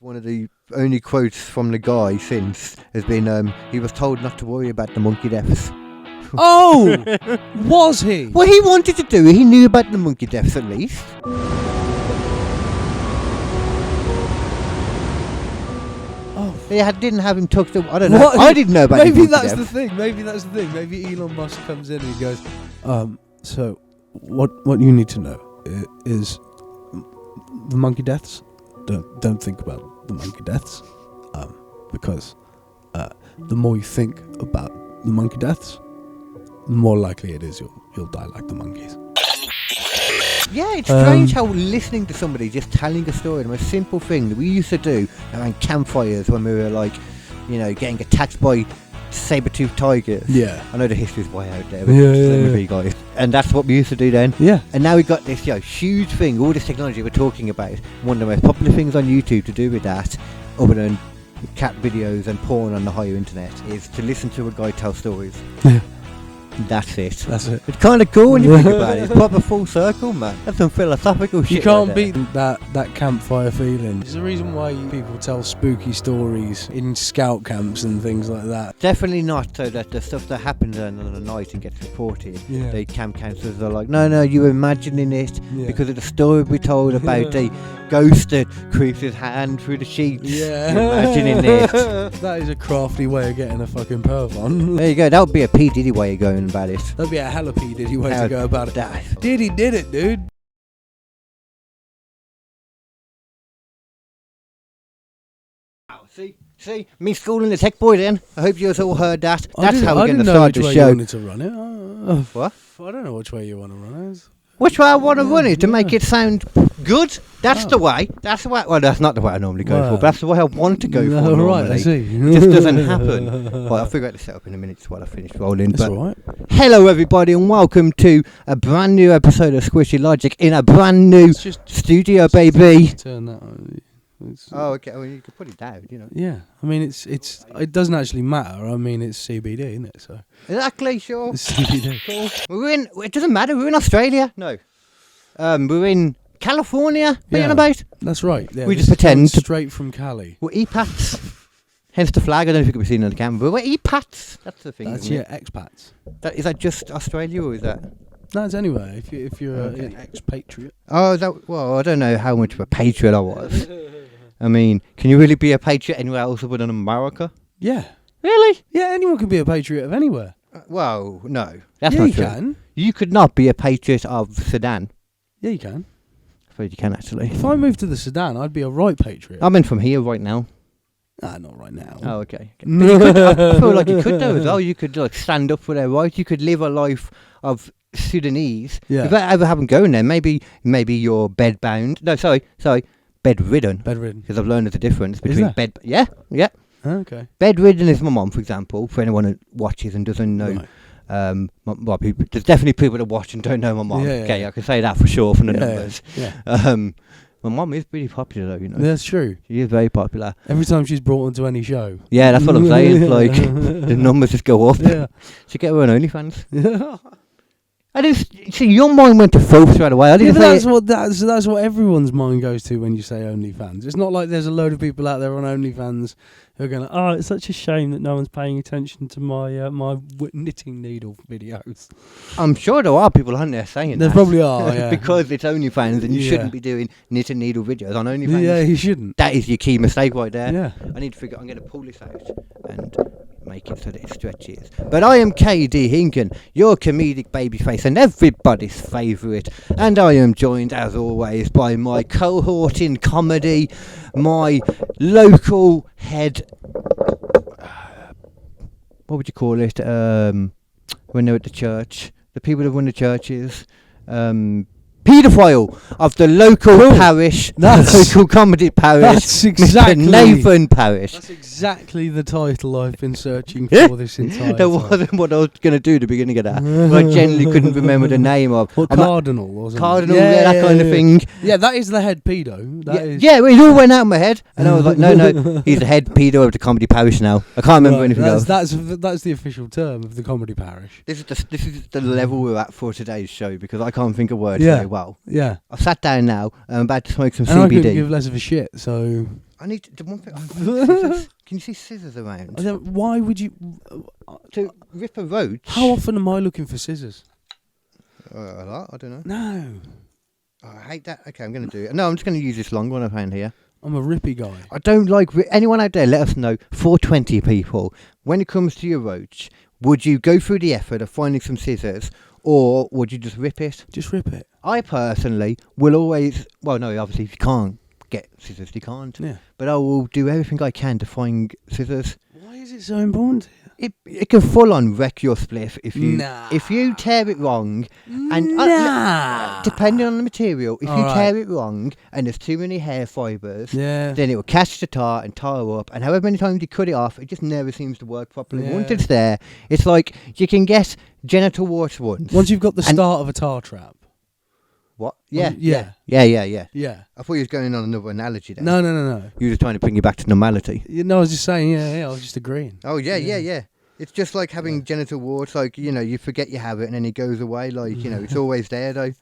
One of the only quotes from the guy since has been, he was told not to worry about the monkey deaths. Oh! Was he? Well, he wanted to do it. He knew about the monkey deaths at least. Oh. Didn't have him tucked up. I don't know. What? I didn't know about Maybe the monkey that's deaths. the thing. Maybe Elon Musk comes in and he goes, so what you need to know is the monkey deaths. Don't think about the monkey deaths, because the more you think about the monkey deaths, the more likely it is you'll die like the monkeys. Yeah, it's strange how listening to somebody just telling a story, the most simple thing that we used to do around campfires when we were getting attacked by saber-toothed tigers. Yeah. I know the history's way out there, but you guys. And that's what we used to do then. Yeah. And now we've got this huge thing, all this technology we're talking about. One of the most popular things on YouTube to do with that, other than cat videos and porn on the higher internet, is to listen to a guy tell stories. Yeah. That's it. That's it. It's kind of cool when you think about it. It's proper full circle, man. That's some philosophical shit. You can't right beat that campfire feeling. There's a reason why people tell spooky stories in scout camps and things like that. Definitely not so that the stuff that happens on the night and gets reported, Yeah. the camp counselors are like, no, you're imagining it because of the story we told about the ghost that creeps his hand through the sheets. Yeah. You're imagining it. That is a crafty way of getting a fucking perv on. There you go. That would be a P. Diddy way of going about it. That'd be a hella P. Diddy way to go about it. That. Diddy did it, dude. See, me schooling the tech boy then. I hope you all heard that. I That's how we're going to know start which the way show. you wanted to run it. What? I don't know which way you want to run it. Which way I want to run it to make it sound good? That's the way. That's the way. Well, that's not the way I normally go for, but that's the way I want to go for normally. Right, I see. It just doesn't happen. Well, I'll figure out the setup in a minute while I finish rolling. That's but all right. hello, everybody, and welcome to a brand new episode of Squishy Logic in a brand new studio, baby. Turn that on. Oh, okay. Well, you could put it down, you know. Yeah, I mean, it doesn't actually matter. I mean, it's CBD, isn't it? So Exactly, sure. it's CBD. Cool. It doesn't matter. We're in Australia. No. We're in California. Yeah. About. That's right. Yeah, We this just is coming pretend to- straight from Cali. We're EPATs. Hence the flag. I don't know if you can be seen on the camera, but we're EPATs. That's the thing. That's isn't it? expats. Is that just Australia or is that? That's anywhere. If you're Okay. an expatriate. Oh, well, I don't know how much of a patriot I was. I mean, can you really be a patriot anywhere else other than America? Yeah. Really? Yeah, anyone can be a patriot of anywhere. Well, no. That's yeah, not you true. can. You could not be a patriot of Sudan. Yeah, you can. I suppose you can, actually. If I moved to the Sudan, I'd be a right patriot. I'm in from here right now. Not right now. Oh, okay. But you could, I feel like you could, though, as well. You could stand up for their rights. You could live a life of Sudanese. Yeah. If that ever happened going there, maybe you're bedbound. No, sorry. Bedridden. Bedridden. Because I've learned there's a difference between there? Yeah. Okay. Bedridden is my mum, for example, for anyone who watches and doesn't know. Right. There's definitely people that watch and don't know my mum. Yeah, Okay, yeah. I can say that for sure from the Yeah, numbers. Yeah. My mum is pretty popular, though, you know. That's true. She is very popular. Every time she's brought onto any show. Yeah, that's what I'm saying. Like, the numbers just go up. Yeah. She get her own OnlyFans. Yeah. I didn't see your mind went to full straight away. I didn't say that's what everyone's mind goes to when you say OnlyFans. It's not like there's a load of people out there on OnlyFans who are going, oh, it's such a shame that no one's paying attention to my knitting needle videos. I'm sure there are people on there saying There that. probably are, yeah. Because it's OnlyFans and you Yeah. shouldn't be doing knit and needle videos on OnlyFans. Yeah, you shouldn't. That is your key mistake right there. Yeah. I need to figure. I'm going to pull this out and make it so that it stretches. But I am Kd Hinken, your comedic babyface and everybody's favourite. And I am joined, as always, by my cohort in comedy, my local head. What would you call it? When they're at the church, the people that run the churches. Paedophile of the local parish, local comedy parish, That's exactly Mr. Nathan Parish. That's exactly the title I've been searching for this entire That time. wasn't what I was going to do at the beginning of that. But I generally couldn't remember the name of. What, Cardinal, wasn't Cardinal, it? that kind of thing. Yeah, that is the head pedo. Yeah, well, it all went out of my head. And I was like, no, he's the head pedo of the comedy parish now. I can't remember anything else. That's the official term of the comedy parish. This is the level we're at for today's show because I can't think of words very well. Yeah. I've sat down now. I'm about to smoke some And I CBD. couldn't give less of a shit, so... I need the one thing. Scissors. Can you see scissors around? Why would you... To rip a roach? How often am I looking for scissors? A lot, I don't know. No. Oh, I hate that. Okay, I'm going to do it. No, I'm just going to use this long one I found here. I'm a rippy guy. I don't like... anyone out there, let us know. 420 people. When it comes to your roach, would you go through the effort of finding some scissors, or would you just rip it? Just rip it. I personally will always... Well, no, obviously, if you can't get scissors, you can't. Yeah. But I will do everything I can to find scissors. Why is it so important? It can full on wreck your spliff if you Nah. if you tear it wrong, and depending on the material, if All you right. tear it wrong and there's too many hair fibres, Yeah. then it will catch the tar and tar up. And however many times you cut it off, it just never seems to work properly. Yeah. Once it's there, it's like you can get genital warts Once you've got the start of a tar trap. What? Yeah. Yeah. I thought you was going on another analogy there. No. You were just trying to bring you back to normality. No, I was just saying, yeah, I was just agreeing. Oh, yeah. It's just like having genital warts, like, you forget you have it and then it goes away, like, it's always there, though.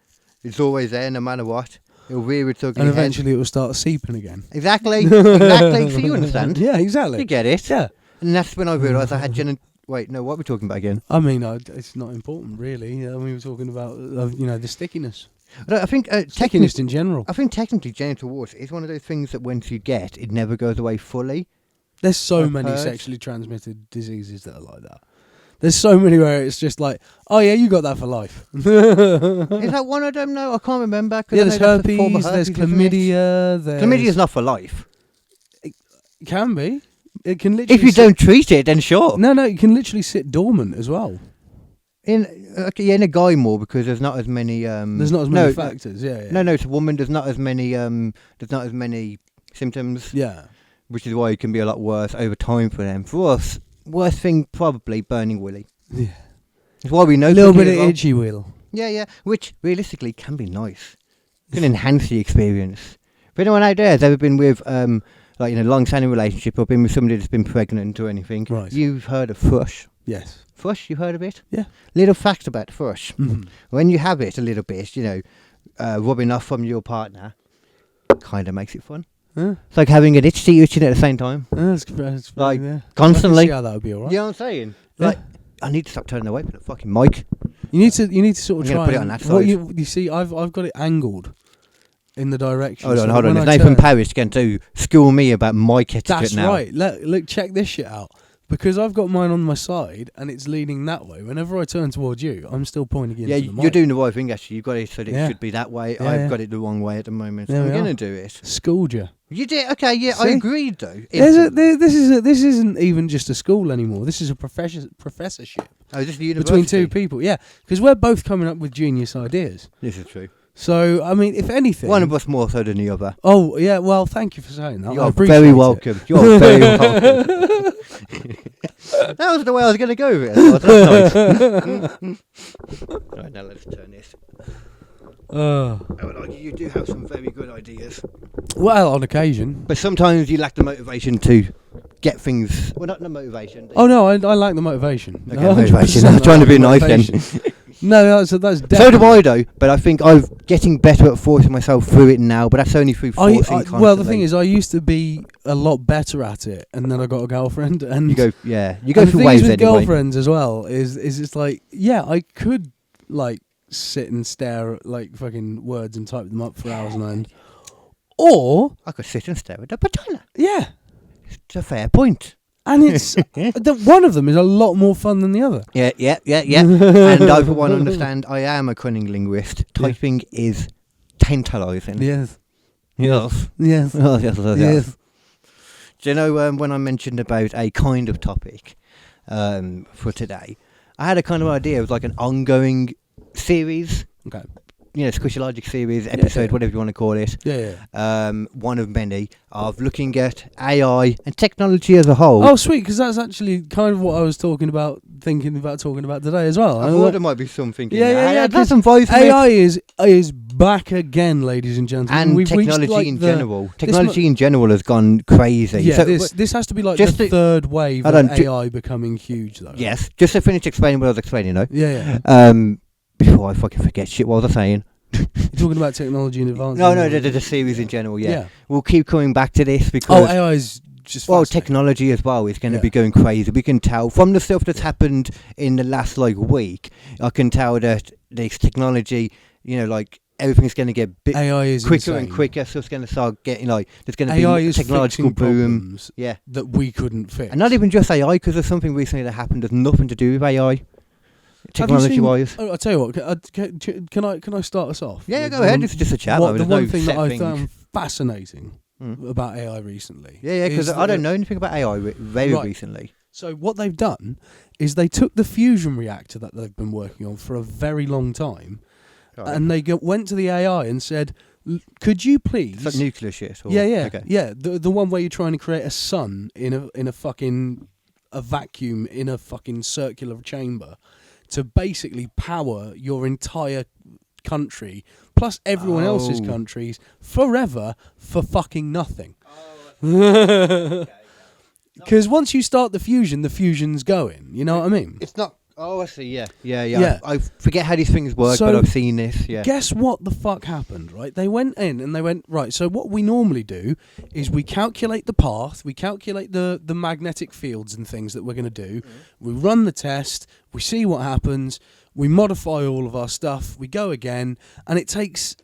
It's always there, no matter what. It'll rear its ugly And head. eventually it will start seeping again. Exactly. So you understand. Yeah, exactly. You get it. Yeah. And that's when I realised I had genital... Wait, no, what are we talking about again? I mean, it's not important, really. We were talking about, the stickiness. I think Stickiness in general. I think technically genital warts is one of those things that once you get, it never goes away fully. There's so many sexually transmitted diseases that are like that. There's so many where it's just like, oh yeah, you got that for life. Is that one of them? No, I can't remember. Yeah, there's herpes, there's chlamydia. Chlamydia is not for life. It can be. It can literally. If you don't treat it, then sure. No, it can literally sit dormant as well. In a guy more because there's not as many. There's not as many factors. Yeah. No, it's a woman. There's not as many. There's not as many symptoms. Yeah. Which is why it can be a lot worse over time for them. For us, worst thing probably burning willy. Yeah. That's why we know. A little bit of itchy wheel. Yeah. Which realistically can be nice. Can enhance the experience. If anyone out there has ever been with like in a long-standing relationship or been with somebody that's been pregnant or anything, right. You've heard of thrush. Yes. Thrush, you've heard of it? Yeah. Little fact about thrush. Mm-hmm. When you have it a little bit, rubbing off from your partner, kind of makes it fun. Huh? It's like having an itchy at the same time. That's like, yeah. constantly. I can see how that would be alright. You know what I'm saying? Yeah. Like, I need to stop turning away from the fucking mic. You need to sort of I'm try put it on that what side. you see, I've got it angled in the direction. Hold on. When There's I Nathan turn- Parish going to school me about mic etiquette That's now. right. Look, check this shit out. Because I've got mine on my side and it's leaning that way. Whenever I turn towards you, I'm still pointing into the mic. You're doing the right thing actually. You've got it so that Yeah. it should be that way. Yeah, I've got it the wrong way at the moment. There I'm we going are. to do it. Schooled you. You did? Okay, yeah, I See? agreed though. This isn't even just a school anymore. This is a professorship Oh, just the university? between two people. Yeah, because we're both coming up with genius ideas. This is true. So, I mean, if anything... One of us more so than the other. Oh, yeah, well, thank you for saying that. I You're appreciate very it. welcome. You're very welcome. That was the way I was going to go with it. That's nice. Right, now let's turn this. You do have some very good ideas. Well, on occasion. But sometimes you lack the motivation to get things... Well, not the motivation. Oh, no, I like the motivation. Okay, motivation. I'm trying to be nice then. No, that's definitely... So do I though, but I think I'm getting better at forcing myself through it now, but that's only through forcing constantly. Well, the thing is, I used to be a lot better at it, and then I got a girlfriend, and... You go through the waves thing with anyway. girlfriends as well is it's like, yeah, I could, like, sit and stare at, like, fucking words and type them up for hours on end. Or... I could sit and stare at a vagina. Yeah. It's a fair point. And it's... one of them is a lot more fun than the other. Yeah. And I, for one, understand I am a cunning linguist. Typing is tantalising. Yes. Yes. Yes. Oh, yes. Yes. Do you know when I mentioned about a kind of topic for today, I had a kind of idea. It was like an ongoing series. Okay. Squishy Logic series, episode, whatever you want to call it. Yeah. One of many of looking at AI and technology as a whole. Oh, sweet, because that's actually kind of what I was thinking about talking about today as well. I thought there might be something in there. Yeah. That's some voice AI is back again, ladies and gentlemen. And We've technology reached, like, in general. Technology in general has gone crazy. Yeah, So this has to be like just the third wave of AI becoming huge, though. Yes, just to finish explaining what I was explaining, though. Yeah. Before I fucking forget shit, what was I saying? You're talking about technology and advancement? No, the series in general, yeah. We'll keep coming back to this because... Oh, AI is just technology as well is going to be going crazy. We can tell from the stuff that's happened in the last, week, I can tell that this technology, everything's going to get AI is quicker insane. and quicker, so it's going to start getting, there's going to AI be is technological boom. Yeah. That we couldn't fix. And not even just AI, because there's something recently that happened that's nothing to do with AI. Technology-wise. I'll tell you what. Can I start us off? Yeah, go ahead. It's just a chat. The one thing that I found fascinating about AI recently. Yeah, because I don't know anything about AI very recently. So what they've done is they took the fusion reactor that they've been working on for a very long time, and they went to the AI and said, "Could you please?" It's like nuclear shit. Or, yeah. Okay. Yeah. The one where you're trying to create a sun in a fucking vacuum in a fucking circular chamber to basically power your entire country plus everyone else's countries forever for fucking nothing. Because once you start the fusion's going. You know what I mean? It's not. Oh, I see. Yeah. I forget how these things work, but I've seen this. Yeah. Guess what the fuck happened, right? They went in and they went, right, so what we normally do is we calculate the path, we calculate the magnetic fields and things that we're going to do, we run the test, we see what happens, we modify all of our stuff, we go again, and it takes,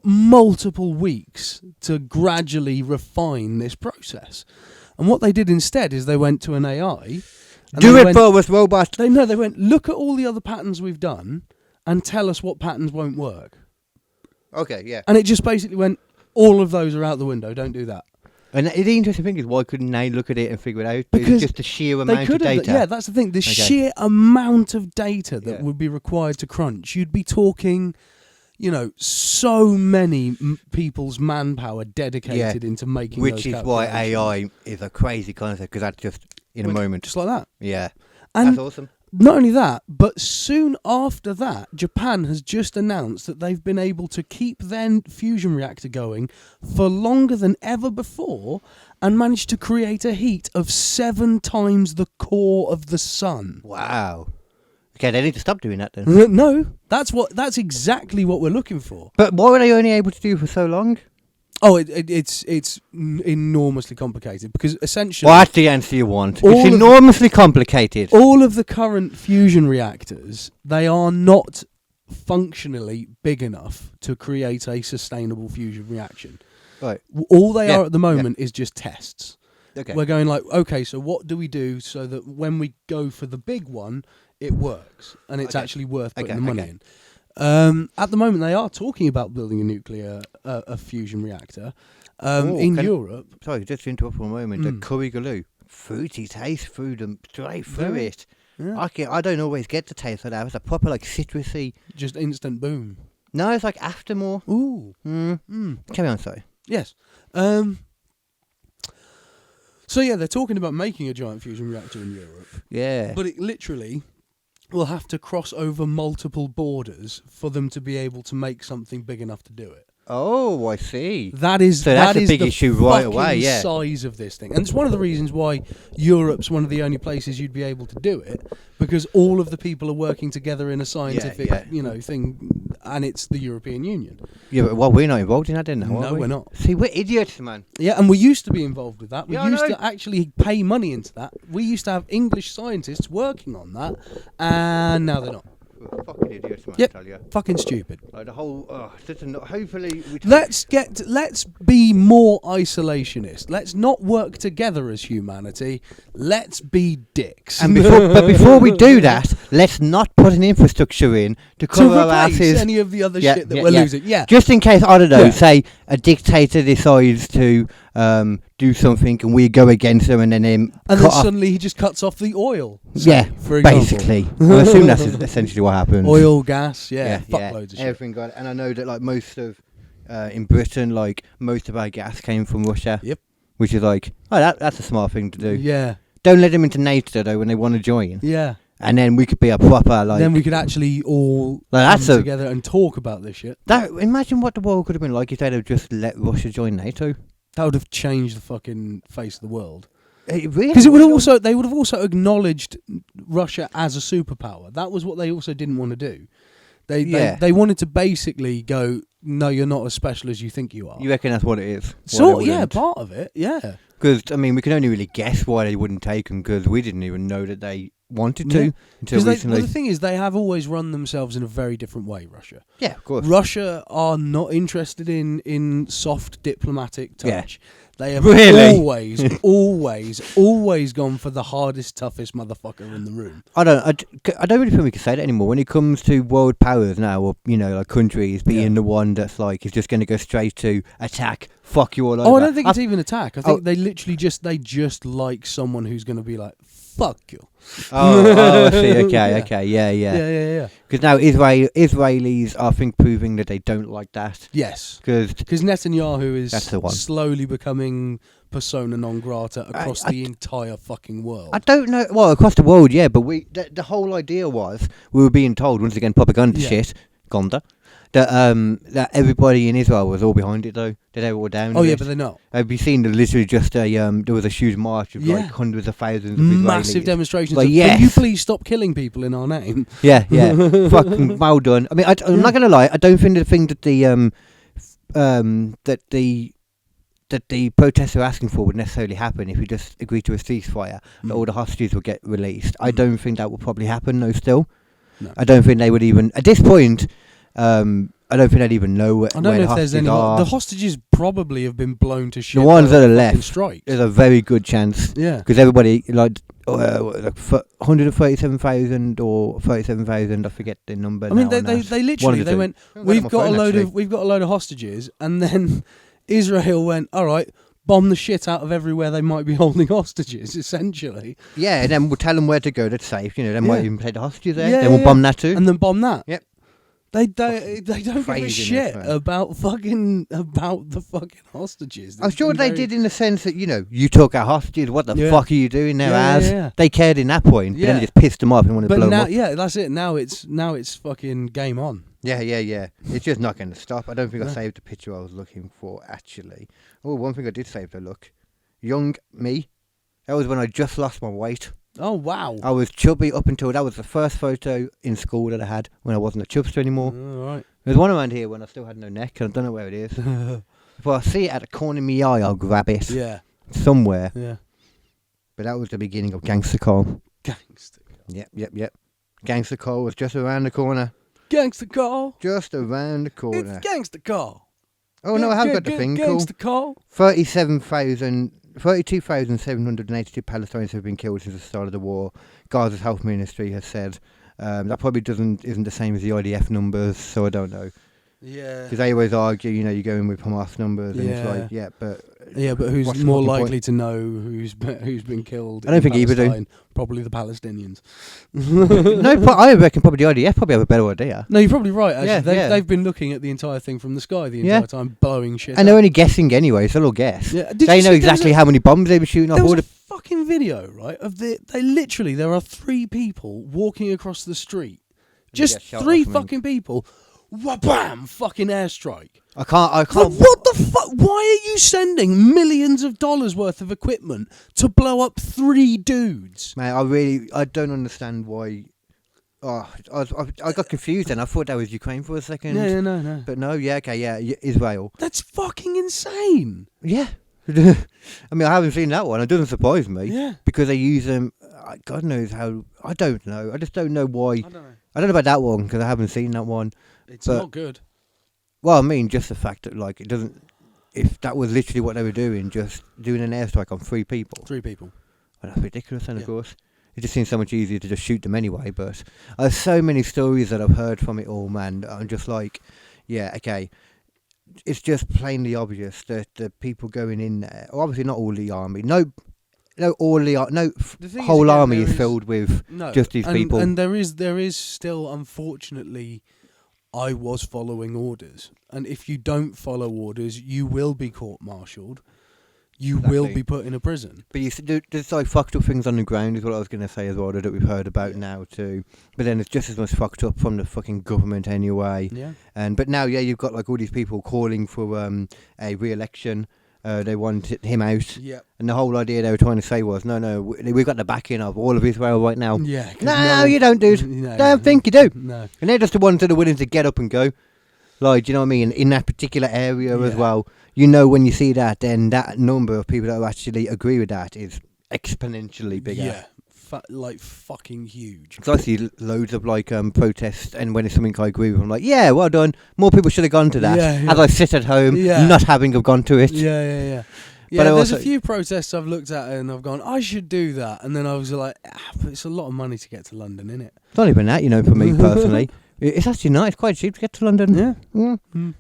multiple weeks to gradually refine this process. And what they did instead is they went to an AI... Do it for us, robot. They went, look at all the other patterns we've done and tell us what patterns won't work. Okay, yeah. And it just basically went, all of those are out the window, don't do that. And the interesting thing is, why couldn't they look at it and figure it out? Because it's just the sheer amount of data. Yeah, that's the thing. The sheer amount of data that would be required to crunch. You'd be talking, so many people's manpower dedicated into making those calculations. Which is why AI is a crazy concept, because that's just... in a moment. Just like that. Yeah. And that's awesome. Not only that, but soon after that, Japan has just announced that they've been able to keep their fusion reactor going for longer than ever before and managed to create a heat of 7 times the core of the sun. Wow. Okay, they need to stop doing that then. No, that's exactly what we're looking for. But what were they only able to do for so long? Oh, it's enormously complicated because essentially... Well, that's the answer you want. It's enormously complicated. All of the current fusion reactors, they are not functionally big enough to create a sustainable fusion reaction. Right. All they are at the moment is just tests. Okay. We're going okay, so what do we do so that when we go for the big one, it works and it's actually worth putting the money in? At the moment, they are talking about building a nuclear fusion reactor in Europe. Sorry, just to interrupt for a moment. The curry galoo, fruity taste through them, straight through it. Yeah. I don't always get the taste of that. It's a proper citrusy, just instant boom. No, it's after more. Ooh. Carry on, sorry. Yes. So yeah, they're talking about making a giant fusion reactor in Europe. Yeah. But it literally will have to cross over multiple borders for them to be able to make something big enough to do it. Oh, I see. That's a big issue right away, yeah. Size of this thing. And it's one of the reasons why Europe's one of the only places you'd be able to do it, because all of the people are working together in a scientific, thing, and it's the European Union. Yeah, but we're not involved in that, then? No, we're not. See, we're idiots, man. Yeah, and we used to be involved with that. We used to actually pay money into that. We used to have English scientists working on that, and now they're not. We're fucking idiots, man. Yep, I tell you. fucking stupid. The whole. Hopefully, let's be more isolationist. Let's not work together as humanity. Let's be dicks. And before we do that, let's not put an infrastructure in to cover our asses. Any of the other shit that we're losing. Yeah. Just in case, I don't know. Say a dictator decides to do something, and we go against them, and then suddenly he just cuts off the oil. For example. Basically. I assume that's essentially what happens. Oil, gas, fuckloads of shit. Everything got it. And I know that most of in Britain, most of our gas came from Russia. Yep. Which is that's a smart thing to do. Yeah. Don't let them into NATO though when they want to join. Yeah. And then we could be a proper then we could actually all come together and talk about this shit. Imagine what the world could have been like if they'd have just let Russia join NATO. That would have changed the fucking face of the world. Because they would have also acknowledged Russia as a superpower. That was what they also didn't want to do. They wanted to basically go, no, you're not as special as you think you are. You reckon that's what it is? So yeah, part of it, yeah. Because I mean, we can only really guess why they wouldn't take them, because we didn't even know that they wanted to until recently. Well, the thing is, they have always run themselves in a very different way, Russia. Yeah, of course. Russia are not interested in soft diplomatic touch. Yeah. They have always gone for the hardest, toughest motherfucker in the room. I don't really think we can say that anymore. When it comes to world powers now, or like countries being the one that's like is just going to go straight to attack, fuck you all over. Oh, I don't think it's even attack. I think they literally just like someone who's going to be like, fuck you. I see. Okay, yeah. Because now Israelis are proving that they don't like that. Yes, because Netanyahu is slowly becoming persona non grata across the entire fucking world. I don't know. Well, across the world, yeah. But the whole idea was we were being told, once again, propaganda shit, Gonda, that everybody in Israel was all behind it, though. That they were all down. Oh yeah, but they're not. Have you seen literally just there was a huge march of like hundreds of thousands of Israelis. Massive demonstrations. Like, can you please stop killing people in our name? Yeah. Fucking well done. I mean, I'm not gonna lie. I don't think the thing that the protests are asking for would necessarily happen if we just agree to a ceasefire. That all the hostages will get released. I don't think that will probably happen. No, still. No. I don't think they would even at this point. I don't think they'd even know where the hostages are. The hostages probably have been blown to shit. The ones that are left, strikes. There's a very good chance. Yeah. Because everybody, 137,000 or 37,000, I forget the number. I mean, they literally went, we've got a load of hostages, and then Israel went, all right, bomb the shit out of everywhere they might be holding hostages, essentially. Yeah, and then we'll tell them where to go that's safe. They might even take the hostages there. Then we'll bomb that too. And then bomb that. Yep. They don't give a shit about the fucking hostages. I'm sure they did in the sense that, you took our hostages, what the fuck are you doing there, They cared in that point, but then it just pissed them off and wanted to blow them up. Yeah, that's it. Now it's fucking game on. Yeah. It's just not going to stop. I don't think I saved the picture I was looking for, actually. Oh, one thing I did save the look. Young me. That was when I just lost my weight. Oh, wow. I was chubby up until that was the first photo in school that I had when I wasn't a chubster anymore. All right. There's one around here when I still had no neck, and I don't know where it is. If I see it at the corner of my eye, I'll grab it. Yeah. Somewhere. Yeah. But that was the beginning of Gangster Call. Gangster Call. Yep. Gangster Call was just around the corner. Gangster Call. Just around the corner. It's Gangster Call. Oh, no, I have got the thing called. Gangster Call. 32,782 Palestinians have been killed since the start of the war. Gaza's health ministry has said that probably isn't the same as the IDF numbers, so I don't know. Yeah. Because they always argue, you go in with Hamas numbers, and it's like, but who's more likely to know who's been killed? I don't think either do. Probably the Palestinians. No, I reckon probably the IDF probably have a better idea. No, you're probably right. Actually, they've been looking at the entire thing from the sky the entire time, blowing shit. And they're only guessing anyway, so they'll guess. Yeah. They know exactly how many bombs they were shooting off. There was a fucking video, right? There are 3 people walking across the street, just 3 fucking people. Wha-bam! Fucking airstrike. I can't. What the fuck? Why are you sending millions of dollars worth of equipment to blow up 3 dudes? Man, I don't understand why. Oh, I got confused then. I thought that was Ukraine for a second. No. But no, Israel. That's fucking insane. Yeah. I mean, I haven't seen that one. It doesn't surprise me. Yeah. Because they use them. God knows how. I don't know. I just don't know why. I don't know. I don't know about that one because I haven't seen that one. It's not good. Well, I mean, just the fact that it doesn't. If that was literally what they were doing, just doing an airstrike on 3 people. 3 people. Well, that's ridiculous. And of course, it just seems so much easier to just shoot them anyway. But there's so many stories that I've heard from it all, man. I'm just like, yeah, okay. It's just plainly obvious that the people going in there, obviously not all the army, whole army is filled with just these people. And there is still, unfortunately, I was following orders. And if you don't follow orders, you will be court-martialed. You will be put in a prison. But there's fucked up things on the ground is what I was going to say as well that we've heard about now too. But then it's just as much fucked up from the fucking government anyway. Yeah. But now, you've got all these people calling for a re-election. they wanted him out. Yeah. And the whole idea they were trying to say was, no, we've got the backing of all of Israel right now. Yeah. No, you don't, dude. Don't think you do. No. And they're just the ones that are willing to get up and go. Like, do you know what I mean? In that particular area as well. You know, when you see that, then that number of people that actually agree with that is exponentially bigger. Yeah. Like fucking huge. So I see loads of like protests, and when it's something I agree with, I'm like, yeah, well done. More people should have gone to that. As I sit at home, not having have gone to it. Yeah, but there's a few protests I've looked at and I've gone, I should do that, and then I was like, but it's a lot of money to get to London, innit? It's not even that, you know, for me personally. It's actually nice, quite cheap to get to London. Yeah.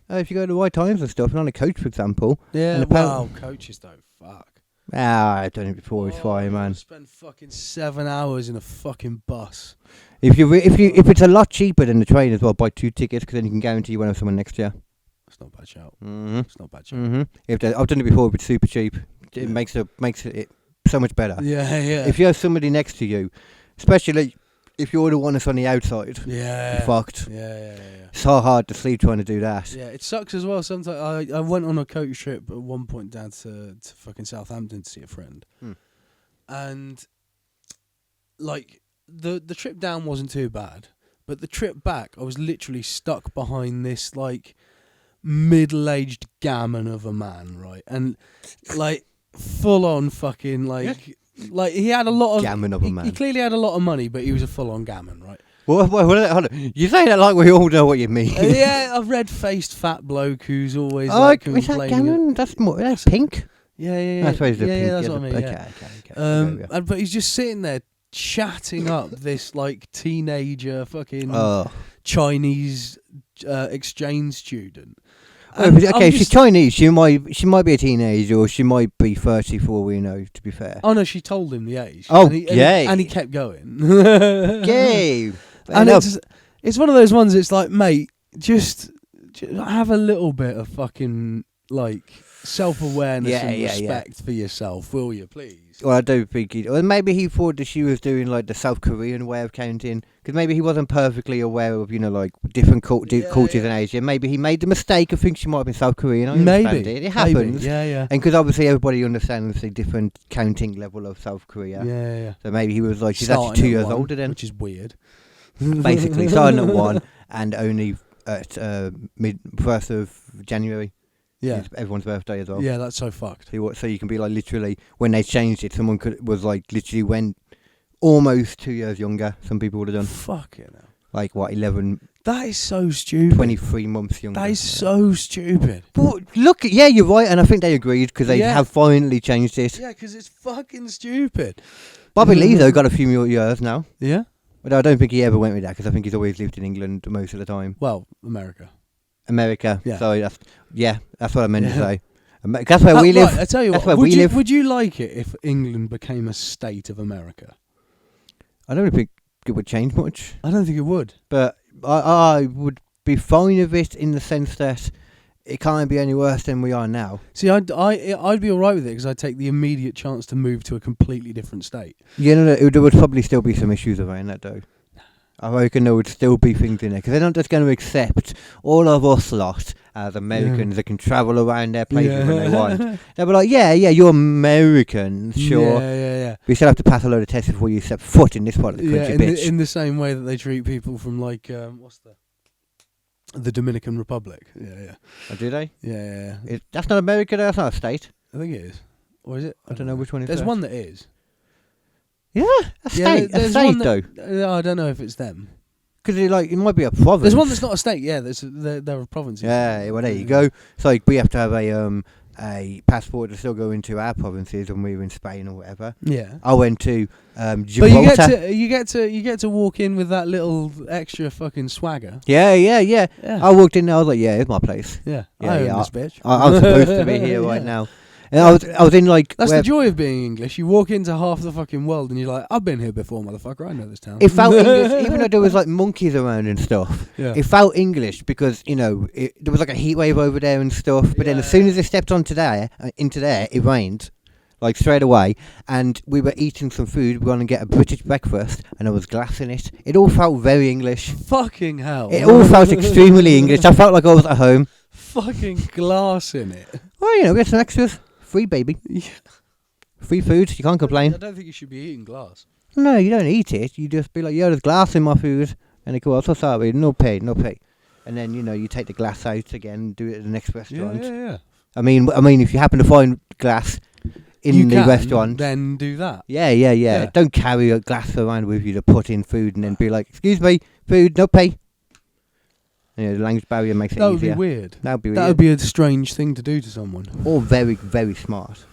If you go to the right times and stuff, and on a coach, for example. Yeah, wow, coaches don't fuck. I've done it before. It's fine, man. Spend fucking 7 hours in a fucking bus. If it's a lot cheaper than the train as well, buy 2 tickets because then you can guarantee you won't have someone next to you. That's not a bad shout. It's not a bad shout. I've done it before, but it's super cheap. It makes it so much better. Yeah. If you have somebody next to you, especially if you're the one that's on the outside, you're fucked. Yeah. It's so hard to sleep trying to do that. Yeah, it sucks as well. Sometimes I went on a coach trip at one point down to fucking Southampton to see a friend, and like the trip down wasn't too bad, but the trip back I was literally stuck behind this like middle-aged gammon of a man, right, and like full on fucking like. Like, he had a lot of... Gammon of a man. He clearly had a lot of money, but he was a full-on gammon, right? Hold on. You say that like we all know what you mean. Yeah, a red-faced fat bloke who's always like is that gammon? That's pink? Yeah. I suppose that's what I mean, Okay. But he's just sitting there chatting up this, like, teenager fucking Chinese exchange student. Okay, she's Chinese. She might be a teenager, or she might be 34. We know, to be fair. Oh no, she told him the age. Oh, and he kept going. Gay. And it's one of those ones. It's like, mate, just have a little bit of fucking like self-awareness and respect for yourself, will you, please? Well, I don't think or maybe he thought that she was doing like the South Korean way of counting, because maybe he wasn't perfectly aware of, you know, like different cultures in Asia. Maybe he made the mistake of thinking she might have been South Korean. I understand it happens. Yeah. And because obviously everybody understands the different counting level of South Korea. Yeah. So maybe he was like, she's actually 2 years older then. Which is weird. Basically, starting at 1 and only at 1st of January. Yeah, it's everyone's birthday as well. Yeah, that's so fucked. So you can be like literally, when they changed it, someone was like literally went almost 2 years younger. Some people would have done. Fuck it. Like what, 11? That is so stupid. 23 months younger. That is so stupid. But look, you're right, and I think they agreed because they have finally changed it. Yeah, because it's fucking stupid. Bobby Lee though got a few more years now. Yeah, but I don't think he ever went with that because I think he's always lived in England most of the time. Well, America. Yeah. Sorry, that's what I meant to say. That's where we live. Right, I tell you what. Would you like it if England became a state of America? I don't think it would change much. I don't think it would. But I would be fine with it in the sense that it can't be any worse than we are now. See, I'd be all right with it because I'd take the immediate chance to move to a completely different state. Yeah, no, there would probably still be some issues around that though. I reckon there would still be things in there because they're not just going to accept all of us lot as Americans that can travel around their places when they want. They'll be like, yeah, you're Americans, sure. Yeah. But you still have to pass a load of tests before you step foot in this part of the country, bitch. In the same way that they treat people from like what's the Dominican Republic. Yeah. Oh, do they? Yeah. That's not America. That's not a state. I think it is. Or is it? I don't know which one it is. There's one that is. Yeah, a state. A state though. I don't know if it's them. Because it might be a province. There's one that's not a state. Yeah, there are provinces. Yeah, well there you go. So we have to have a passport to still go into our provinces when we were in Spain or whatever. Yeah. I went to Gibraltar. But you get to walk in with that little extra fucking swagger. Yeah. I walked in there. I was like, it's my place. Yeah. I own this bitch. I'm supposed to be here right now. And I was in like... That's the joy of being English. You walk into half the fucking world and you're like, I've been here before, motherfucker. I know this town. It felt English, even though there was like monkeys around and stuff. Yeah. It felt English because, you know, there was like a heat wave over there and stuff. But then as soon as they stepped into there, it rained. Like straight away. And we were eating some food. We were going to get a British breakfast and there was glass in it. It all felt very English. Fucking hell. It all felt extremely English. I felt like I was at home. Fucking glass in it. Well, get some extras. Free, baby. Yeah. Free food. You can't complain. I don't think you should be eating glass. No, you don't eat it. You just be like, yo, there's glass in my food. And they go, oh, so sorry. No pay. And then, you take the glass out again and do it at the next restaurant. Yeah. I mean, if you happen to find glass in the restaurant, then do that. Yeah. Don't carry a glass around with you to put in food and then be like, excuse me, food, no pay. The language barrier makes it easier. That would be weird. That would be weird. That would be a strange thing to do to someone. Or very, very smart.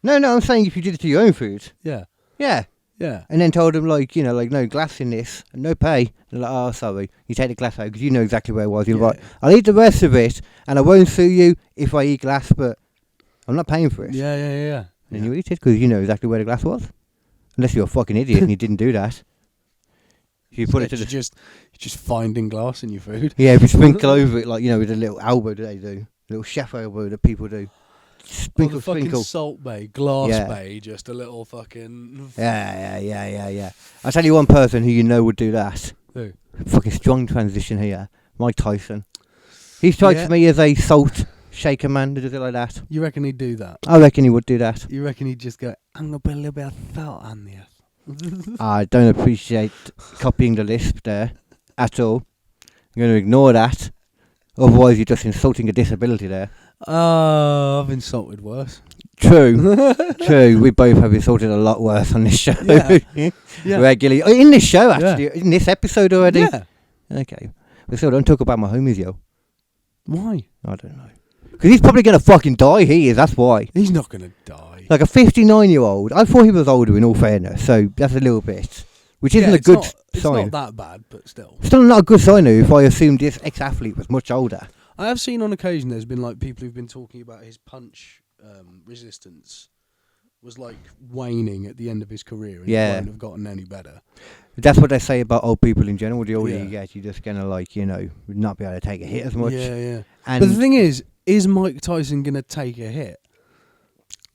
No, I'm saying if you did it to your own food. Yeah. And then told them, no glass in this, and no pay. And they're like, oh, sorry. You take the glass out because you know exactly where it was. You're like, I'll eat the rest of it, and I won't sue you if I eat glass, but I'm not paying for it. Yeah. And you eat it because you know exactly where the glass was. Unless you're a fucking idiot and you didn't do that. If you put it to just finding glass in your food. Yeah, if you sprinkle over it, with a little elbow that they do. A little chef elbow that people do. Sprinkle. Fucking salt bay, glass bay, just a little fucking... Yeah. I'll tell you one person who would do that. Who? Fucking strong transition here. Mike Tyson. He strikes me as a salt shaker man that does it like that. You reckon he'd do that? I reckon he would do that. You reckon he'd just go, I'm going to put a little bit of salt on this. I don't appreciate copying the lisp there at all. I'm going to ignore that. Otherwise you're just insulting a disability there. I've insulted worse. True. We both have insulted a lot worse on this show. Yeah. Regularly. In this show, actually. In this episode already. Yeah. Okay. But still, don't talk about my homies, yo. Why? I don't know. Because he's probably going to fucking die, he is. That's why. He's not going to die. Like a 59-year-old. I thought he was older, in all fairness. So that's a little bit. Which isn't a good sign. It's not that bad, but still. Still not a good sign, though, if I assumed this ex-athlete was much older. I have seen on occasion there's been people who've been talking about his punch resistance was waning at the end of his career and it won't have gotten any better. That's what they say about old people in general. The older you get, you're just going to not be able to take a hit as much. Yeah. And but the thing is Mike Tyson going to take a hit?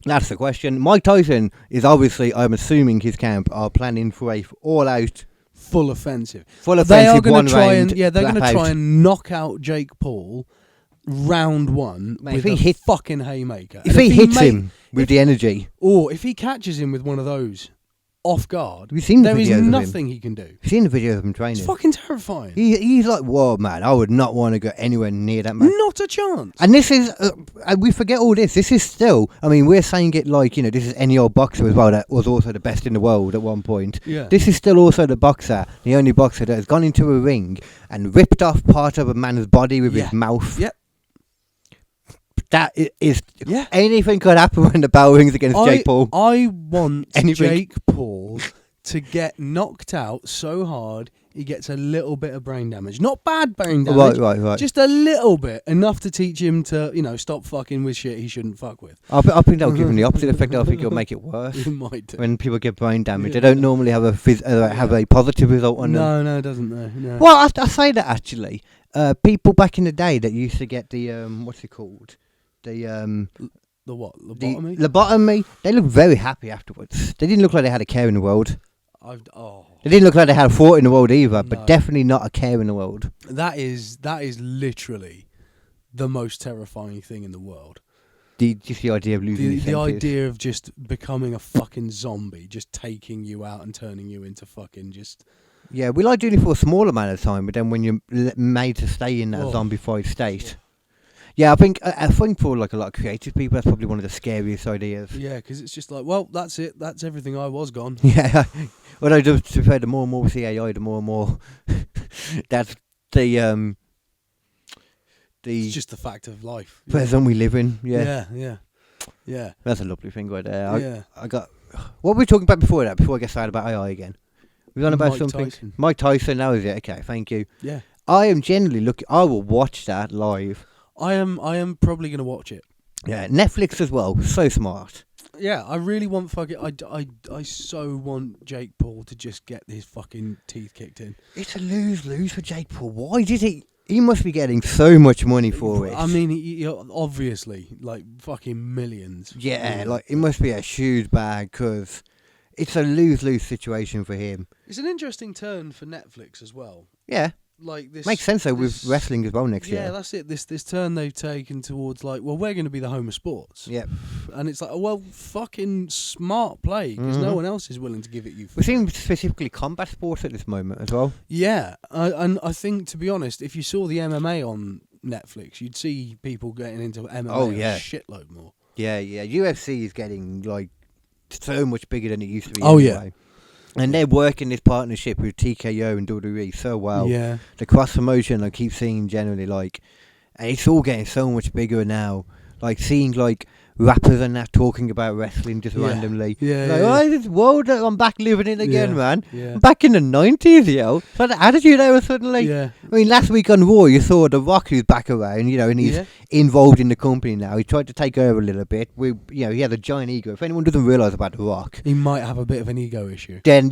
That's the question. Mike Tyson is obviously, I'm assuming his camp are planning for a all-out full offensive. They are going to try and knock out Jake Paul round one with a fucking haymaker. If he hits him with the energy, or if he catches him with one of those off guard, there is nothing he can do. You've seen the videos of him training. It's fucking terrifying. He's like, whoa, man, I would not want to go anywhere near that man. Not a chance. And this is, we forget all this. This is still, we're saying it this is any old boxer as well that was also the best in the world at one point. Yeah. This is still also the only boxer that has gone into a ring and ripped off part of a man's body with his mouth. Yep. That is, anything could happen when the bell rings against Jake Paul. I want Jake Paul to get knocked out so hard he gets a little bit of brain damage. Not bad brain damage. Right. Just a little bit. Enough to teach him to, stop fucking with shit he shouldn't fuck with. I think that'll give him the opposite effect. I think it'll make it worse. It might do. When people get brain damage, they don't normally have a positive result on them. No, it doesn't. No. Well, I say that actually. People back in the day that used to get the, what's it called? The what? Lobotomy? Lobotomy. They looked very happy afterwards. They didn't look like they had a care in the world. They didn't look like they had a thought in the world either, but definitely not a care in the world. That is literally the most terrifying thing in the world. Just the idea of losing the idea of just becoming a fucking zombie, just taking you out and turning you into fucking just... Yeah, we like doing it for a small amount of time, but then when you're made to stay in that zombified state... Yeah, I think for a lot of creative people, that's probably one of the scariest ideas. Yeah, because it's just well, that's it. That's everything. I was gone. Yeah. Although, to be fair, the more and more we see AI, the more and more that's the it's just the fact of life. Present we live in. Yeah. That's a lovely thing right there. I got... What were we talking about before that? Before I get started about AI again? We were on about something. Tyson. Mike Tyson, that was it. Okay, thank you. Yeah. I am generally looking... I will watch that live. I am probably going to watch it. Yeah, Netflix as well. So smart. Yeah, I really want fucking... I so want Jake Paul to just get his fucking teeth kicked in. It's a lose-lose for Jake Paul. Why did he... He must be getting so much money for it. I mean, he obviously, fucking millions. Yeah, it must be a huge bag, because it's a lose-lose situation for him. It's an interesting turn for Netflix as well. Yeah. like this makes sense though with wrestling as well next year. Yeah, that's it. This turn they've taken towards like, well, we're going to be the home of sports. Yep. And it's like, oh, well, fucking smart play because no one else is willing to give it you. We're seeing specifically combat sports at this moment as well. Yeah, and I think, to be honest, if you saw the MMA on Netflix, you'd see people getting into MMA a shitload more. Yeah, UFC is getting like so much bigger than it used to be. Oh anyway. And they're working this partnership with TKO and WWE so well. Yeah. The cross promotion I keep seeing generally, like, and it's all getting so much bigger now. Like seeing like rappers and that talking about wrestling just randomly. Yeah. Like, oh, this world, I'm back living it again, man. Yeah. I'm back in the 90s, yo. So the attitude there was suddenly. Yeah. I mean, last week on Raw, you saw The Rock who's back around, and he's involved in the company now. He tried to take over a little bit. He has a giant ego. If anyone doesn't realise about The Rock, he might have a bit of an ego issue. then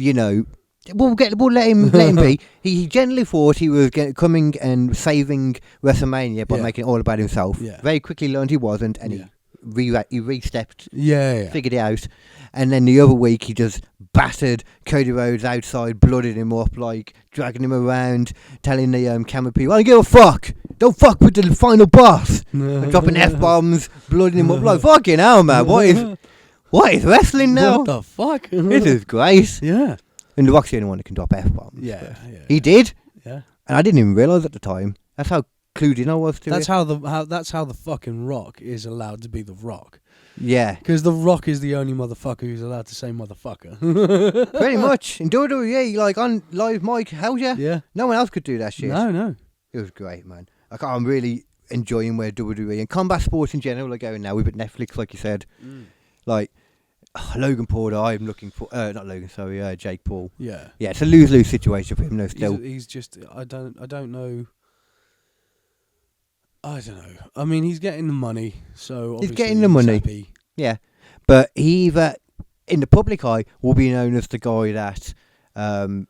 we'll let him be. He generally thought he was coming and saving WrestleMania by making it all about himself. Yeah. Very quickly learned he wasn't, and he re-stepped, figured it out. And then the other week he just battered Cody Rhodes outside, blooded him up, like dragging him around, telling the camera people, "I don't give a fuck. Don't fuck with the final boss." And dropping f-bombs, blooding him up, like fucking hell, man. What is wrestling now? What the fuck? This is great. Yeah. And The Rock's the only one that can drop f-bombs. Yeah. He did. Yeah. And I didn't even realise at the time. That's how clued in I was to that's it. That's how the fucking Rock is allowed to be the Rock. Yeah. Because the Rock is the only motherfucker who's allowed to say motherfucker. Pretty much. In WWE, like on live mic, hell yeah. Yeah. No one else could do that shit. No. It was great, man. Like, I'm really enjoying where WWE and combat sports in general are going now. We've got Netflix, like you said. Like, Logan Paul, I'm looking for... not Logan, sorry, Jake Paul. Yeah. Yeah, it's a lose-lose situation for him, though, still. He's just... I don't know... I don't know. I mean, he's getting the money, so he's getting the money. Happy. Yeah, but he either, in the public eye, will be known as the guy that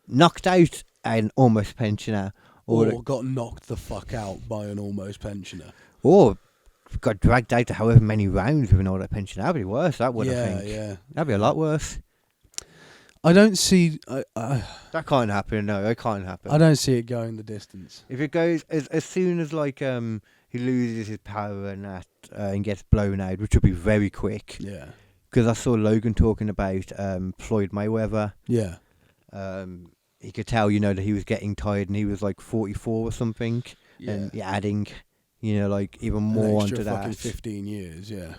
knocked out an almost pensioner, or got knocked the fuck out by an almost pensioner, or got dragged out to however many rounds with an older pensioner. That'd be worse. That would, I think. Yeah, that'd be a lot worse. I don't see. That can't happen. No, it can't happen. I don't see it going the distance. If it goes as soon as like he loses his power and that and gets blown out, which will be very quick. Yeah. Because I saw Logan talking about Floyd Mayweather. Yeah. He could tell, that he was getting tired, and he was like 44 or something. Yeah. And adding, like even more onto that. Fucking 15 years. Yeah.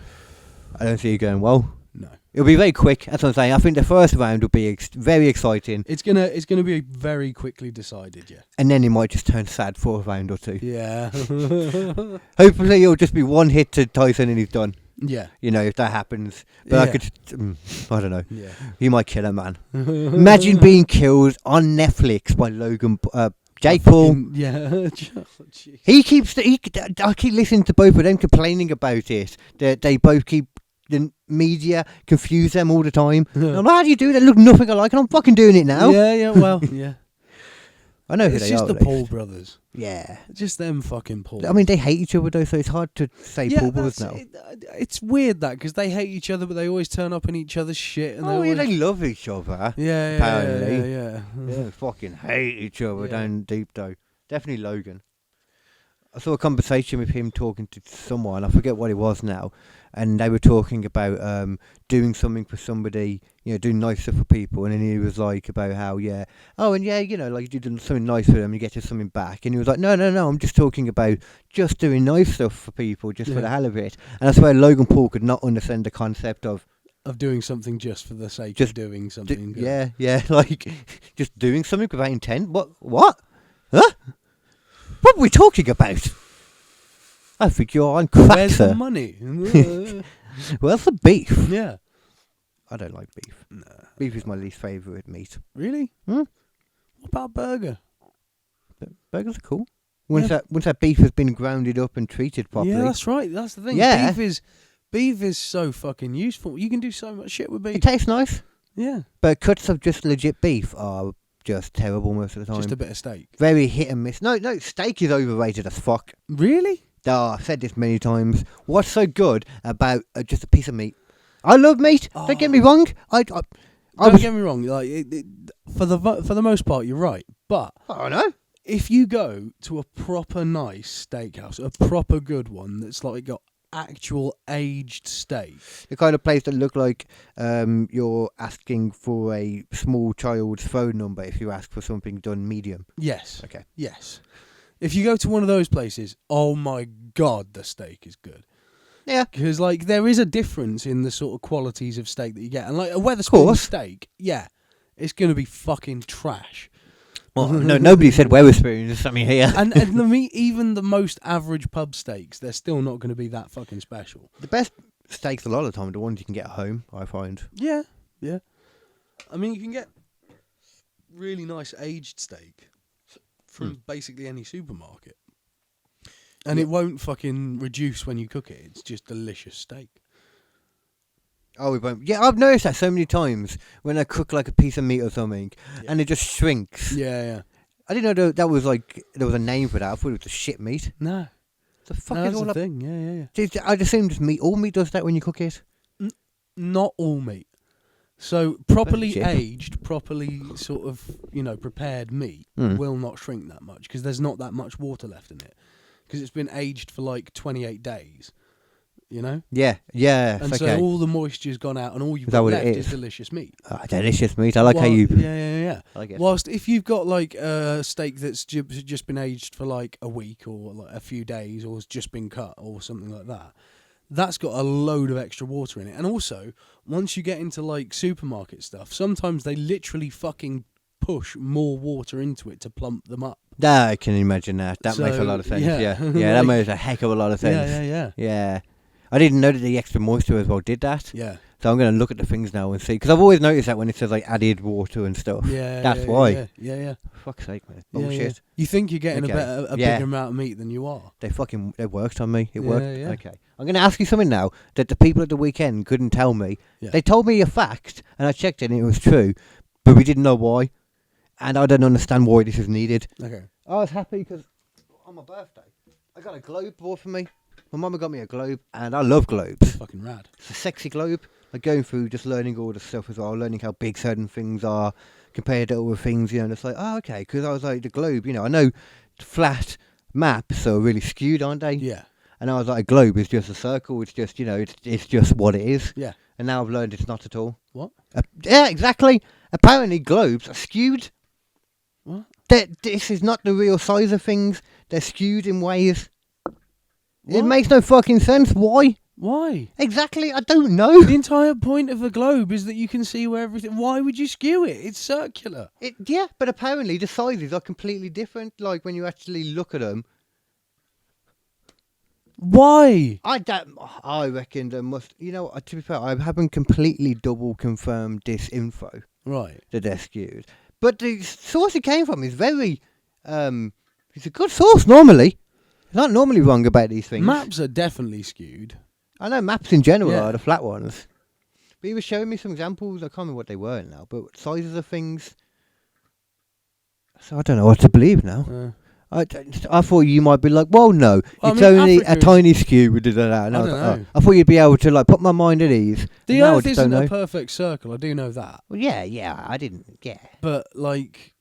I don't see it going well. No. It'll be very quick. That's what I'm saying. I think the first round will be very exciting. It's gonna be very quickly decided, yeah. And then it might just turn sad for a round or two. Yeah. Hopefully it'll just be one hit to Tyson and he's done. Yeah. If that happens. But I don't know. Yeah. He might kill a man. Imagine being killed on Netflix by Logan Jake Paul. Yeah. I keep listening to both of them complaining about it. They both keep the media confuse them all the time. I'm like, how do you do that? Look nothing alike, and I'm fucking doing it now. Yeah, well, yeah. I know who it's they just are. the Paul brothers. Yeah. Just them fucking Paul. I mean, they hate each other, though, so it's hard to say Paul brothers now. It's weird that, because they hate each other, but they always turn up in each other's shit. And they love each other. Yeah, apparently. Yeah. They fucking hate each other down deep, though. Definitely Logan. I saw a conversation with him talking to someone, I forget what it was now, and they were talking about doing something for somebody, doing nice stuff for people, and then he was like about how, like you do something nice for them, you get something back, and he was like, no, I'm just talking about just doing nice stuff for people, just for the hell of it. And I swear Logan Paul could not understand the concept of doing something just for the sake of doing something. Like, just doing something without intent. What? Huh? What are we talking about? I think you're on crack, Where's sir. the money? Where's the beef? Yeah. I don't like beef. No. Beef is my least favourite meat. Really? What about burger? Burgers are cool. Once that beef has been grounded up and treated properly. Yeah, that's right. That's the thing. Yeah. Beef is so fucking useful. You can do so much shit with beef. It tastes nice. Yeah. But cuts of just legit beef are just terrible most of the time. Just a bit of steak. Very hit and miss. No, steak is overrated as fuck. Really? I've said this many times. What's so good about just a piece of meat? I love meat. Don't get me wrong. Don't get me wrong. Like for the most part, you're right. But I don't know. if you go to a proper nice steakhouse, a proper good one that's like got actual aged steak, The kind of place that look like you're asking for a small child's phone number if you ask for something done medium. yes, Okay. yes. If you go to one of those places, oh my god, the steak is good. Yeah. Because like there is a difference in the sort of qualities of steak that you get, and like a Wetherspoon steak, yeah, it's gonna be fucking trash. Well, no, nobody said Wetherspoons. I mean, here. and the meat, even the most average pub steaks, they're still not going to be that fucking special. The best steaks a lot of the time are the ones you can get at home, I find. Yeah, yeah. I mean, you can get really nice aged steak from basically any supermarket. And it won't fucking reduce when you cook it. It's just delicious steak. Oh, it won't. Yeah, I've noticed that so many times when I cook like a piece of meat or something, and it just shrinks. Yeah. I didn't know that was like there was a name for that. I thought it was the shit meat. No. The fuck No, is that's all the up? thing. Yeah. I just assume just meat. All meat does that when you cook it. Not all meat. So properly shit. aged, properly sort of, prepared meat will not shrink that much because there's not that much water left in it. Because it's been aged for like 28 days, Yeah. And Okay. so all the moisture's gone out and all you've Is that got what left it is is? delicious meat. Delicious meat. I like how you. Yeah. I like it. Whilst if you've got like a steak that's just been aged for like a week or like a few days or has just been cut or something like that, that's got a load of extra water in it. And also, once you get into like supermarket stuff, sometimes they literally fucking push more water into it to plump them up. I can imagine that. That makes a So, lot of sense. yeah. Yeah. That makes a heck of a lot of sense. Yeah. I didn't know that the extra moisture as well did that. Yeah. So I'm going to look at the things now and see. Because I've always noticed that when it says like added water and stuff. Yeah. That's why. Yeah. Fuck's sake, man. Yeah, Bullshit. yeah. You think you're getting Okay. a bigger amount of meat than you are. It worked on me. It Yeah, worked. yeah. Okay. I'm going to ask you something now that the people at the weekend couldn't tell me. Yeah. They told me a fact and I checked it and it was true. But we didn't know why. And I don't understand why this is needed. Okay. I was happy because on my birthday, I got a globe bought for me. My mama got me a globe, and I love globes. Fucking rad. It's a sexy globe. Like going through just learning all the stuff as well, learning how big certain things are compared to other things, and it's like, oh, okay, because I was like, the globe, I know flat maps are really skewed, aren't they? Yeah. And I was like, a globe is just a circle, it's just, it's just what it is. Yeah. And now I've learned it's not at all. What? Yeah, exactly. Apparently globes are skewed. What? This is not the real size of things. They're skewed in ways. It What? makes no fucking sense. Why? Why? Exactly, I don't know. The entire point of a globe is that you can see where everything... Why would you skew it? It's circular. Yeah, but apparently the sizes are completely different. Like when you actually look at them. Why? I reckon there must. To be fair, I haven't completely double confirmed this info Right. that they're skewed. But the source it came from is very. It's a good source normally. It's not normally wrong about these things. Maps are definitely skewed. I know maps in general Yeah. are the flat ones. But he was showing me some examples. I can't remember what they were now, but sizes of things. So I don't know what to believe now. I thought you might be like, well, no, Well, it's I mean, only Africa a tiny skew. We did that. And I was don't like, know. I thought you'd be able to like put my mind at ease. The No, I Earth just isn't don't a know. perfect circle. I do know that. Well, yeah, I didn't. Yeah, But, like...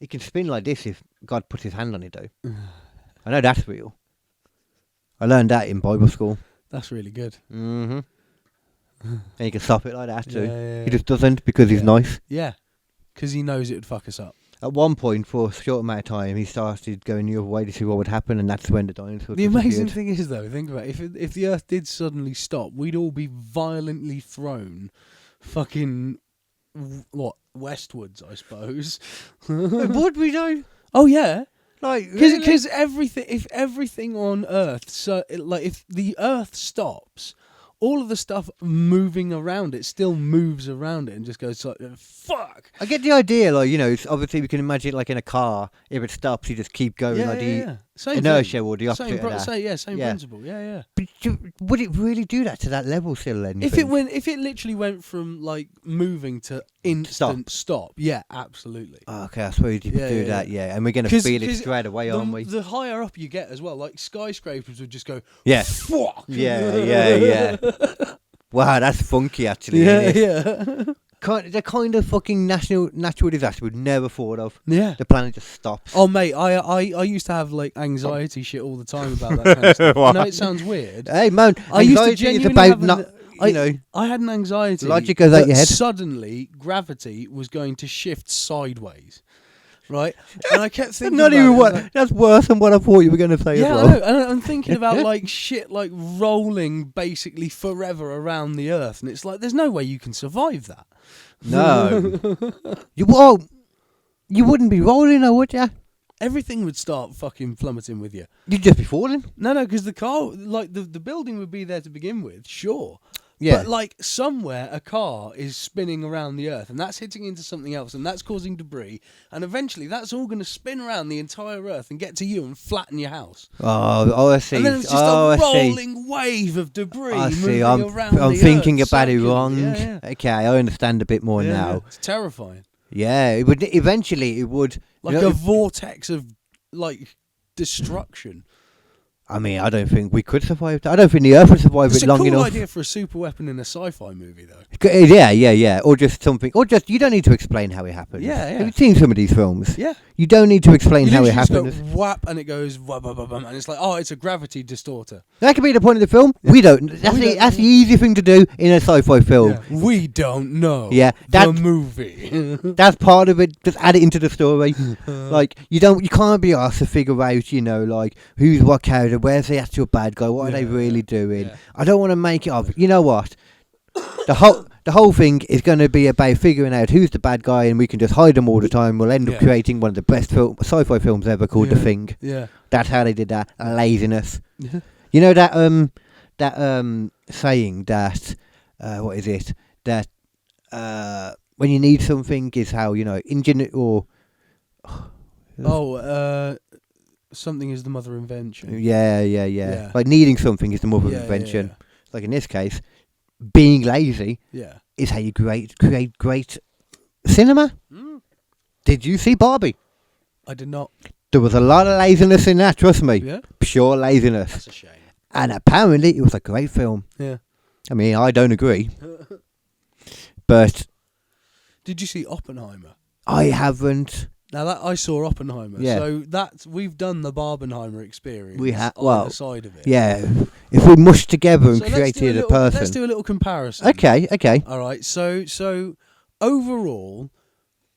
it can spin like this if God puts his hand on it, though. I know that's real. I learned that in Bible school. That's really good. Mm-hmm. And he can stop it like that too. Yeah. He just doesn't because he's nice. Yeah. Because he knows it would fuck us up. At one point, for a short amount of time, he started going the other way to see what would happen, and that's when the dinosaurs The amazing disappeared. thing is, though, think about it, if the Earth did suddenly stop, we'd all be violently thrown fucking, westwards, I suppose. Would we though? Oh, yeah. Like, Because if everything on Earth, if the Earth stops, all of the stuff moving around it still moves around it and just goes like, fuck. I get the idea, like, it's obviously we can imagine it like in a car, if it stops, you just keep going, like the Same inertia thing. or the opposite of that. Same Yeah. principle. Yeah. But would it really do that to that level still then? you If think? it literally went from like moving to instant stop, yeah, absolutely. Oh, okay, I suppose you could Yeah, do yeah, that, yeah. And we're going to 'Cause- feel it 'cause straight away, aren't we? The higher up you get as well, like skyscrapers would just go, Yeah. fuck. Yeah. Wow, that's funky actually. Yeah, isn't it? yeah. the kind of fucking natural disaster we'd never thought of. Yeah. The planet just stops. Oh mate, I used to have like anxiety shit all the time about that kind of stuff. I know it sounds weird. Hey man, I used to anxiety is genuinely about have not. You know, I had an anxiety. logic goes out that your head. Suddenly, gravity was going to shift sideways, right? And I kept thinking, Not about even it, what. like, That's worse than what I thought you were going to say yeah, as I well. know. And I'm thinking about like shit, like rolling basically forever around the Earth, and it's like there's no way you can survive that. No. You wouldn't be rolling, though, would you? Everything would start fucking plummeting with you. You'd just be falling. No, because the car, like the building would be there to begin with, sure. Yeah. But like somewhere a car is spinning around the Earth and that's hitting into something else and that's causing debris and eventually that's all going to spin around the entire Earth and get to you and flatten your house. Oh, I see. And then it's just a rolling wave of debris I see. moving around I'm the thinking Earth, about it sucking. wrong. Yeah. Okay, I understand a bit more Yeah, now. It's terrifying. Yeah, it would eventually. It would Like a vortex of like destruction. I mean, I don't think we could survive that. I don't think the Earth would survive It's it a long cool enough. idea for a super weapon in a sci-fi movie, though. Yeah. Or just something. Or just, you don't need to explain how it happens. Yeah. Have you seen some of these films? Yeah. You don't need to explain how it literally just happens. go whap and it goes whap, whap, whap, whap, and it's like, oh, it's a gravity distorter. That could be the point of the film. We don't. That's the easy thing to do in a sci-fi film. Yeah. We don't know. Yeah, the movie. That's part of it. Just add it into the story. Like you can't be asked to figure out, like who's what character, where's the actual bad guy, what are they really doing. Yeah. I don't want to make it up. You know what? The whole thing is going to be about figuring out who's the bad guy, and we can just hide them all the time. We'll end up creating one of the best sci-fi films ever called The Thing. Yeah. That's how they did that. Laziness. Yeah. You know that saying that what is it? That when you need something is how something is the mother of invention. Yeah. Like needing something is the mother of invention. Yeah. Like in this case, being lazy is how you create great cinema. Did you see Barbie? I did not. There was a lot of laziness in that, trust me. Yeah. Pure laziness. That's a shame. And apparently it was a great film. Yeah. I mean, I don't agree. But Did you see Oppenheimer? I haven't. Now that I saw Oppenheimer, Yeah. so we've done the Barbenheimer experience. We have. on Well, the side of it. yeah. If we mushed together and So let's do created a little- person. Let's do a little comparison. Okay. All right. So overall,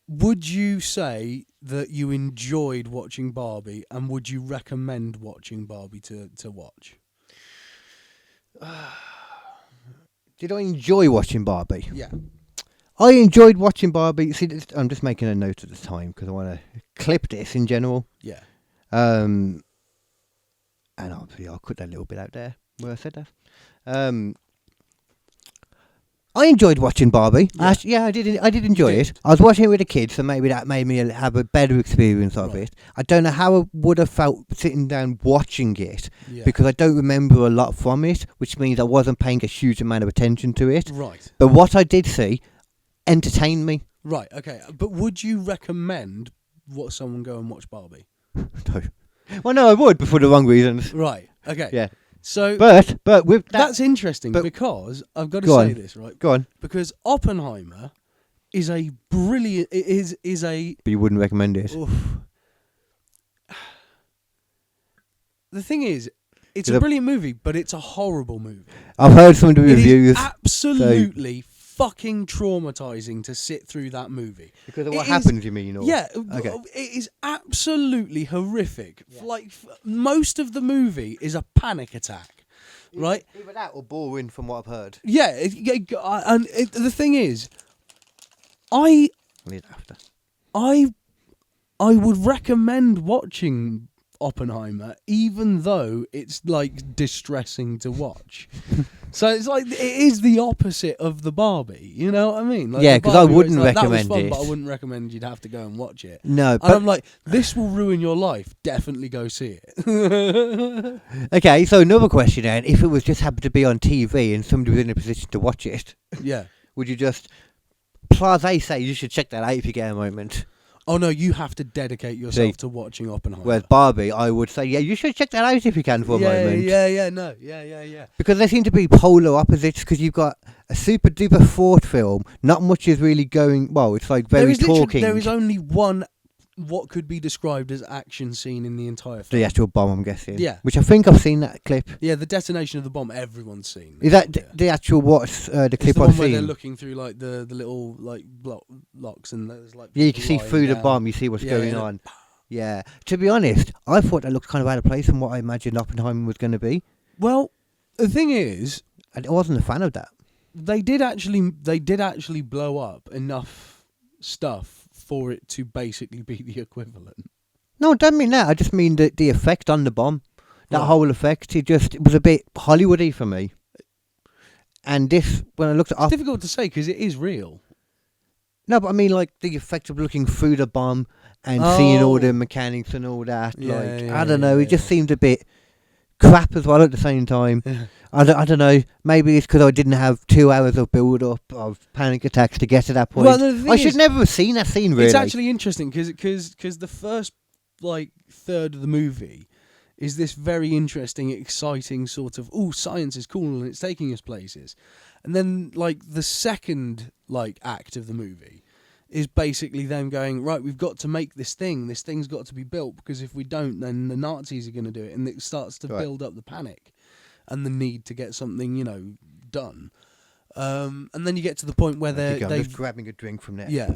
would you say that you enjoyed watching Barbie, and would you recommend watching Barbie to watch? Did I enjoy watching Barbie? Yeah. I enjoyed watching Barbie. See, I'm just making a note at the time because I want to clip this in general. Yeah. And obviously I'll cut that little bit out there where I said that. I enjoyed watching Barbie. Yeah. I did enjoy it. I was watching it with the kids, so maybe that made me have a better experience of it. I don't know how I would have felt sitting down watching it because I don't remember a lot from it, which means I wasn't paying a huge amount of attention to it. Right. But what I did see entertained me. Right. Okay. But would you recommend someone go and watch Barbie? No. Well, no, I would, but for the wrong reasons. Right. Okay. Yeah. So, but with that, that's interesting because I've got to say this, right? Go on. Because Oppenheimer is a brilliant. It is a. But you wouldn't recommend it. Oof. The thing is, it's a brilliant movie, but it's a horrible movie. I've heard some of the It reviews. is absolutely fucking traumatizing to sit through that movie. Because of what happens, you mean? Or? Yeah, Okay. it is absolutely horrific. Yeah. Like most of the movie is a panic attack, right? Either that or boring, from what I've heard. Yeah, the thing is, I would recommend watching Oppenheimer, even though it's like distressing to watch. So it's like it is the opposite of the Barbie. You know what I mean? Like yeah, because I wouldn't like, recommend that was fun, it. But I wouldn't recommend you'd have to go and watch it. No, and I'm like, this will ruin your life. Definitely go see it. Okay, so another question then: if it was just happened to be on TV and somebody was in a position to watch it, yeah, would you just say you should check that out if you get a moment? Oh no, you have to dedicate yourself to watching Oppenheimer. Whereas Barbie, I would say, yeah, you should check that out if you can for a moment. Yeah. Because they seem to be polar opposites. Because you've got a super duper thought film. Not much is really going. Well, it's like very talking. There is only one what could be described as action scene in the entire film. The actual bomb, I'm guessing. Yeah. Which I think I've seen that clip. Yeah, the detonation of the bomb, everyone's seen. Is that the actual the clip the I've one where seen? they're looking through like the little like locks and there's like Yeah, you can see lying through the down. bomb. You see what's going on. Yeah. To be honest, I thought that looked kind of out of place from what I imagined Oppenheimer was going to be. Well, the thing is, I wasn't a fan of that. they did actually blow up enough stuff for it to basically be the equivalent. No, I don't mean that. I just mean the effect on the bomb. That Right. whole effect, it was a bit Hollywoody for me. And this, when I looked at... It's difficult to say because it is real. No, but I mean like the effect of looking through the bomb and seeing all the mechanics and all that. I don't know, it just seemed a bit crap as well at the same time. I don't know, maybe it's because I didn't have 2 hours of build-up of panic attacks to get to that point. Well, the thing I should is, never have seen that scene, really. It's actually interesting because the first like third of the movie is this very interesting, exciting sort of science is cool and it's taking us places, and then like the second like act of the movie is basically them going, right, we've got to make this thing. This thing's got to be built because if we don't, then the Nazis are going to do it, and it starts to build up the panic and the need to get something done. And then you get to the point where they're just grabbing a drink from there. Yeah.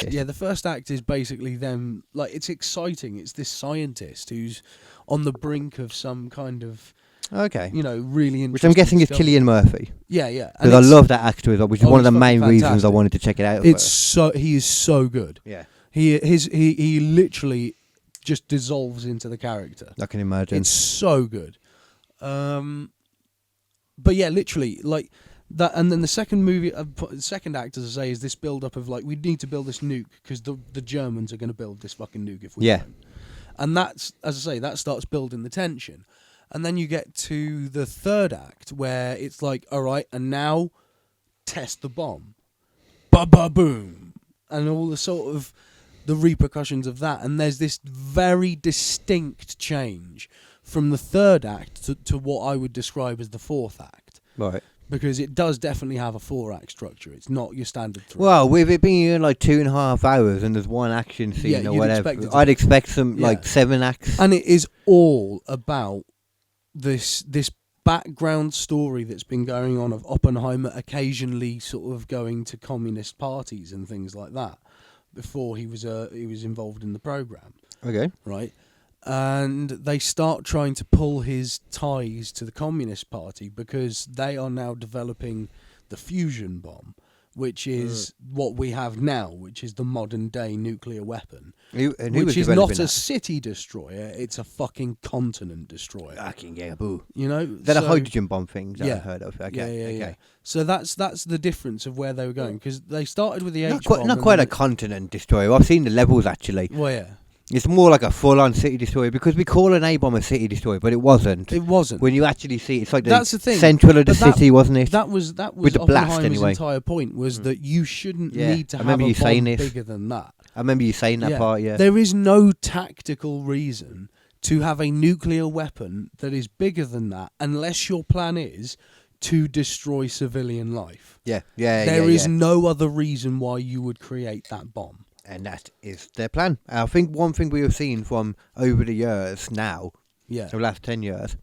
Yeah, the first act is basically them, like, it's exciting. It's this scientist who's on the brink of some kind of, Okay. really interesting Which I'm guessing is discovery. Cillian Murphy. Yeah. Because I love that actor as well, which is one of the he's main fucking reasons I fantastic. wanted to check it out. He is so good. Yeah. He literally just dissolves into the character. I can imagine. It's so good. But yeah, literally, like that. And then the second act, as I say, is this build up of like, we need to build this nuke because the Germans are going to build this fucking nuke if we don't. And that's, as I say, that starts building the tension. And then you get to the third act where it's like, all right, and now test the bomb. Ba-ba-boom. And all the sort of the repercussions of that. And there's this very distinct change from the third act to what I would describe as the fourth act. Right. Because it does definitely have a 4-act structure. It's not your standard 3. Well, with it being like 2.5 hours and there's one action scene or whatever, I'd expect some like 7 acts. And it is all about this background story that's been going on of Oppenheimer occasionally sort of going to communist parties and things like that before he was involved in the program. Okay. Right. And they start trying to pull his ties to the Communist Party because they are now developing the fusion bomb, which is what we have now, which is the modern day nuclear weapon. Which is not a city destroyer, it's a fucking continent destroyer. Fucking yeah, boo. They're a hydrogen bomb thing that I've heard of. Okay. So that's the difference of where they were going, because they started with the H-bomb. Not quite a continent destroyer. I've seen the levels actually. Well, yeah. It's more like a full-on city destroyer, because we call an A-bomb a city destroyer, but it wasn't. It wasn't. When you actually see it, it's like That's the thing. central of the city, wasn't it? That was with the blast, Oppenheimer's anyway. entire point was that you shouldn't need to have a you saying bomb this. bigger than that. I remember you saying that part, yeah. There is no tactical reason to have a nuclear weapon that is bigger than that unless your plan is to destroy civilian life. There is no other reason why you would create that bomb. And that is their plan. I think one thing we have seen from over the years now, the last 10 years,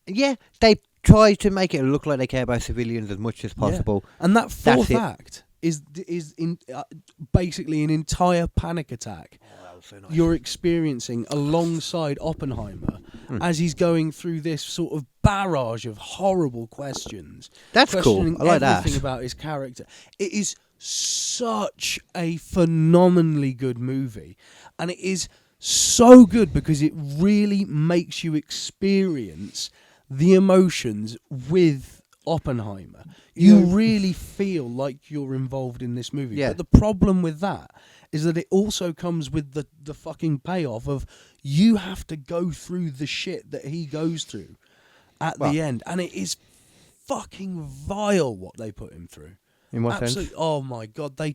they try to make it look like they care about civilians as much as possible. Yeah. And that fourth act is basically an entire panic attack So nice. you're experiencing alongside Oppenheimer as he's going through this sort of barrage of horrible questions. That's cool. I like that. Everything about his character. It is such a phenomenally good movie, and it is so good because it really makes you experience the emotions with Oppenheimer. You really feel like you're involved in this movie. But the problem with that is that it also comes with the fucking payoff of you have to go through the shit that he goes through at the end. And it is fucking vile what they put him through. In what sense? Absolutely. Oh my god, they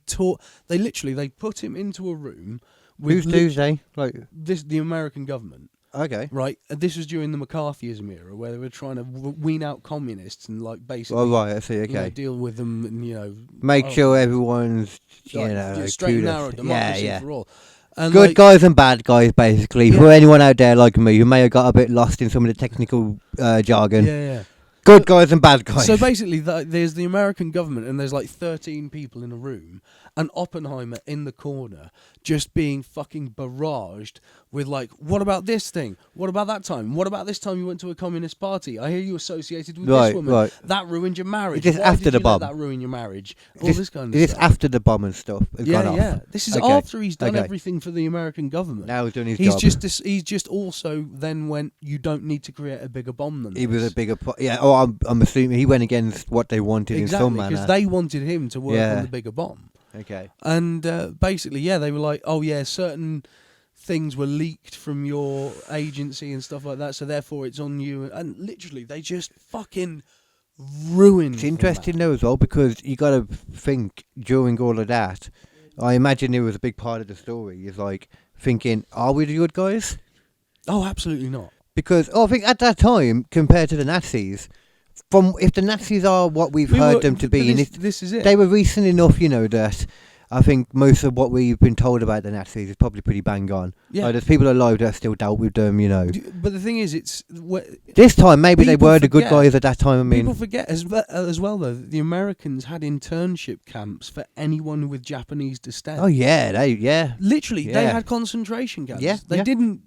put him into a room Who's with Tuesday? Like, the American government. okay. Right, and this was during the McCarthyism era, where they were trying to wean out communists and like basically, Oh right, I see. Okay. you know, deal with them and Make sure everyone's, straight and narrow kudos. democracy for all. And Good like, guys and bad guys, basically. For anyone out there like me who may have got a bit lost in some of the technical jargon. Yeah. Good guys and bad guys. So basically, there's the American government, and there's like 13 people in a room, and Oppenheimer in the corner, just being fucking barraged with like, what about this thing? What about that time? What about this time you went to a communist party? I hear you associated with this woman. Right. That ruined your marriage. Is this Why after did the you bomb? let that ruin your marriage? All Is this kind of this stuff. after the bomb and stuff has gone off? Yeah. This is Okay. after he's done Okay. everything for the American government. Now he's doing his He's job. he's just also then went, you don't need to create a bigger bomb than He this. was a bigger... I'm assuming he went against what they wanted in some Exactly, manner. because they wanted him to work Yeah. on the bigger bomb. Okay. And basically, they were like, oh yeah, certain things were leaked from your agency and stuff like that, so therefore it's on you. And literally, they just fucking ruined It's him, interesting man. though as well, because you got to think during all of that, I imagine it was a big part of the story, is like thinking, are we the good guys? Oh, absolutely not. Because I think at that time, compared to the Nazis, if the Nazis are what we've heard them to be, and This is it. they were recent enough, that I think most of what we've been told about the Nazis is probably pretty bang on. Yeah. Like, there's people alive that still dealt with them, But the thing is, This time, maybe they people were the good forget- guys at that time. I mean, people forget as well, though, that the Americans had internship camps for anyone with Japanese descent. oh yeah, Literally, they Yeah. had concentration camps. Yeah, They yeah. didn't,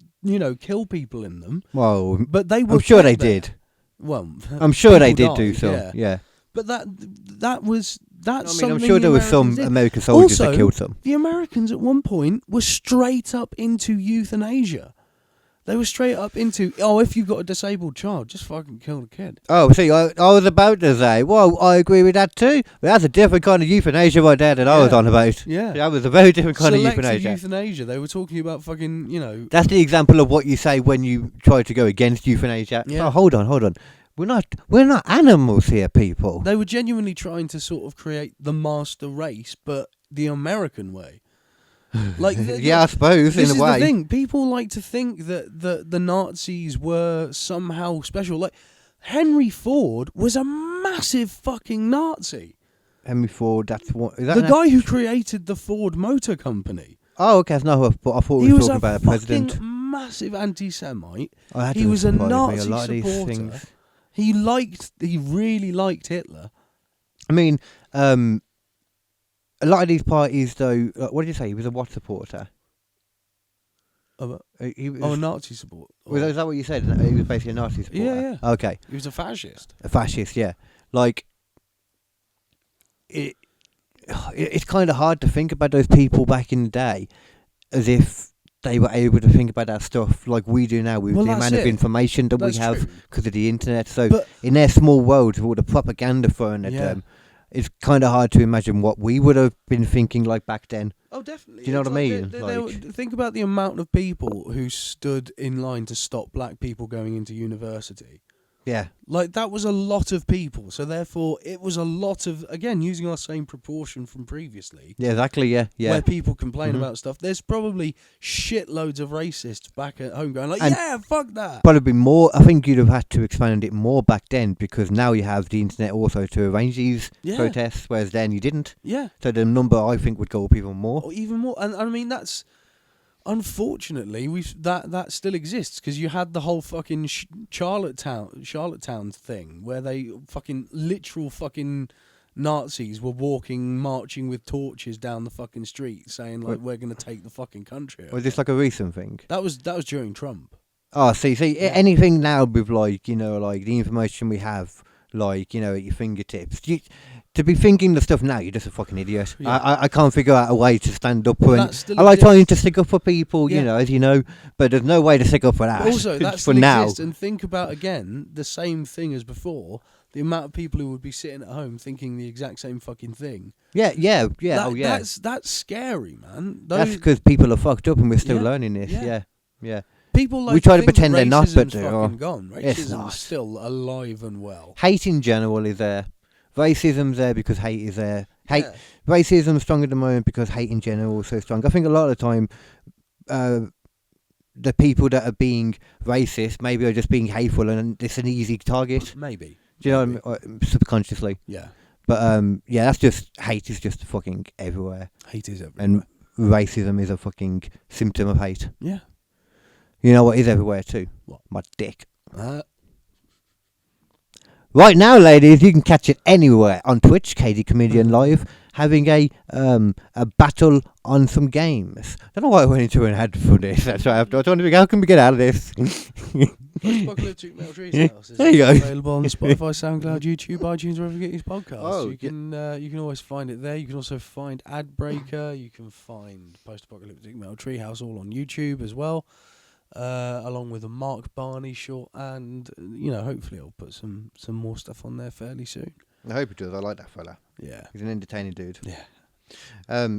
kill people in them, well, but they were. I'm sure they kept there. did. Well, I'm sure they did people do died, so. Yeah. But that's I mean, something I'm sure the there were Americans some did. American soldiers that Also, killed some. The Americans at one point were straight up into euthanasia. They were straight up into, if you've got a disabled child, just fucking kill the kid. Oh, see, I was about to say, well, I agree with that too. But that's a different kind of euthanasia right there that I was Yeah. on about. Yeah. That was a very different kind of Selective euthanasia. euthanasia. They were talking about fucking, That's the example of what you say when you try to go against euthanasia. Yeah. Oh, hold on. We're not animals here, people. they were genuinely trying to sort of create the master race, but the American way. Like, Yeah, I suppose, this in is a way. the thing. People like to think that the Nazis were somehow special. Like, Henry Ford was a massive fucking Nazi. Henry Ford, that's what... Is that The guy who created the Ford Motor Company. Oh, okay, that's not who I thought we He were was talking a about a president. fucking massive anti-Semite. Oh, that He doesn't was a surprise me, Nazi lot of these supporter. things. He really liked Hitler. I mean, a lot of these parties, though, what did you say? He was a what supporter? He was, a Nazi support. is that what you said? He was basically a Nazi supporter? Yeah. Okay. He was a fascist. A fascist, yeah. Like, it's kind of hard to think about those people back in the day as if they were able to think about that stuff like we do now with the amount of information that we have because of the internet. So But in their small world, with all the propaganda thrown at Yeah. them, it's kind of hard to imagine what we would have been thinking like back then. Oh, definitely. Do you know It's what I like mean? think about the amount of people who stood in line to stop black people going into university. Yeah. Like, that was a lot of people. So, therefore, it was a lot of, again, using our same proportion from previously. Yeah, exactly, yeah. Where people complain Mhm. about stuff. There's probably shitloads of racists back at home going like, And yeah, fuck that. Probably more. I think you'd have had to expand it more back then because now you have the internet also to arrange these Yeah. protests, whereas then you didn't. Yeah. So the number I think would go up even more. Or even more. And I mean, that's... Unfortunately, that still exists because you had the whole fucking Charlottetown thing where they fucking literal fucking Nazis were marching with torches down the fucking street, saying like we're gonna take the fucking country. Was this like a recent thing? That was during Trump. Oh, see, anything now with like like the information we have, like at your fingertips. To be thinking the stuff now, you're just a fucking idiot. Yeah. I can't figure out a way to stand up for. That still I like exists. trying to stick up for people, Yeah. as you know, but there's no way to stick up for that. But also, that for still now. exists. And think about again the same thing as before. The amount of people who would be sitting at home thinking the exact same fucking thing. Yeah. That's scary, man. That's because people are fucked up and we're still Yeah, learning this. yeah. Yeah. People like We try to think pretend they're not, but racism's they fucking are. gone. It's Racism's not. still alive and well. Hate in general is there. Racism's there because hate is there. Hate, racism is strong at the moment because hate in general is so strong. I think a lot of the time, the people that are being racist maybe are just being hateful, and it's an easy target. Maybe. Do you know what I mean? Subconsciously. Yeah. But yeah, that's just hate is just fucking everywhere. Hate is everywhere. And racism is a fucking symptom of hate. Yeah. You know what is everywhere too? What? My dick. Right now, ladies, you can catch it anywhere on Twitch, KD Comedian Live, having a battle on some games. I don't know why I went into an ad for this. That's why I was trying to figure out how can we get out of this. Post Apocalyptic Metal Treehouse is there you go. available on Spotify, SoundCloud, YouTube, iTunes, wherever you get your podcasts. Oh, you can always find it there. You can also find Adbreaker. You can find Post Apocalyptic Metal Treehouse all on YouTube as well. Along with a Mark Barney short, and hopefully I'll put some more stuff on there fairly soon. I hope it does. I like that fella. Yeah, he's an entertaining dude. Yeah.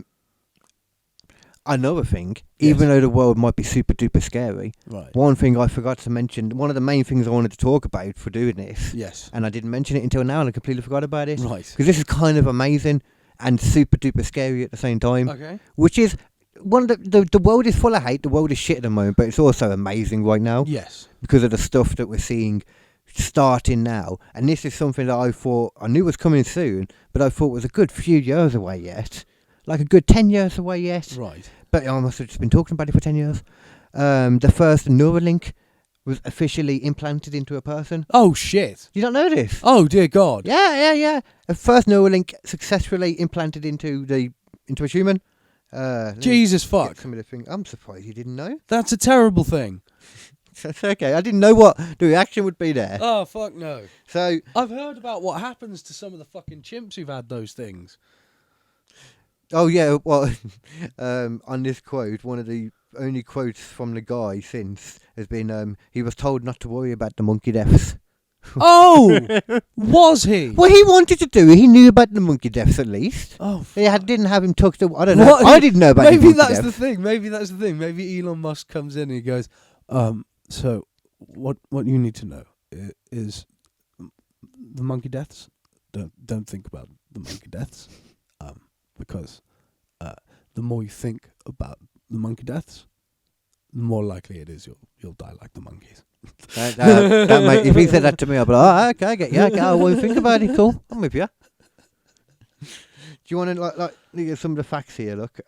Another thing, even though the world might be super duper scary, right? One thing I forgot to mention. One of the main things I wanted to talk about for doing this. Yes. And I didn't mention it until now, and I completely forgot about it. Right. Because this is kind of amazing and super duper scary at the same time. Okay. Which is. The world is full of hate. The world is shit at the moment, but it's also amazing right now. Yes. Because of the stuff that we're seeing starting now. And this is something that I knew was coming soon, but I thought was a good few years away yet. Like a good 10 years away yet. Right. But I must have just been talking about it for 10 years. The first Neuralink was officially implanted into a person. Oh, shit. You don't know this? Oh, dear God. Yeah. The first Neuralink successfully implanted into a human. Jesus fuck. Some of the thing. I'm surprised you didn't know. That's a terrible thing. That's okay. I didn't know what the reaction would be there. Oh, fuck no. So I've heard about what happens to some of the fucking chimps who've had those things. Oh yeah, well, on this quote, one of the only quotes from the guy since has been, he was told not to worry about the monkey deaths. Oh, was he? Well, he wanted to do it. He knew about the monkey deaths at least. Oh, he didn't have him tucked away. I don't know. What? I didn't know about the Maybe monkey that's deaths. the thing. Maybe that's the thing. Maybe Elon Musk comes in and he goes, so what you need to know is the monkey deaths. Don't think about the monkey deaths, because the more you think about the monkey deaths, the more likely it is you'll die like the monkeys. If he said that to me, I'd be like, okay, I get you. Okay, I won't think about it. Cool, I'm with you. Do you want to look at some of the facts here? Look,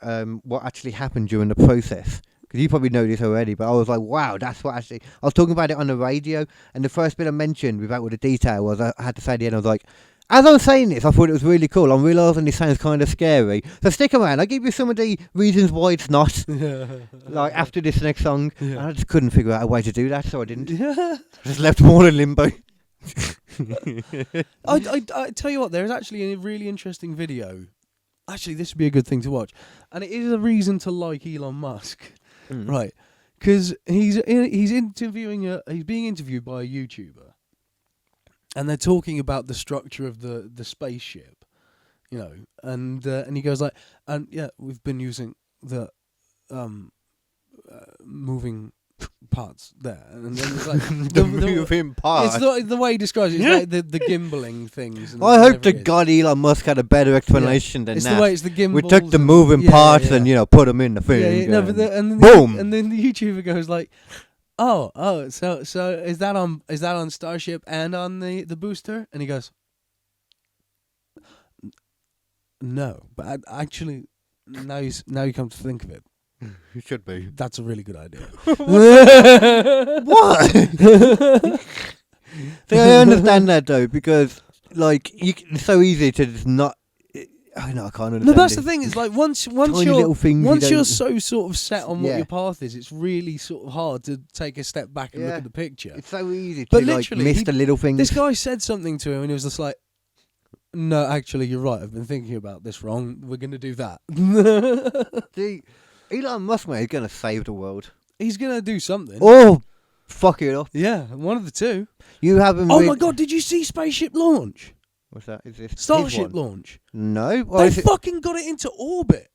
what actually happened during the process? Because you probably know this already, but I was like, wow, that's what actually. I was talking about it on the radio, and the first bit I mentioned, without all the detail, was I had to say at the end, I was like, as I'm saying this, I thought it was really cool. I'm realising this sounds kind of scary. So stick around. I'll give you some of the reasons why it's not. Like after this next song. Yeah. And I just couldn't figure out a way to do that, so I didn't. I just left them all in limbo. I tell you what, there's actually a really interesting video. Actually, this would be a good thing to watch. And it is a reason to like Elon Musk. Right. Because he's being interviewed by a YouTuber. And they're talking about the structure of the spaceship, and he goes like, and yeah, we've been using the moving parts there, and then it's like the moving parts. It's the way he describes it. It's like the gimbaling things. And I hope to God Elon Musk had a better explanation than it's that. The way it's the gimbals. We took the moving parts and put them in the thing. Boom. And then the YouTuber goes like, Oh, so is that on Starship and on the booster? And he goes, no, but actually, now you come to think of it, it should be. That's a really good idea. What? See, I understand that though, because it's so easy to just not. I can't understand. No, that's the thing. It's like once you're so sort of set on what your path is, it's really sort of hard to take a step back and look at the picture. It's so easy to miss the little things. This guy said something to him, and he was just like, "No, actually, you're right. I've been thinking about this wrong. We're going to do that." See, Elon Musk, mate, is going to save the world. He's going to do something. Oh, fuck it up. Yeah, one of the two. You haven't. Oh my God! Did you see Spaceship launch? What's that? Is this Starship launch? No. They fucking got it into orbit.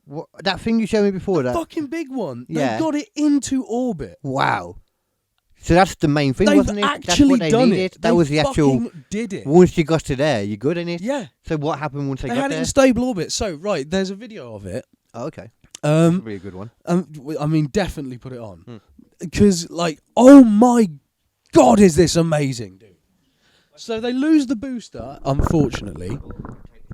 What, that thing you showed me before? That fucking big one. Yeah. They got it into orbit. Wow. So that's the main thing, They've wasn't it? That's actually what they done needed. it. That They was the actual. fucking did it. Once you got to there, you're good in it. Yeah. So what happened once they got had there? it in stable orbit. So right, there's a video of it. Oh, okay. Really good one. I mean, definitely put it on because, like, oh my god, is this amazing, dude? So they lose the booster, unfortunately.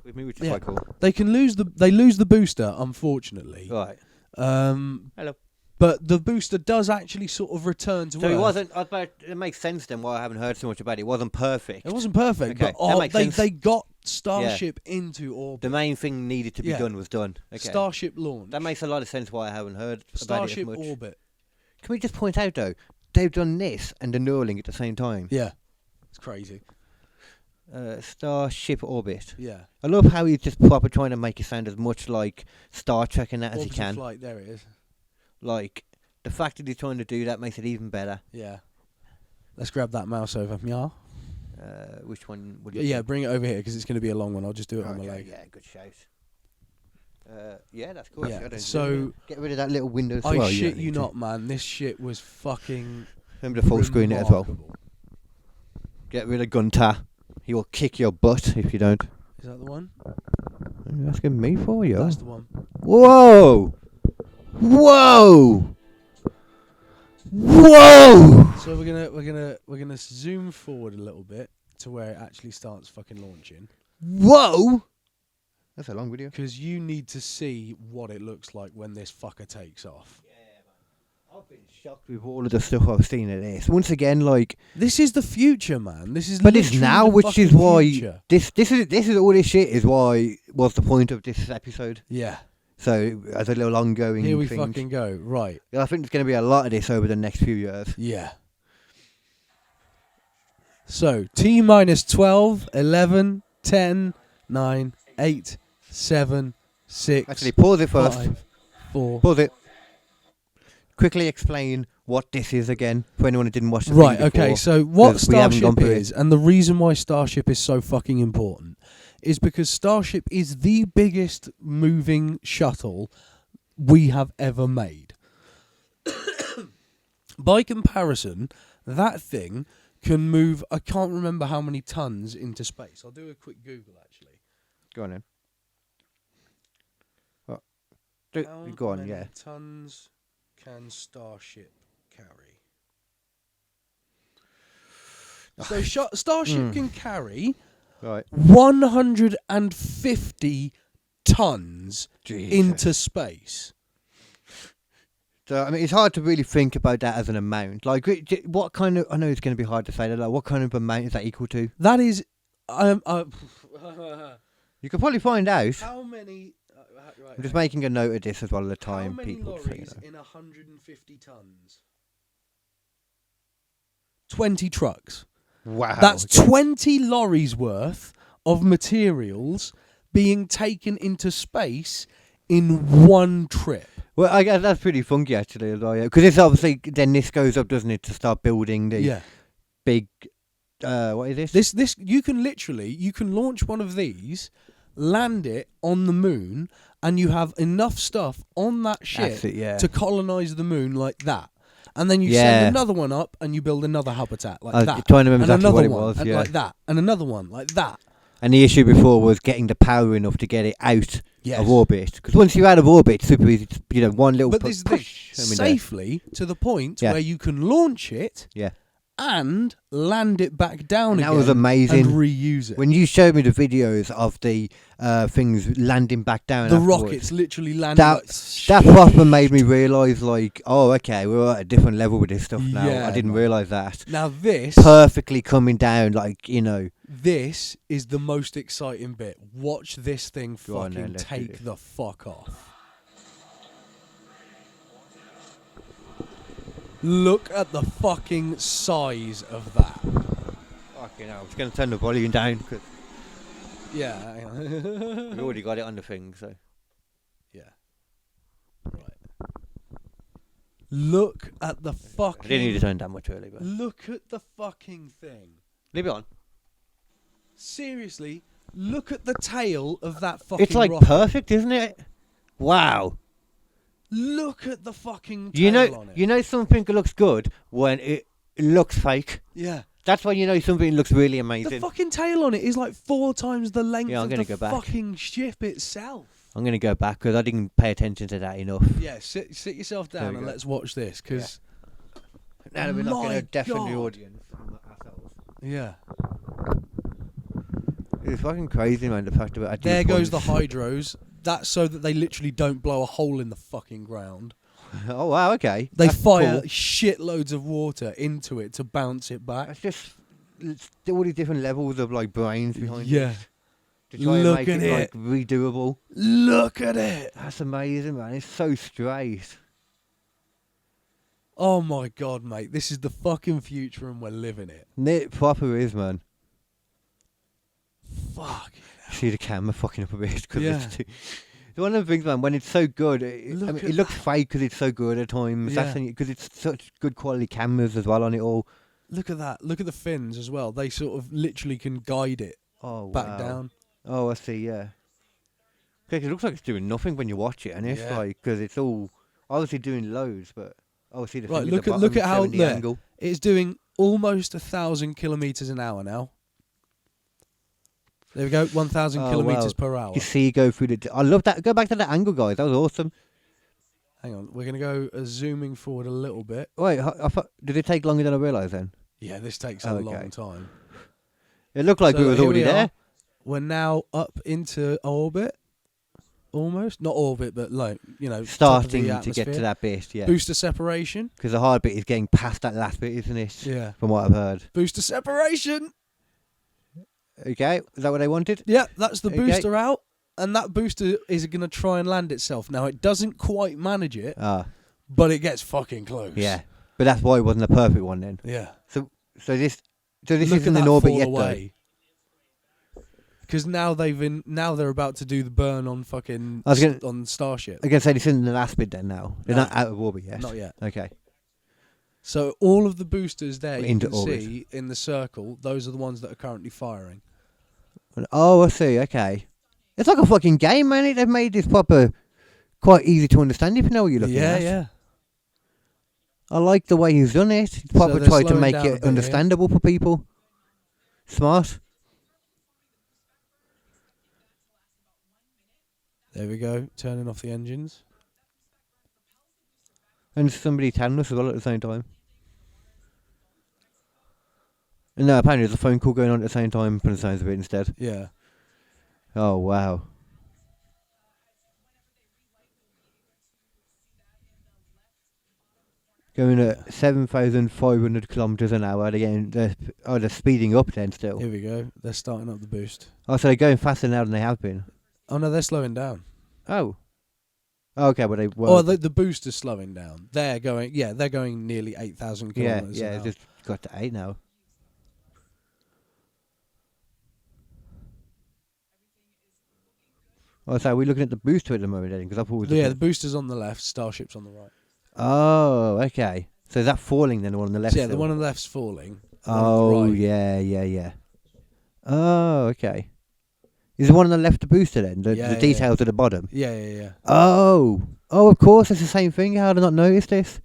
With me, which is quite cool. They lose the booster, unfortunately. Right. Hello. But the booster does actually sort of return to Earth. So it wasn't. It makes sense then why I haven't heard so much about it. It wasn't perfect. It wasn't perfect, Okay, but that makes sense. they got Starship into orbit. The main thing needed to be done was done. Okay. Starship launch. That makes a lot of sense why I haven't heard Starship about it as much. orbit. Can we just point out though, they've done this and the Neuralink at the same time. Yeah, it's crazy. Starship orbit. Yeah. I love how he's just proper trying to make it sound as much like Star Trek and that as he can. Flight, there it is. Like the fact that he's trying to do that makes it even better. Yeah. Let's grab that mouse over. Yeah. Which one would you? Yeah, bring it over here because it's going to be a long one. I'll just do it on my leg. Yeah, good shout. Yeah, that's cool. Yeah. So get rid of that little window. I shit you not, man. This shit was fucking. Remember to full screen it as well. Get rid of Gunter. He will kick your butt if you don't. Is that the one? You're asking me for you. That's the one. Whoa! Whoa! Whoa! So we're gonna zoom forward a little bit to where it actually starts fucking launching. Whoa! That's a long video. Because you need to see what it looks like when this fucker takes off. Yeah, man. I've been shocked with all of the stuff I've seen of this. Once again, like this is the future, man. This is. But it's now, which is why future. this is all this shit is why was the point of this episode. Yeah. So as a little ongoing Here we thing. fucking go. Right. I think there's going to be a lot of this over the next few years. Yeah. So T minus 12, 11, 10, 9, 8, 7, 6. Actually, pause it first. 5, 4. Pause it. Quickly explain what this is again for anyone who didn't watch the Right, thing before, okay, so what 'cause we haven't gone Starship through it. is, and the reason why Starship is so fucking important, is because Starship is the biggest moving shuttle we have ever made. By comparison, that thing can move, I can't remember how many tons into space. I'll do a quick Google, actually. Go on then. How Go on, many yeah. tons can Starship carry? So Starship can carry Right. 150 tons Jesus. into space. So I mean, it's hard to really think about that as an amount. Like, what kind of? I know it's going to be hard to say that. Like, what kind of amount is that equal to? That is, You could probably find out. how many? Right, I'm just making a note of this as well at the time. how many People, so, lorries in 150 tons? 20 trucks. Wow. That's 20 lorries worth of materials being taken into space in one trip. Well, I guess that's pretty funky actually, as well, because it's obviously then this goes up, doesn't it, to start building the big. What is this? This you can launch one of these, land it on the moon, and you have enough stuff on that ship to colonize the moon like that. And then you send another one up, and you build another habitat like that. I was trying to remember and exactly what it one, was. and like that, and another one like that. And the issue before was getting the power enough to get it out Yes. of orbit. Because once you're out of orbit, it's super easy. One little. But this is the thing, safely to the point where you can launch it. Yeah. And land it back down again. That was amazing. And reuse it. When you showed me the videos of the things landing back down, the afterwards, rockets literally landing. That proper made me realise, like, oh, okay, we're at a different level with this stuff now. Yeah, I didn't realise that. Now this perfectly coming down, like, you know. This is the most exciting bit. Watch this thing fucking then, take the fuck off. Look at the fucking size of that. Fucking hell, I was going to turn the volume down because yeah, we've already got it on the thing, so. Yeah. Right. Look at the fucking. I didn't need to turn that much earlier, but. Look at the fucking thing. Leave it on. Seriously, look at the tail of that fucking. It's like rocket. perfect, isn't it? Wow. Look at the fucking tail on it. You know something looks good when It looks fake. Yeah. That's when you know something looks really The amazing. fucking tail on it is like 4 times the length Yeah, I'm of gonna the go back. fucking ship itself. I'm going to go back because I didn't pay attention to that enough. Yeah, sit yourself There down we and go. let's watch this, because... Now that we're not going My to deafen the God. audience from ourselves. Yeah. It's fucking crazy, man, the fact of it. There goes the hydros. That's so that they literally don't blow a hole in the fucking ground. Oh, wow, okay. They That's fire cool. shitloads of water into it to bounce it back. That's just it's all these different levels of, like, brains behind it. Yeah. To try and Look make at it, it. like, redoable. Look at it. That's amazing, man. It's so straight. Oh my God, mate. This is the fucking future and we're living it. It proper is, man. Fuck. See the camera fucking up a bit. Cause Yeah. it's one of the things, man, when it's so good, Look it at looks fake because it's so good at times. Yeah. Because it's such good quality cameras as well on it all. Look at that. Look at the fins as well. They sort of literally can guide it Oh, back wow. down. Oh, I see, yeah. 'Cause it looks like it's doing nothing when you watch it, and it's Yeah. like, because it's all obviously doing loads, but oh, see the Right, thing look at at the look at how bottom, showing the there. angle. It's doing almost 1,000 kilometers an hour now. There we go, 1,000 Oh, kilometers wow. per hour. You see, go through the. I love that. Go back to that angle, guys. That was awesome. Hang on, we're gonna go zooming forward a little bit. Wait, I thought, did it take longer than I realised then? Yeah, this takes a Okay. long time. It looked like So we was here already we there. are. We're now up into orbit, almost not orbit, but like Starting top of the to get to atmosphere. that bit, yeah. Booster separation. Because the hard bit is getting past that last bit, isn't it? Yeah, From what I've heard. booster separation. Okay, is that what they wanted? Yeah, that's the Okay. booster out, and that booster is going to try and land itself. Now it doesn't quite manage it, Ah, but it gets fucking close. yeah. But that's why it wasn't a perfect one then. Yeah. So this Look isn't at in that orbit fall yet, away. Because now they're about to do the burn on fucking I was gonna- on Starship. though. I guess this isn't the last bit then now. They're No. not out of orbit yet. Not yet. Okay. So all of the boosters there you Into can orbit. see in the circle, those are the ones that are currently firing. Oh, I see. Okay. It's like a fucking game, man. They've made this proper, quite easy to understand if you know what you're looking Yeah, at. yeah. I like the way he's done it. He's So proper they're tried to slowing make down a it bit here. understandable for people. Smart. There we go, turning off the engines. And somebody telling us as well at the same time. And no, apparently there's a phone call going on at the same time from the sounds of it instead. Yeah. Oh, wow. Going at 7,500 kilometres an hour. They're speeding up then still. Here we go. They're starting up the boost. Oh, so they're going faster now than they have been. Oh no, they're slowing down. Oh. Okay, well they were. Oh, the booster's slowing down. They're going nearly 8,000 yeah, kilometers yeah, an it's hour. just got to 8 now. Oh, so we're looking at the booster at the moment, then, because I thought it was Yeah, the booster's on the left, Starship's on the right. Oh, okay. So is that falling then, the one on the left? So yeah, the still? one on the left's falling. Oh, on the right. yeah. Oh, okay. Is the one on the left the booster then? The Yeah. details at the bottom? Yeah. Oh, of course, it's the same thing. How did I not notice this?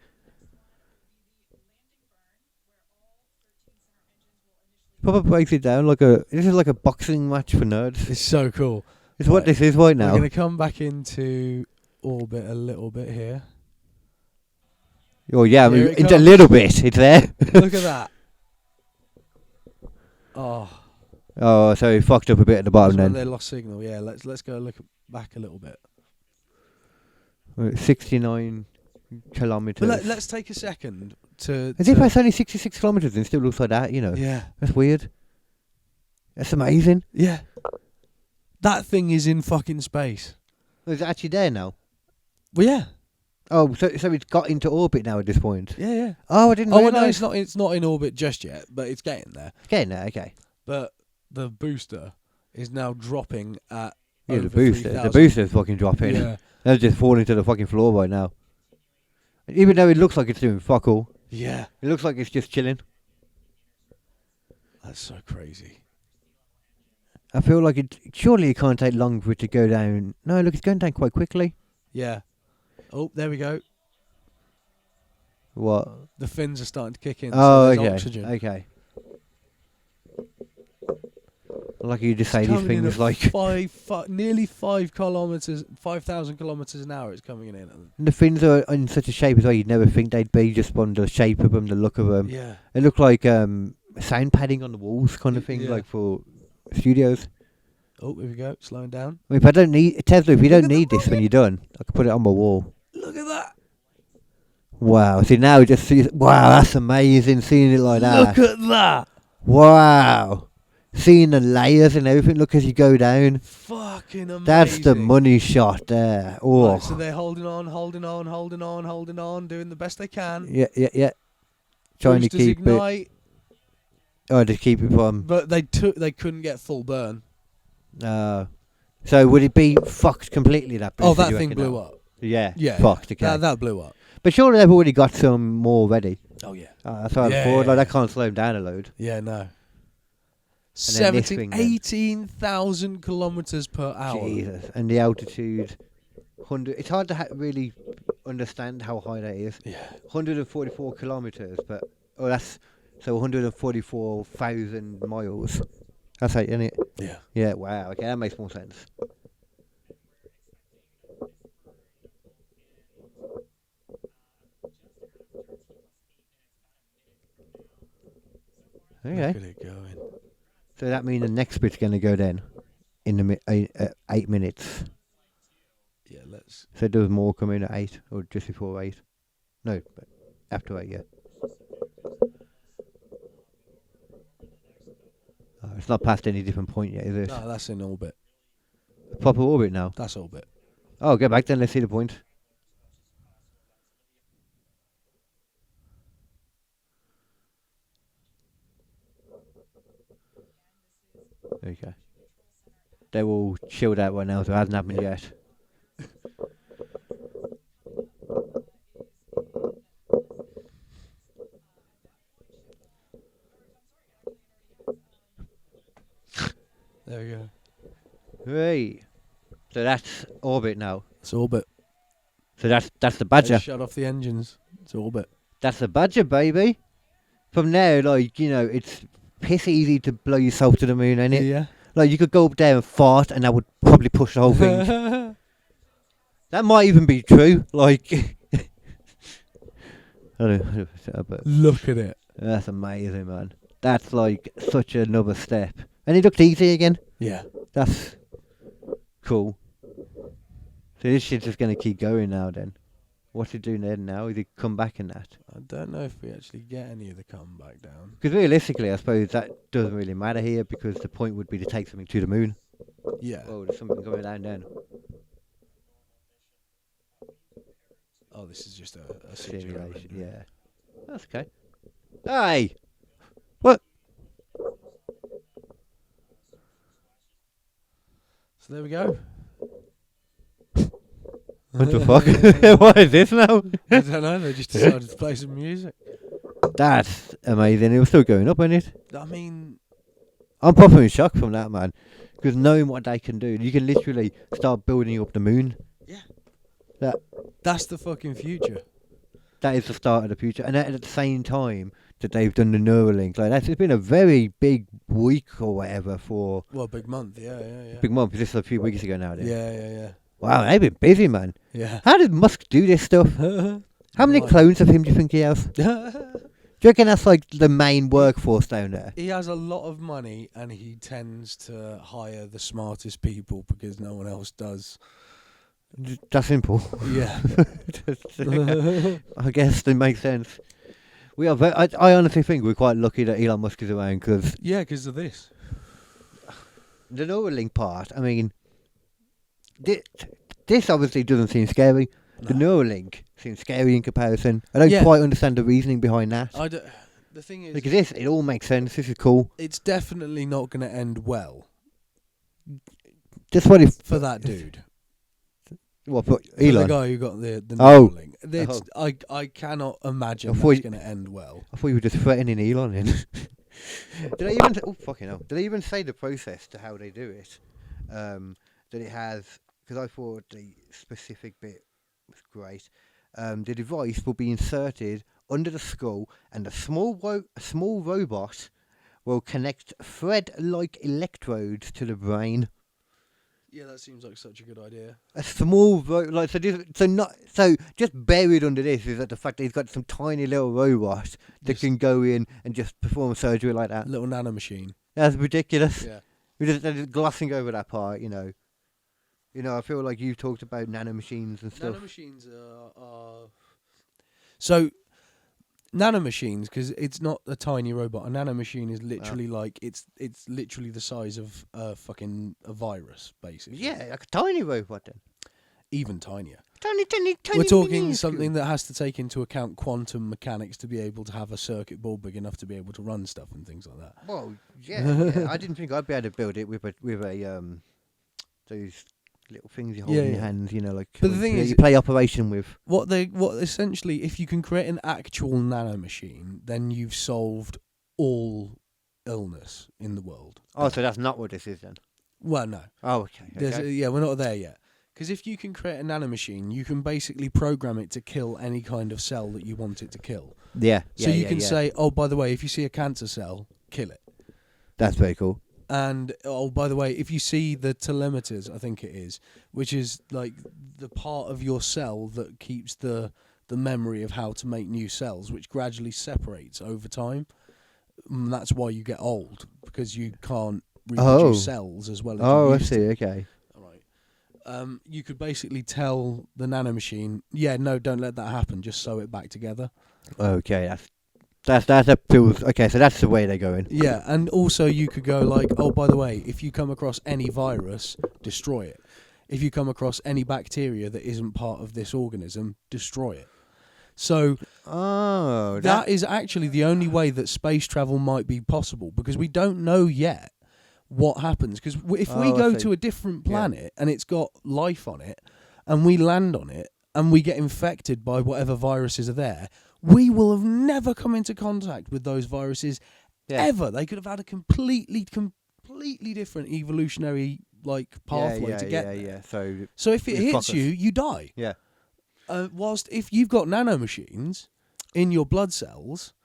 Probably breaks it down this is like a boxing match for nerds. It's so cool. It's what Right. this is right We're now. going to come back into orbit a little bit here. Oh yeah, I mean, Here it it's a comes. little bit. It's there. Look at that. Oh, Oh, so he fucked up a bit at the bottom that's when then. they lost signal. Yeah, let's go look back a little bit. 69 kilometres. But let's take a second to. As if it's only 66 kilometres and still looks like that, you know. Yeah, That's weird. That's amazing. yeah. That thing is in fucking space. Oh, is it actually there now? Well, yeah, Oh, so it's got into orbit now at this point. yeah. Oh, I didn't Oh, realise. no, it's not in orbit just yet, but it's getting there. It's getting there, okay. But the booster is now dropping at Yeah, over the booster. 3,000. The booster's fucking dropping. Yeah, They're just falling to the fucking floor right now. Even though it looks like it's doing fuck all. yeah. It looks like it's just chilling. That's so crazy. I feel like surely it can't take long for it to go down. No, look, it's going down quite quickly. Yeah. Oh, there we go. What? The fins are starting to kick in. Oh, so there's okay. oxygen. Okay. Like you just say It's these coming in things at like nearly 5,000 kilometers an hour. It's coming in. and the fins are in such a shape as well you'd never think they'd be, just from the shape of them, the look of them. Yeah. They look like sound padding on the walls kind of thing, Yeah. like for studios. Oh, here we go. Slowing down. I mean, if I don't need Tesla, if you Look don't at need the this when you're done, I could put it on my wall. Look at that. Wow. See, now just see. Wow, that's amazing seeing it like that. Look at that. Wow. Seeing the layers and everything. Look as you go down. Fucking amazing. That's the money shot there. Oh. Right, so they're holding on, doing the best they can. Yeah. Trying to Boosters keep ignite, it. Oh, to keep it from. but they couldn't get full burn. So would it be fucked completely? That. Oh, booster, that you thing reckon, blew now? up. Yeah. Yeah, Fucked. Okay. that blew up. But surely they've already got some more ready. Oh yeah. That's what Yeah, I'm forward. yeah, Like yeah. that can't slow them down a load. Yeah, no. then this thing then. 18,000 kilometers per hour. Jesus. And the altitude, 100. It's hard to really understand how high that is. Yeah. 144 kilometers, but that's so 144,000 miles. That's it, isn't it? Yeah. Yeah. Wow. Okay, that makes more sense. Okay. Look at it going. So that means the next bit's going to go then in the 8 minutes. Yeah, let's. So does more come in at 8 or just before 8? No, but after 8, yeah. Oh, it's not past any different point yet, is it? No, that's in orbit. Proper orbit now. That's orbit. Oh, go back then. Let's see the point. Okay. They're all chilled out right now, so it hasn't happened yet. There we go. Right. So that's orbit now. It's orbit. So that's the Badger. They shut off the engines. It's orbit. That's the Badger, baby. From there, like, you know, it's piss easy to blow yourself to the moon, ain't it? Yeah. Like, you could go up there and fart, and that would probably push the whole thing. That might even be true. Like, I don't know, but Look at it. that's amazing, man. That's like such another step. And it looked easy again. Yeah. That's cool. So this shit's just going to keep going now then. What's it doing then now? Is it come back in that? I don't know if we actually get any of the comeback down. Because realistically, I suppose that doesn't really matter here because the point would be to take something to the moon. Yeah. Oh, there's something going down then. Oh, this is just a simulation. Yeah. That's okay. Hey! What? So there we go. What the fuck? What is this now? I don't know. They just decided to play some music. That's amazing. It was still going up, isn't it? I mean, I'm proper in shock from that, man. Because knowing what they can do, you can literally start building up the moon. yeah. That's the fucking future. That is the start of the future. And at the same time that they've done the Neuralink, like it's been a very big week or whatever for... Well, big month. Yeah. Big month. This is a few weeks ago now. Then. Yeah. Wow, they've been busy, man. Yeah. How did Musk do this stuff? How many Right. clones of him do you think he has? Do you reckon that's like the main workforce down there? He has a lot of money, and he tends to hire the smartest people because no one else does. That's simple. Yeah. I guess that makes sense. We are. I honestly think we're quite lucky that Elon Musk is around because Yeah, because of this. the Neuralink part. I mean, this obviously doesn't seem scary. The Neuralink seems scary in comparison. I don't Yeah. quite understand the reasoning behind that. The thing is, Because this, it all makes sense. This is cool. it's definitely not going to end well Just what if for that dude. for For Elon? the guy who got the Oh. Neuralink. It's, I cannot imagine I that's thought going to end well. I thought you were just threatening Elon. In. Did I even? Oh fucking hell! Did I even say the process to how they do it? That it has, because I thought the specific bit was great. The device will be inserted under the skull, and a small robot will connect thread-like electrodes to the brain. Yeah, that seems like such a good idea. A small so just buried under this is that the fact that he's got some tiny little robot that can go in and just perform surgery like that. Little nanomachine. That's ridiculous. Yeah. We're just glossing over that part, you know. You know, I feel like you talked about nanomachines and stuff. Nanomachines are... So, nanomachines, because it's not a tiny robot. A nanomachine is literally like it's literally the size of a virus, basically. Yeah, like a tiny robot then. Even tinier. Tiny. We're talking minuscule. something that has to take into account quantum mechanics to be able to have a circuit board big enough to be able to run stuff and things like that. Well, yeah. I didn't think I'd be able to build it with a those little things you hold in your hands, you know, like but the thing is, you play Operation with. What essentially, if you can create an actual nanomachine, then you've solved all illness in the world. Oh, so that's not what this is then? Well, no. Oh, okay. Yeah, we're not there yet. Because if you can create a nanomachine, you can basically program it to kill any kind of cell that you want it to kill. Yeah. So you can say, oh, by the way, if you see a cancer cell, kill it. That's very cool. And, oh, by the way, if you see the telemeters, I think it is, which is like the part of your cell that keeps the memory of how to make new cells, which gradually separates over time. And that's why you get old, because you can't reproduce cells as well as you used to. I see, okay. All right. You could basically tell the nanomachine, don't let that happen, just sew it back together. Okay, that feels okay. So that's the way they're going. Yeah, and also you could go like, oh, by the way, if you come across any virus, destroy it. If you come across any bacteria that isn't part of this organism, destroy it. So that is actually the only way that space travel might be possible, because we don't know yet what happens. Because if we go to a different planet and it's got life on it, and we land on it, and we get infected by whatever viruses are there, we will have never come into contact with those viruses ever. They could have had a completely different evolutionary pathway to get there. Yeah. So if it hits you, you die. Yeah. Whilst if you've got nanomachines in your blood cells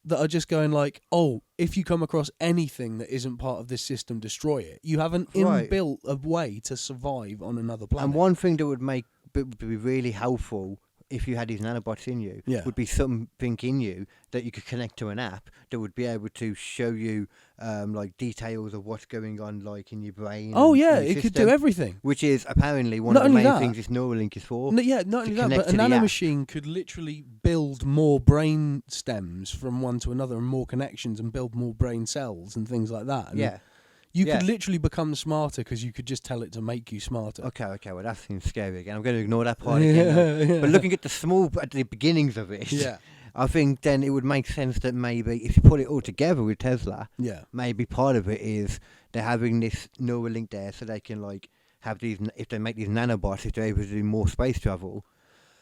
that are just going like, oh, if you come across anything that isn't part of this system, destroy it. You have an inbuilt way to survive on another planet. And one thing that would be really helpful if you had these nanobots in you would be something in you that you could connect to an app that would be able to show you details of what's going on in your brain. Oh yeah, it could do everything. Which is apparently one of the main things this Neuralink is for. Not only that, but a nanomachine could literally build more brain stems from one to another and more connections and build more brain cells and things like that. And you could literally become smarter because you could just tell it to make you smarter. Okay, well that seems scary again. I'm going to ignore that part again. But looking at the beginnings of it, I think then it would make sense that maybe if you put it all together with Tesla, maybe part of it is they're having this Neuralink there so they can have these, if they make these nanobots, if they're able to do more space travel,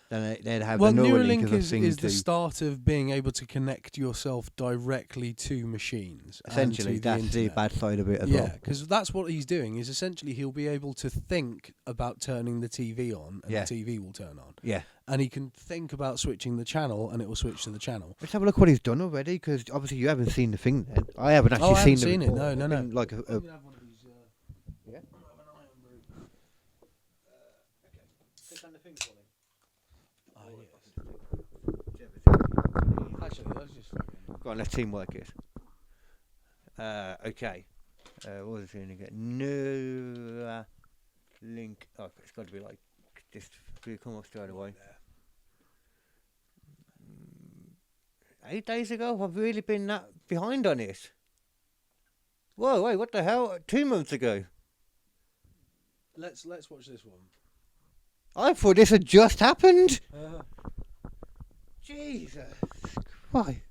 then they'd have the Neuralink Neuralink is the start of being able to connect yourself directly to machines. Essentially, that's the bad side of it as well. Yeah, because that's what he's doing, is essentially he'll be able to think about turning the TV on, and the TV will turn on. Yeah. And he can think about switching the channel, and it will switch to the channel. Let's have a look what he's done already, because obviously you haven't seen the thing then. I haven't actually seen it. No. Like a yeah. Click on the thing for me. Actually, let's just go on, let's teamwork it. Okay. What was it going to get? Neuralink. Oh, it's got to be just come off straight away. 8 days ago? I've really been that behind on it. Whoa, wait, what the hell? 2 months ago. Let's watch this one. I thought this had just happened. Jesus. Why?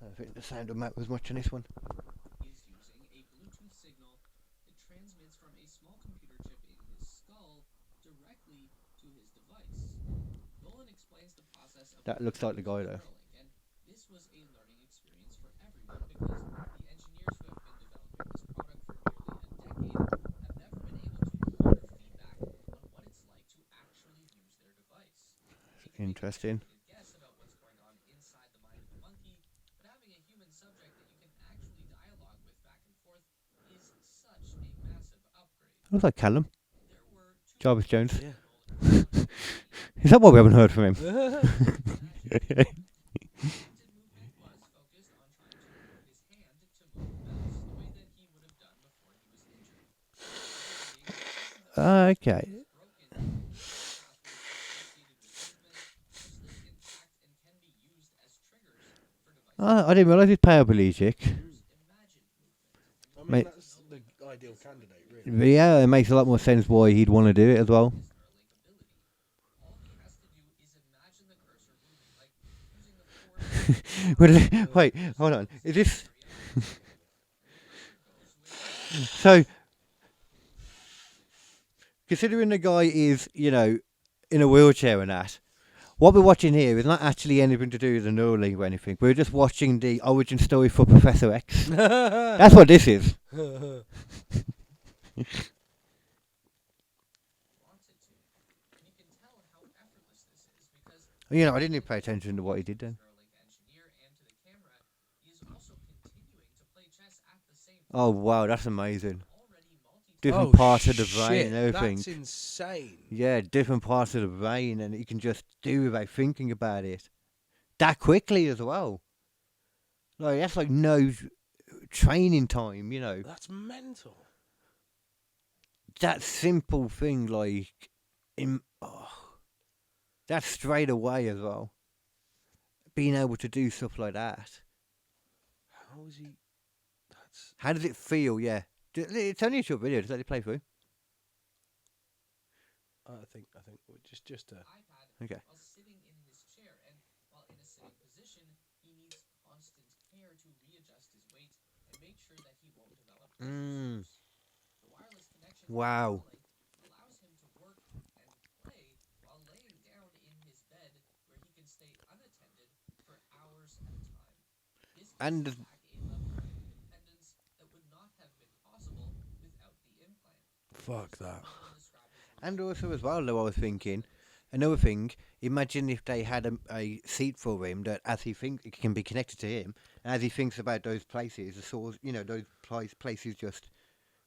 I think the sound of Matt was watching this one. Is using a Bluetooth signal that transmits from a small computer chip in his skull directly to his device. Nolan explains the process of That looks like the guy though. Neuralink, and this was Interesting. Guess about what's going on inside the mind of a monkey, but having a human subject that you can actually dialogue with back and forth is such a massive upgrade. Looks like Callum. There were two Jarvis Jones. Yeah. Is that why we haven't heard from him? implanted movement was focused on trying to move his hand to move the mouse the way that he would have done before he was injured. Okay. Broken, associated with movement are still intact and can be used as triggers for devices. I didn't realise he's paraplegic. Imagine movement. I Mate. that's the ideal candidate, really. But yeah, it makes a lot more sense why he'd want to do it as well. His Neuralink ability. All he has to do is imagine the cursor moving, like using the force. Wait, hold on. Is this so? Considering the guy is, in a wheelchair and that, what we're watching here is not actually anything to do with the Neuralink or anything. We're just watching the origin story for Professor X. That's what this is. wanted to. And you can tell how effortless this is because I didn't even pay attention to what he did then. Neuralink engineer and to the camera, he is also continuing to play chess at the same time. Oh wow, that's amazing. Already multitasking. Different parts of the brain and everything. That's insane. Yeah, different parts of the brain, and you can just do without thinking about it. That quickly as well. Like that's like no training time, That's mental. That simple thing, like, that's straight away as well. Being able to do stuff like that. How is he? That's. How does it feel? Yeah, it's only a short video. Just let it play through. I think just iPad Okay. while sitting in his chair, and while in a sitting position, he needs constant care to readjust his weight and make sure that he won't develop Mm. issues. The wireless connection Wow. with Neuralink allows him to work and play while laying down in his bed where he can stay unattended for hours at a time. This And gives him back a level of independence that would not have been possible without the implant. fuck that. Someone described his And also as well, though, I was thinking, another thing, imagine if they had a seat for him that as he thinks, it can be connected to him, and as he thinks about those places, the source, those places just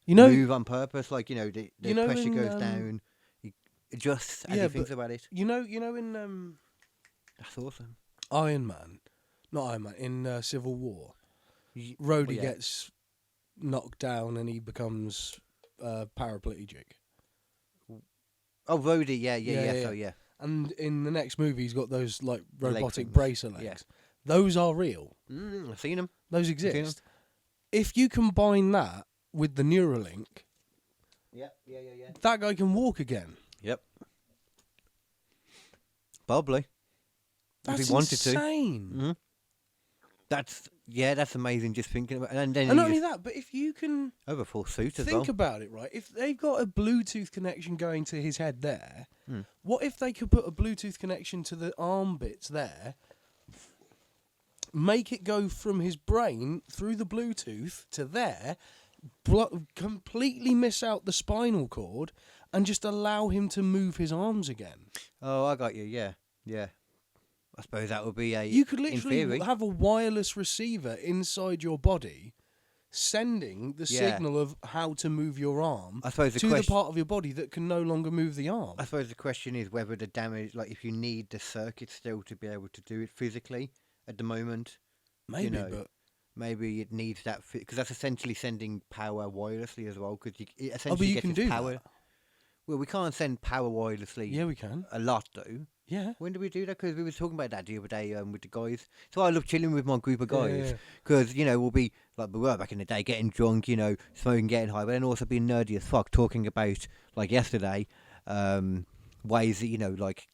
move on purpose, like, the pressure in, goes down, he adjusts as yeah, he thinks but about it. You know in That's awesome. Iron Man, not Iron Man, in Civil War, Y- Rhodey well, yeah. gets knocked down and he becomes paraplegic. Oh, Rhodey, yeah, Yeah. so yeah. And in the next movie, he's got those like Leg robotic things. bracer legs. Yeah. Those are real. I've seen him. Those seen 'em. exist. If you combine that with the Neuralink, Yeah. that guy can walk again. Yep. Probably. That's if he wanted insane. to. That's amazing. Just thinking about, and then And not only that, but if you can over full suit as think well. about it, right? If they've got a Bluetooth connection going to his head there, Hmm. what if they could put a Bluetooth connection to the arm bits there, make it go from his brain through the Bluetooth to there, completely miss out the spinal cord, and just allow him to move his arms again? Oh, I got you. Yeah. I suppose that would be a. You could in literally theory. have a wireless receiver inside your body, sending the Yeah. signal of how to move your arm I suppose the to the question. part of your body that can no longer move the arm. I suppose the question is whether the damage, like if you need the circuit still to be able to do it physically at the moment, Maybe, know, but maybe it needs that because that's essentially sending power wirelessly as well. Because it but essentially you gets can its do power. that. Well, we can't send power wirelessly. Yeah, we can. A lot though. Yeah. When did we do that? Because we were talking about that the other day with the guys. So I love chilling with my group of Yeah, guys yeah. because we'll be like we were back in the day, getting drunk, smoking, getting high, but then also being nerdy as fuck, talking about like yesterday, ways that like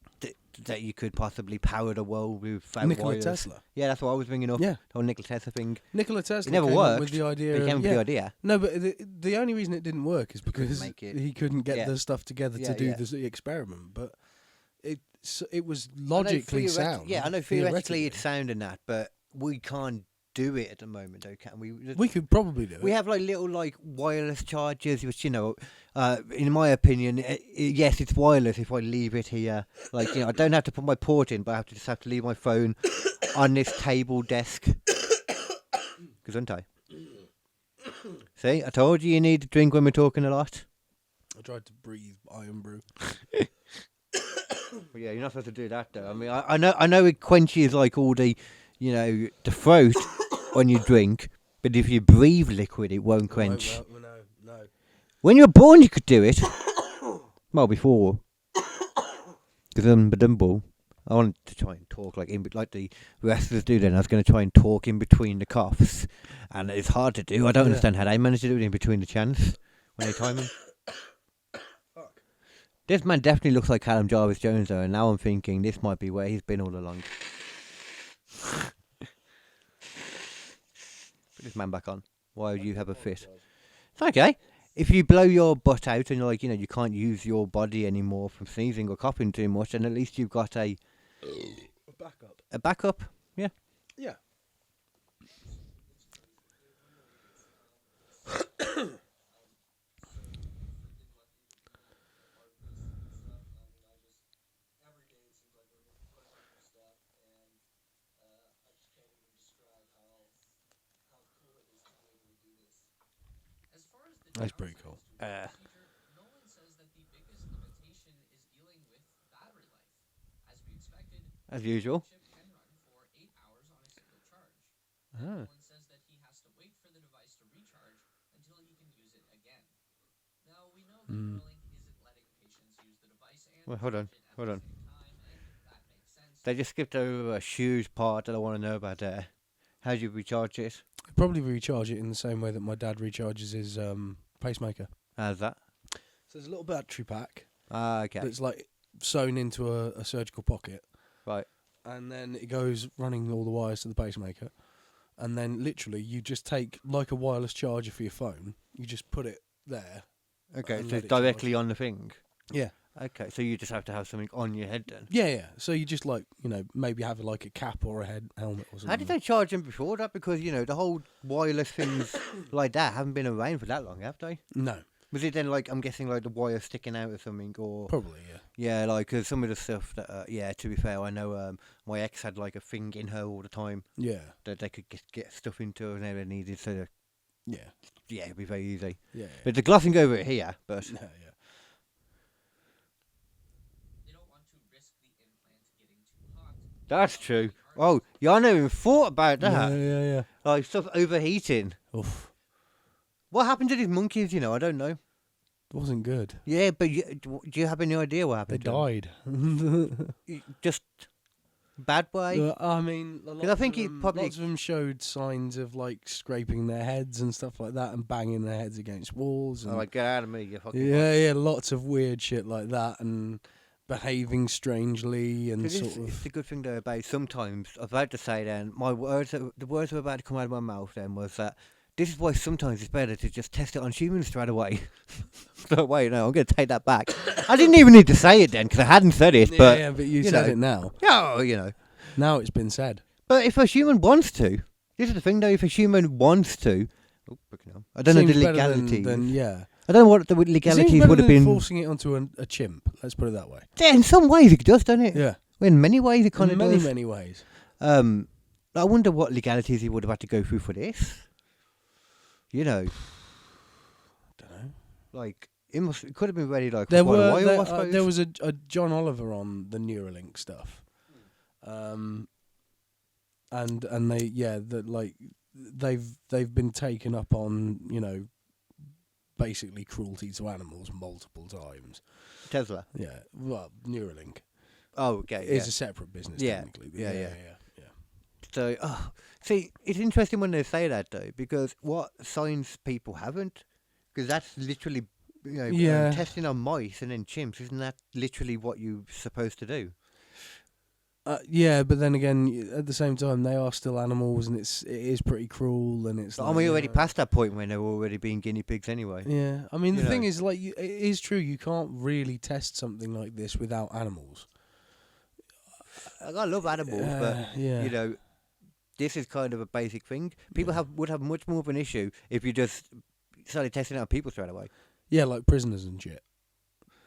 that you could possibly power the world without Nikola wires. Tesla. Yeah, that's what I was bringing up. Yeah. The whole Nikola Tesla thing. Nikola Tesla never came up worked, with the idea. But he came of, up with the idea. No, but the only reason it didn't work is because make it- he couldn't get yeah. the stuff together Yeah, to do yeah. the experiment. But it was I know logically theoret- sound. Yeah, I know theoretically it's sound in that, but we can't do it at the moment, though, can we? We could probably do it. We have like little like wireless chargers, which in my opinion, yes, it's wireless if I leave it here. Like I don't have to put my port in, but I just have to leave my phone on this table desk. Gesundheit. See, I told you need to drink when we're talking a lot. I tried to breathe iron brew. But yeah, you're not supposed to do that though. I mean, I know it quenches like all the, the throat when you drink, but if you breathe liquid, it won't quench. No. When you were born, you could do it. Well, before. Dumble. I wanted to try and talk like the wrestlers do. Then I was going to try and talk in between the coughs, and it's hard to do. I don't understand how they manage to do it in between the chants when they time them. This man definitely looks like Callum Jarvis Jones though, and now I'm thinking this might be where he's been all along. Put this man back on. Why would you have a fit? It's okay. If you blow your butt out and you can't use your body anymore from sneezing or coughing too much, then at least you've got a backup. A backup, yeah. Yeah. That's pretty cool. Nolan says that the biggest limitation is dealing with battery life. As we expected, As usual. the chip can run for 8 hours on a single charge. Nolan says that he has to wait for the device to recharge until he can use it again. Now, we know that Neuralink isn't letting patients use the device and Well, hold on. charge it at the same time, and that makes sense. They just skipped over a huge part that I want to know about there. How do you recharge it? I'd probably recharge it in the same way that my dad recharges his pacemaker. How's that? So there's a little battery pack Okay. that's like sewn into a surgical pocket. Right. And then it goes running all the wires to the pacemaker. And then literally you just take like a wireless charger for your phone. You just put it there. Okay, and so let it's it directly on the thing. Yeah. Okay, so you just have to have something on your head then. Yeah. So you just maybe have like a cap or a helmet or something. How did they charge them before that? Because, the whole wireless things like that haven't been around for that long, have they? No. Was it then I'm guessing the wire sticking out or something? Or Probably, yeah. Yeah, cause some of the stuff that, to be fair, I know my ex had a thing in her all the time Yeah. that they could get stuff into whenever they needed, so Yeah. yeah, it'd be very easy. Yeah. But the glossing over it here, but... Yeah. They don't want to risk the implant getting too hot. That's true. Oh, yeah, I never even thought about that. Yeah. Like stuff overheating. Oof. What happened to these monkeys? I don't know. It wasn't good. Yeah, but do you have any idea what They happened? to died. them? Just bad way. I mean, I think it probably- lots of them showed signs of scraping their heads and stuff like that, and banging their heads against walls. And Get out of me, you fucking. yeah, lots of weird shit like that, and behaving strangely and It's sort of. the good thing though about sometimes. I was about to say then the words that were about to come out of my mouth then was that. This is why sometimes it's better to just test it on humans straight away. So wait, no, I'm going to take that back. I didn't even need to say it then because I hadn't said it. But yeah, but you said it now. Yeah, Now it's been said. But if a human wants to, this is the thing though. If a human wants to, I don't know Seems the better legalities. than yeah. I don't know what the Seems legalities better would have than been. forcing it onto a chimp. Let's put it that way. Yeah, in some ways it does, doesn't it? Yeah. In many ways it kind of does. many ways. I wonder what legalities he would have had to go through for this. I don't know. It could have been ready for There quite a were while, I suppose. there was a John Oliver on the Neuralink stuff, and they've been taken up on basically cruelty to animals multiple times. Tesla. Yeah, well, Neuralink Oh, okay. is a separate business Yeah. technically. But Yeah. yeah. So, see, it's interesting when they say that though, because what science people haven't, because that's literally, testing on mice and then chimps. Isn't that literally what you're supposed to do? Yeah, but then again, at the same time, they are still animals, and it is pretty cruel, and it's. Aren't we already past that point when they were already being guinea pigs anyway? Yeah, I mean, the You thing know. is, it is true. You can't really test something like this without animals. I love animals, but yeah. this is kind of a basic thing. People would have much more of an issue if you just started testing out people straight away. Yeah, like prisoners and shit.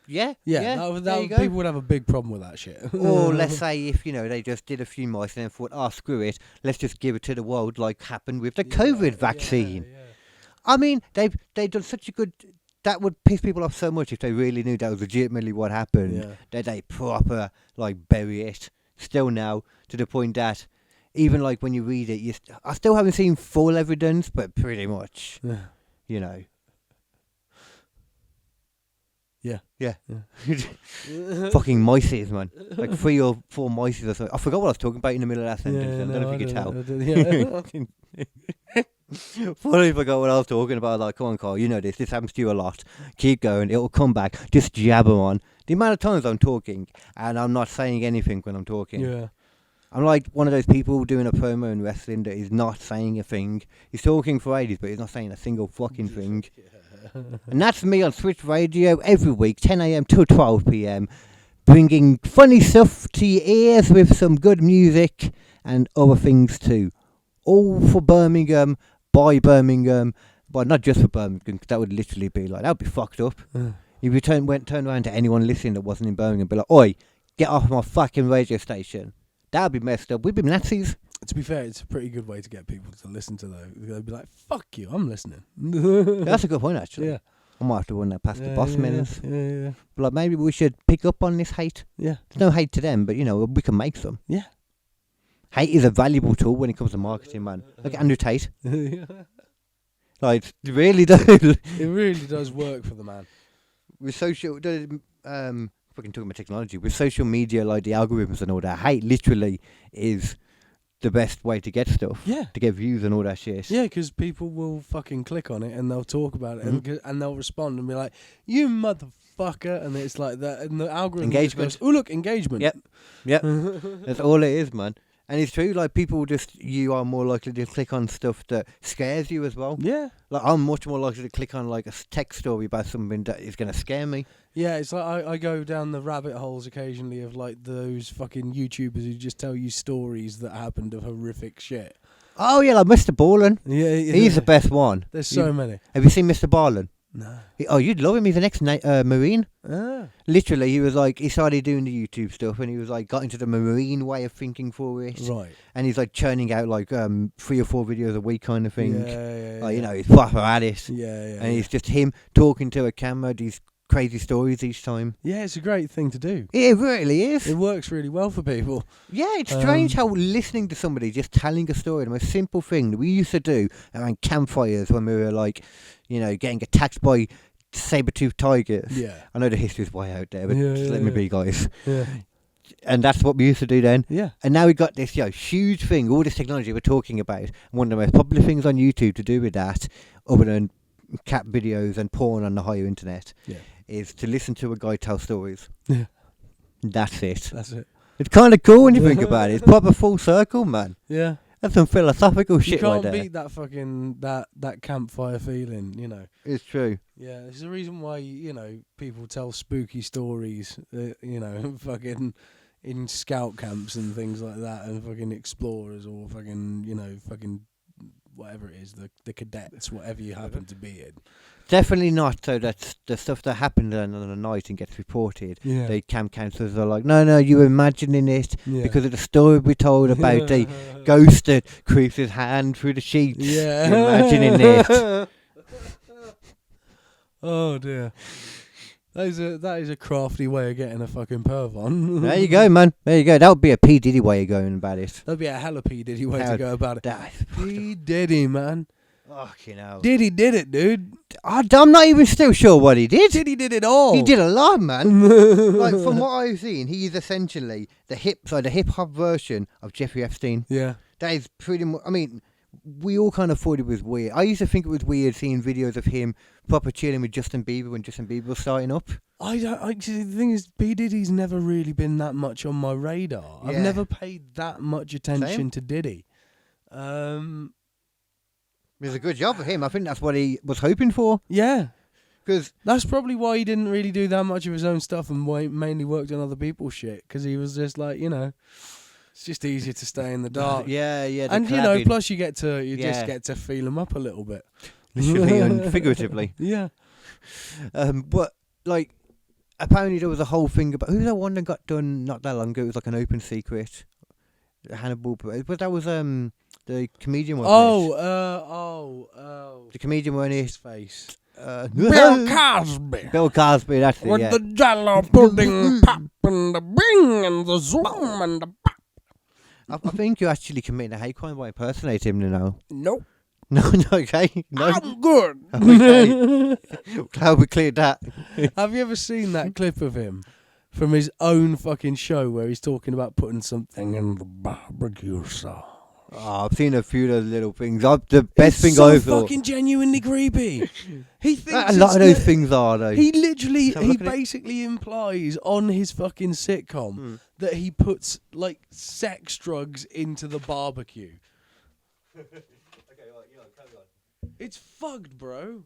Yeah, people would have a big problem with that shit. Or let's say if they just did a few mice and then thought, oh screw it, let's just give it to the world, like happened with the COVID vaccine. Yeah. I mean, they've done such a good. That would piss people off so much if they really knew that was legitimately what happened. That they proper bury it. Still now, to the point that even when you read it, I still haven't seen full evidence, but pretty much, Yeah. Fucking mices, man. Like 3 or 4 mices or something. I forgot what I was talking about in the middle of that sentence. I don't know if you could tell. Fully forgot what I was talking about. Like, come on, Carl, you know this. This happens to you a lot. Keep going. It'll come back. Just jabber on. The amount of times I'm talking and I'm not saying anything when I'm talking. Yeah. I'm like one of those people doing a promo in wrestling that is not saying a thing. He's talking for ages, but he's not saying a single fucking thing. And that's me on Switch Radio every week, 10 a.m. to 12 p.m, bringing funny stuff to your ears with some good music and other things too. All for Birmingham, by Birmingham, but not just for Birmingham, because that would literally be that would be fucked up. If you turn around to anyone listening that wasn't in Birmingham and be like, oi, get off my fucking radio station. That would be messed up. We'd be Nazis. To be fair, it's a pretty good way to get people to listen to though. They'll be like, fuck you, I'm listening. That's a good point, actually. Yeah. I might have to run that past the boss minutes. Yeah. But maybe we should pick up on this hate. Yeah. There's no hate to them, but we can make some. Yeah. Hate is a valuable tool when it comes to marketing, man. Look at Andrew Tate. It really does. It really does work for the man. With social, fucking talking about technology, with social media, the algorithms and all that, hate literally is the best way to get stuff. Yeah. To get views and all that shit. Yeah, because people will fucking click on it and they'll talk about it and they'll respond and be like, you motherfucker, and it's like that, and the algorithm goes, oh look, engagement. Yep. That's all it is, man. And it's true, people you are more likely to click on stuff that scares you as well. Yeah. I'm much more likely to click on a tech story about something that is going to scare me. Yeah, it's like I go down the rabbit holes occasionally of those fucking YouTubers who just tell you stories that happened of horrific shit. Oh yeah, like Mr. Ballin. Yeah. He's the best one. There's so many. Have you seen Mr. Ballin? No. You'd love him. He's the next Marine. Literally, he was he started doing the YouTube stuff, and he was got into the Marine way of thinking for it. Right. And he's churning out 3 or 4 videos a week kind of thing. Yeah. He's proper at it. Yeah. And it's just him talking to a camera, these crazy stories each time. Yeah, it's a great thing to do. It really is. It works really well for people. Yeah, it's strange how listening to somebody just telling a story, the most simple thing that we used to do around campfires when we were getting attacked by saber-toothed tigers. Yeah. I know the history's way out there, but let me be, guys. Yeah. And that's what we used to do then. Yeah. And now we got this huge thing, all this technology we're talking about. And one of the most popular things on YouTube to do with that, other than cat videos and porn on the higher internet, is to listen to a guy tell stories. Yeah. That's it. It's kind of cool when you think about it. It's proper full circle, man. Yeah. That's some philosophical shit right there. You can't beat that fucking that campfire feeling, It's true. Yeah, there's a reason why people tell spooky stories, fucking in scout camps and things like that, and fucking explorers or fucking fucking whatever it is, the cadets, whatever you happen to be in. Definitely not. So that's the stuff that happened on the night and gets reported. Yeah. The camp counselors are like, no, you're imagining it because of the story we told about the ghost that creeps his hand through the sheets. Yeah. You're imagining it. Oh dear. That is a crafty way of getting a fucking perv on. There you go, man. There you go. That would be a P. Diddy way of going about it. That'd be a hella P. Diddy way to go about it. P. Diddy, man. Fucking hell. Diddy did it, dude. I'm not even still sure what he did. Diddy did it all. He did a lot, man. From what I've seen, he is essentially the hip hop version of Jeffrey Epstein. Yeah. That is pretty much. I mean, we all kind of thought it was weird. I used to think it was weird seeing videos of him proper chilling with Justin Bieber when Justin Bieber was starting up. The thing is, P. Diddy's never really been that much on my radar. Yeah. I've never paid that much attention to Diddy. It was a good job for him. I think that's what he was hoping for. Yeah. Because that's probably why he didn't really do that much of his own stuff and why he mainly worked on other people's shit. Because he was just It's just easier to stay in the dark. Yeah. And collabing. plus you just Yeah. get to feel them up a little bit. Literally and figuratively. Yeah. But like, apparently there was a whole thing about who's that one that got done not that long ago. It was like an open secret. Hannibal, but that was the comedian one. The comedian one His is face. Bill Cosby. Bill Cosby. That's it. With Yeah. the jello pudding pop and the bing and the zoom and the pop. I think you're actually committing a hate crime by impersonating him now. Nope. No, okay. No. I'm good. Okay. Glad we cleared that. Have you ever seen that clip of him from his own fucking show where he's talking about putting something in the barbecue sauce? Oh, I've seen a few of those little things. The best thing so I thought. fucking genuinely creepy. He thinks A lot of those things are though. He literally, Let's have a he look at it. basically implies on his fucking sitcom that he puts like sex drugs into the barbecue. It's fucked, bro.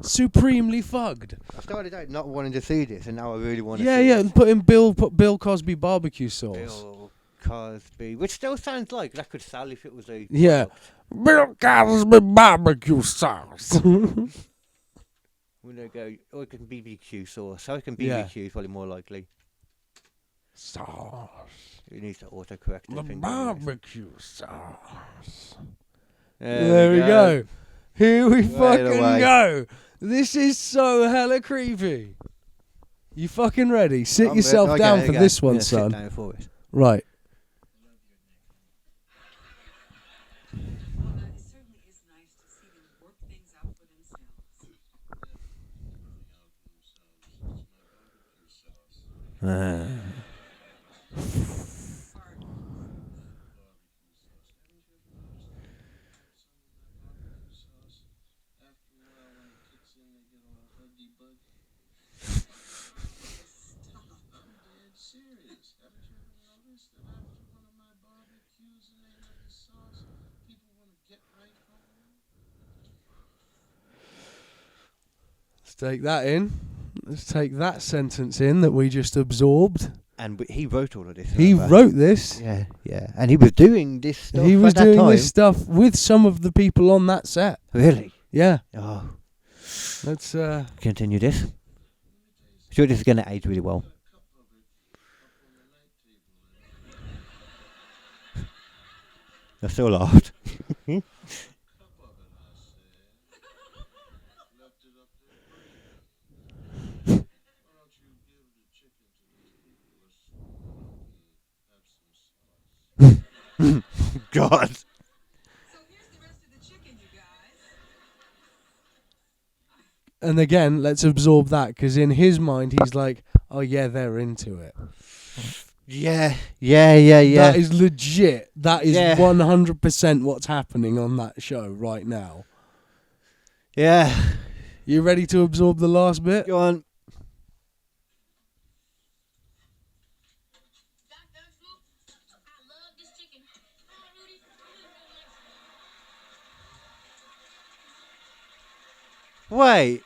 Supremely fucked. I started out not wanting to see this, and now I really want to. Yeah, see yeah. This. And put Bill Cosby barbecue sauce. Bill Cosby, which still sounds like that could sell if it was a. Yeah. Bill Cosby barbecue sauce. When they go, or it can BBQ sauce. So it can BBQ is probably more likely. Sauce. It needs to autocorrect. The barbecue sauce. There we go. Here we fucking away. go. This is so hella creepy. You fucking ready? Sit I'm yourself ready. down Okay, for okay. this one, Yeah, son. Sit down for it. Right. Well, it certainly is nice to see them work things out for themselves. Let's take that in. Let's take that sentence in that we just absorbed. And he wrote all of this. He remember? wrote this. Yeah, yeah. And he was doing this stuff He was at that doing time. this stuff with some of the people on that set. Really? Yeah. Oh, Let's continue this. Sure, this is going to age really well. I still laughed. God. So here's the rest of the chicken, you guys. and again, let's absorb that because in his mind he's like, "Oh yeah, they're into it." Yeah. That is legit. That is Yeah. 100% what's happening on that show right now. Yeah. You ready to absorb the last bit? Go on. I love this chicken. Wait.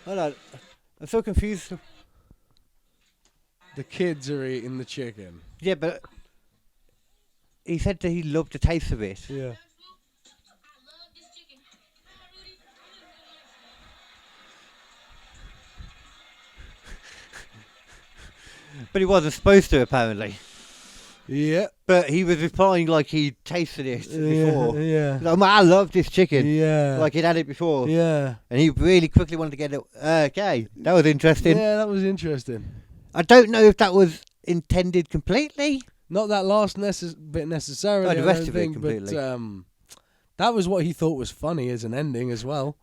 Hold on. I'm so confused. The kids are eating the chicken. Yeah, but he said that he loved the taste of it. Yeah. I love this chicken. But he wasn't supposed to, apparently. Yeah. But he was replying like he tasted it before. Yeah. Like, "Man, I love this chicken." Yeah. Like he'd had it before. Yeah. And he really quickly wanted to get it. Okay, that was interesting. Yeah, that was interesting. I don't know if that was intended completely. Not that last bit necessarily. Oh, the I rest don't of it think, completely. But that was what he thought was funny as an ending as well.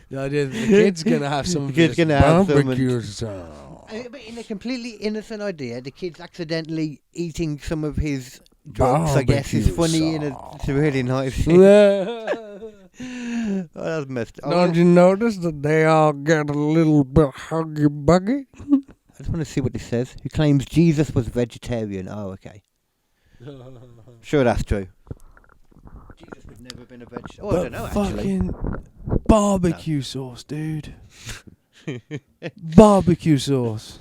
The idea that the kid's gonna have some The of kid's this gonna have some and- barbecue sauce. But in a completely innocent idea, the kid's accidentally eating some of his drugs, I guess, is Barbecue funny and it's really nice. Don't Oh, that's messed up. you notice that they all get a little bit huggy buggy? I just want to see what this says. Who claims Jesus was vegetarian? Oh, okay. Sure, that's true. Jesus would never been a vegetarian. Oh, I don't know, actually. Fucking barbecue sauce, dude. Barbecue sauce.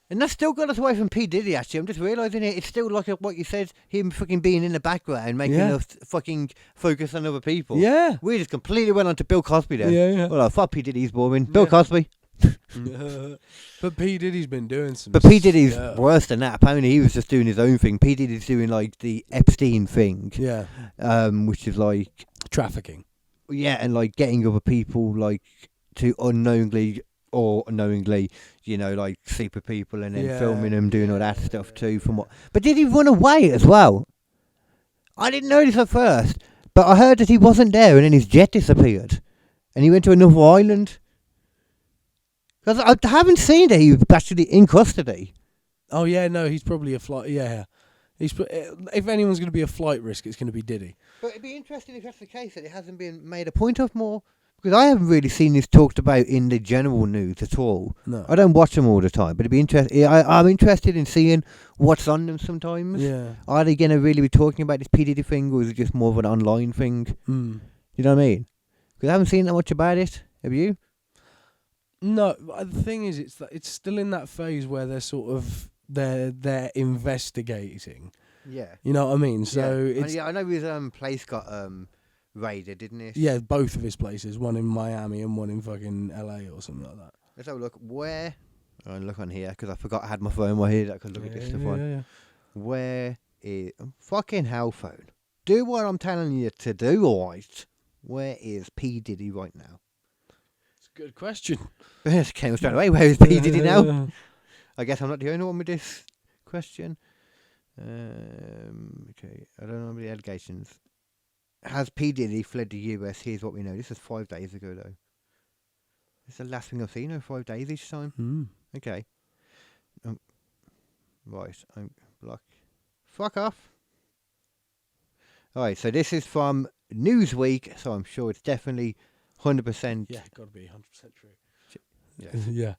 And that's still got us away from P. Diddy, actually. I'm just realising it. It's still like what you said, him fucking being in the background, making us fucking focus on other people. Yeah. We just completely went on to Bill Cosby then. Yeah. Well, fuck P. Diddy's boring. Bill Cosby. But P. Diddy's been doing some. But P. Diddy's worse than that. Apparently, he was just doing his own thing. P. Diddy's doing like the Epstein thing. Yeah. Which is like trafficking. Yeah, and like getting other people like to unknowingly or knowingly, you know, like sleep with people and then filming them doing all that stuff too. But did he run away as well? I didn't know this at first, but I heard that he wasn't there and then his jet disappeared, and he went to another island. Because I haven't seen that he was actually in custody. Oh yeah, no, he's probably a flight. Yeah, if anyone's going to be a flight risk, it's going to be Diddy. But it'd be interesting if that's the case, that it hasn't been made a point of more. Because I haven't really seen this talked about in the general news at all. No. I don't watch them all the time, but it'd be interesting. I'm interested in seeing what's on them sometimes. Yeah. Are they going to really be talking about this P. Diddy thing, or is it just more of an online thing? Mm. You know what I mean? Because I haven't seen that much about it. Have you? No, the thing is, it's still in that phase where they're sort of they're investigating. Yeah. You know what I mean? So it's I know his place got raided, didn't it? yeah, both of his places, one in Miami and one in fucking LA or something like that. Let's have a look. Where? I'll look on here because I forgot I had my phone right here. I could look at this stuff on. Yeah. Where is fucking hell phone? Do what I'm telling you to do, alright? Where is P. Diddy right now? It's a good question. It came straight away. Where is P. Diddy now? I guess I'm not the only one with this question. Okay, I don't know the allegations. Has P. Diddy fled the US? Here's what we know. This is 5 days ago, though. This is the last thing I've seen. 5 days each time. Okay. Right. I'm block. Fuck off. Alright, so this is from Newsweek, so I'm sure it's definitely 100%. Yeah, got to be 100% true. Yes. Yeah.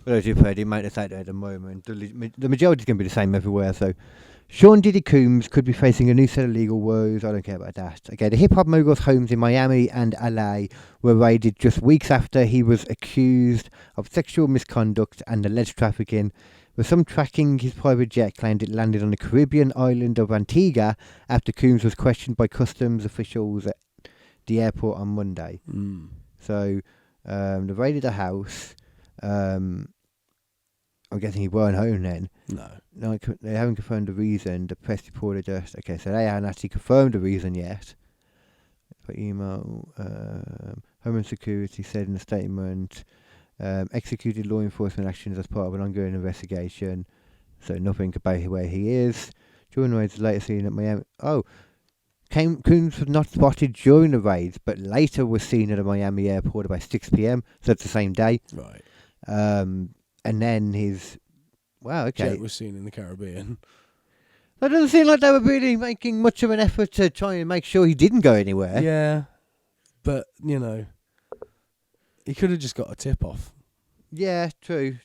Well, as you've heard, the amount that's out there at the moment, the majority is going to be the same everywhere. So, Sean Diddy Coombs could be facing a new set of legal woes. I don't care about that. Okay, the hip-hop mogul's homes in Miami and LA were raided just weeks after he was accused of sexual misconduct and alleged trafficking, with some tracking his private jet claimed it landed on the Caribbean island of Antigua after Coombs was questioned by customs officials at the airport on Monday. So, they raided the house. I'm guessing he weren't home then. No, they haven't confirmed the reason. The press reported just okay, so they haven't actually confirmed the reason yet. By email, Homeland Security said in a statement, executed law enforcement actions as part of an ongoing investigation. So nothing about where he is. During the raids, later seen at Miami. Coombs was not spotted during the raids, but later was seen at a Miami airport about 6 p.m. So it's the same day. Right. And then his jet was seen in the Caribbean. That doesn't seem like they were really making much of an effort to try and make sure he didn't go anywhere. Yeah, but you know, he could have just got a tip off. Yeah, true.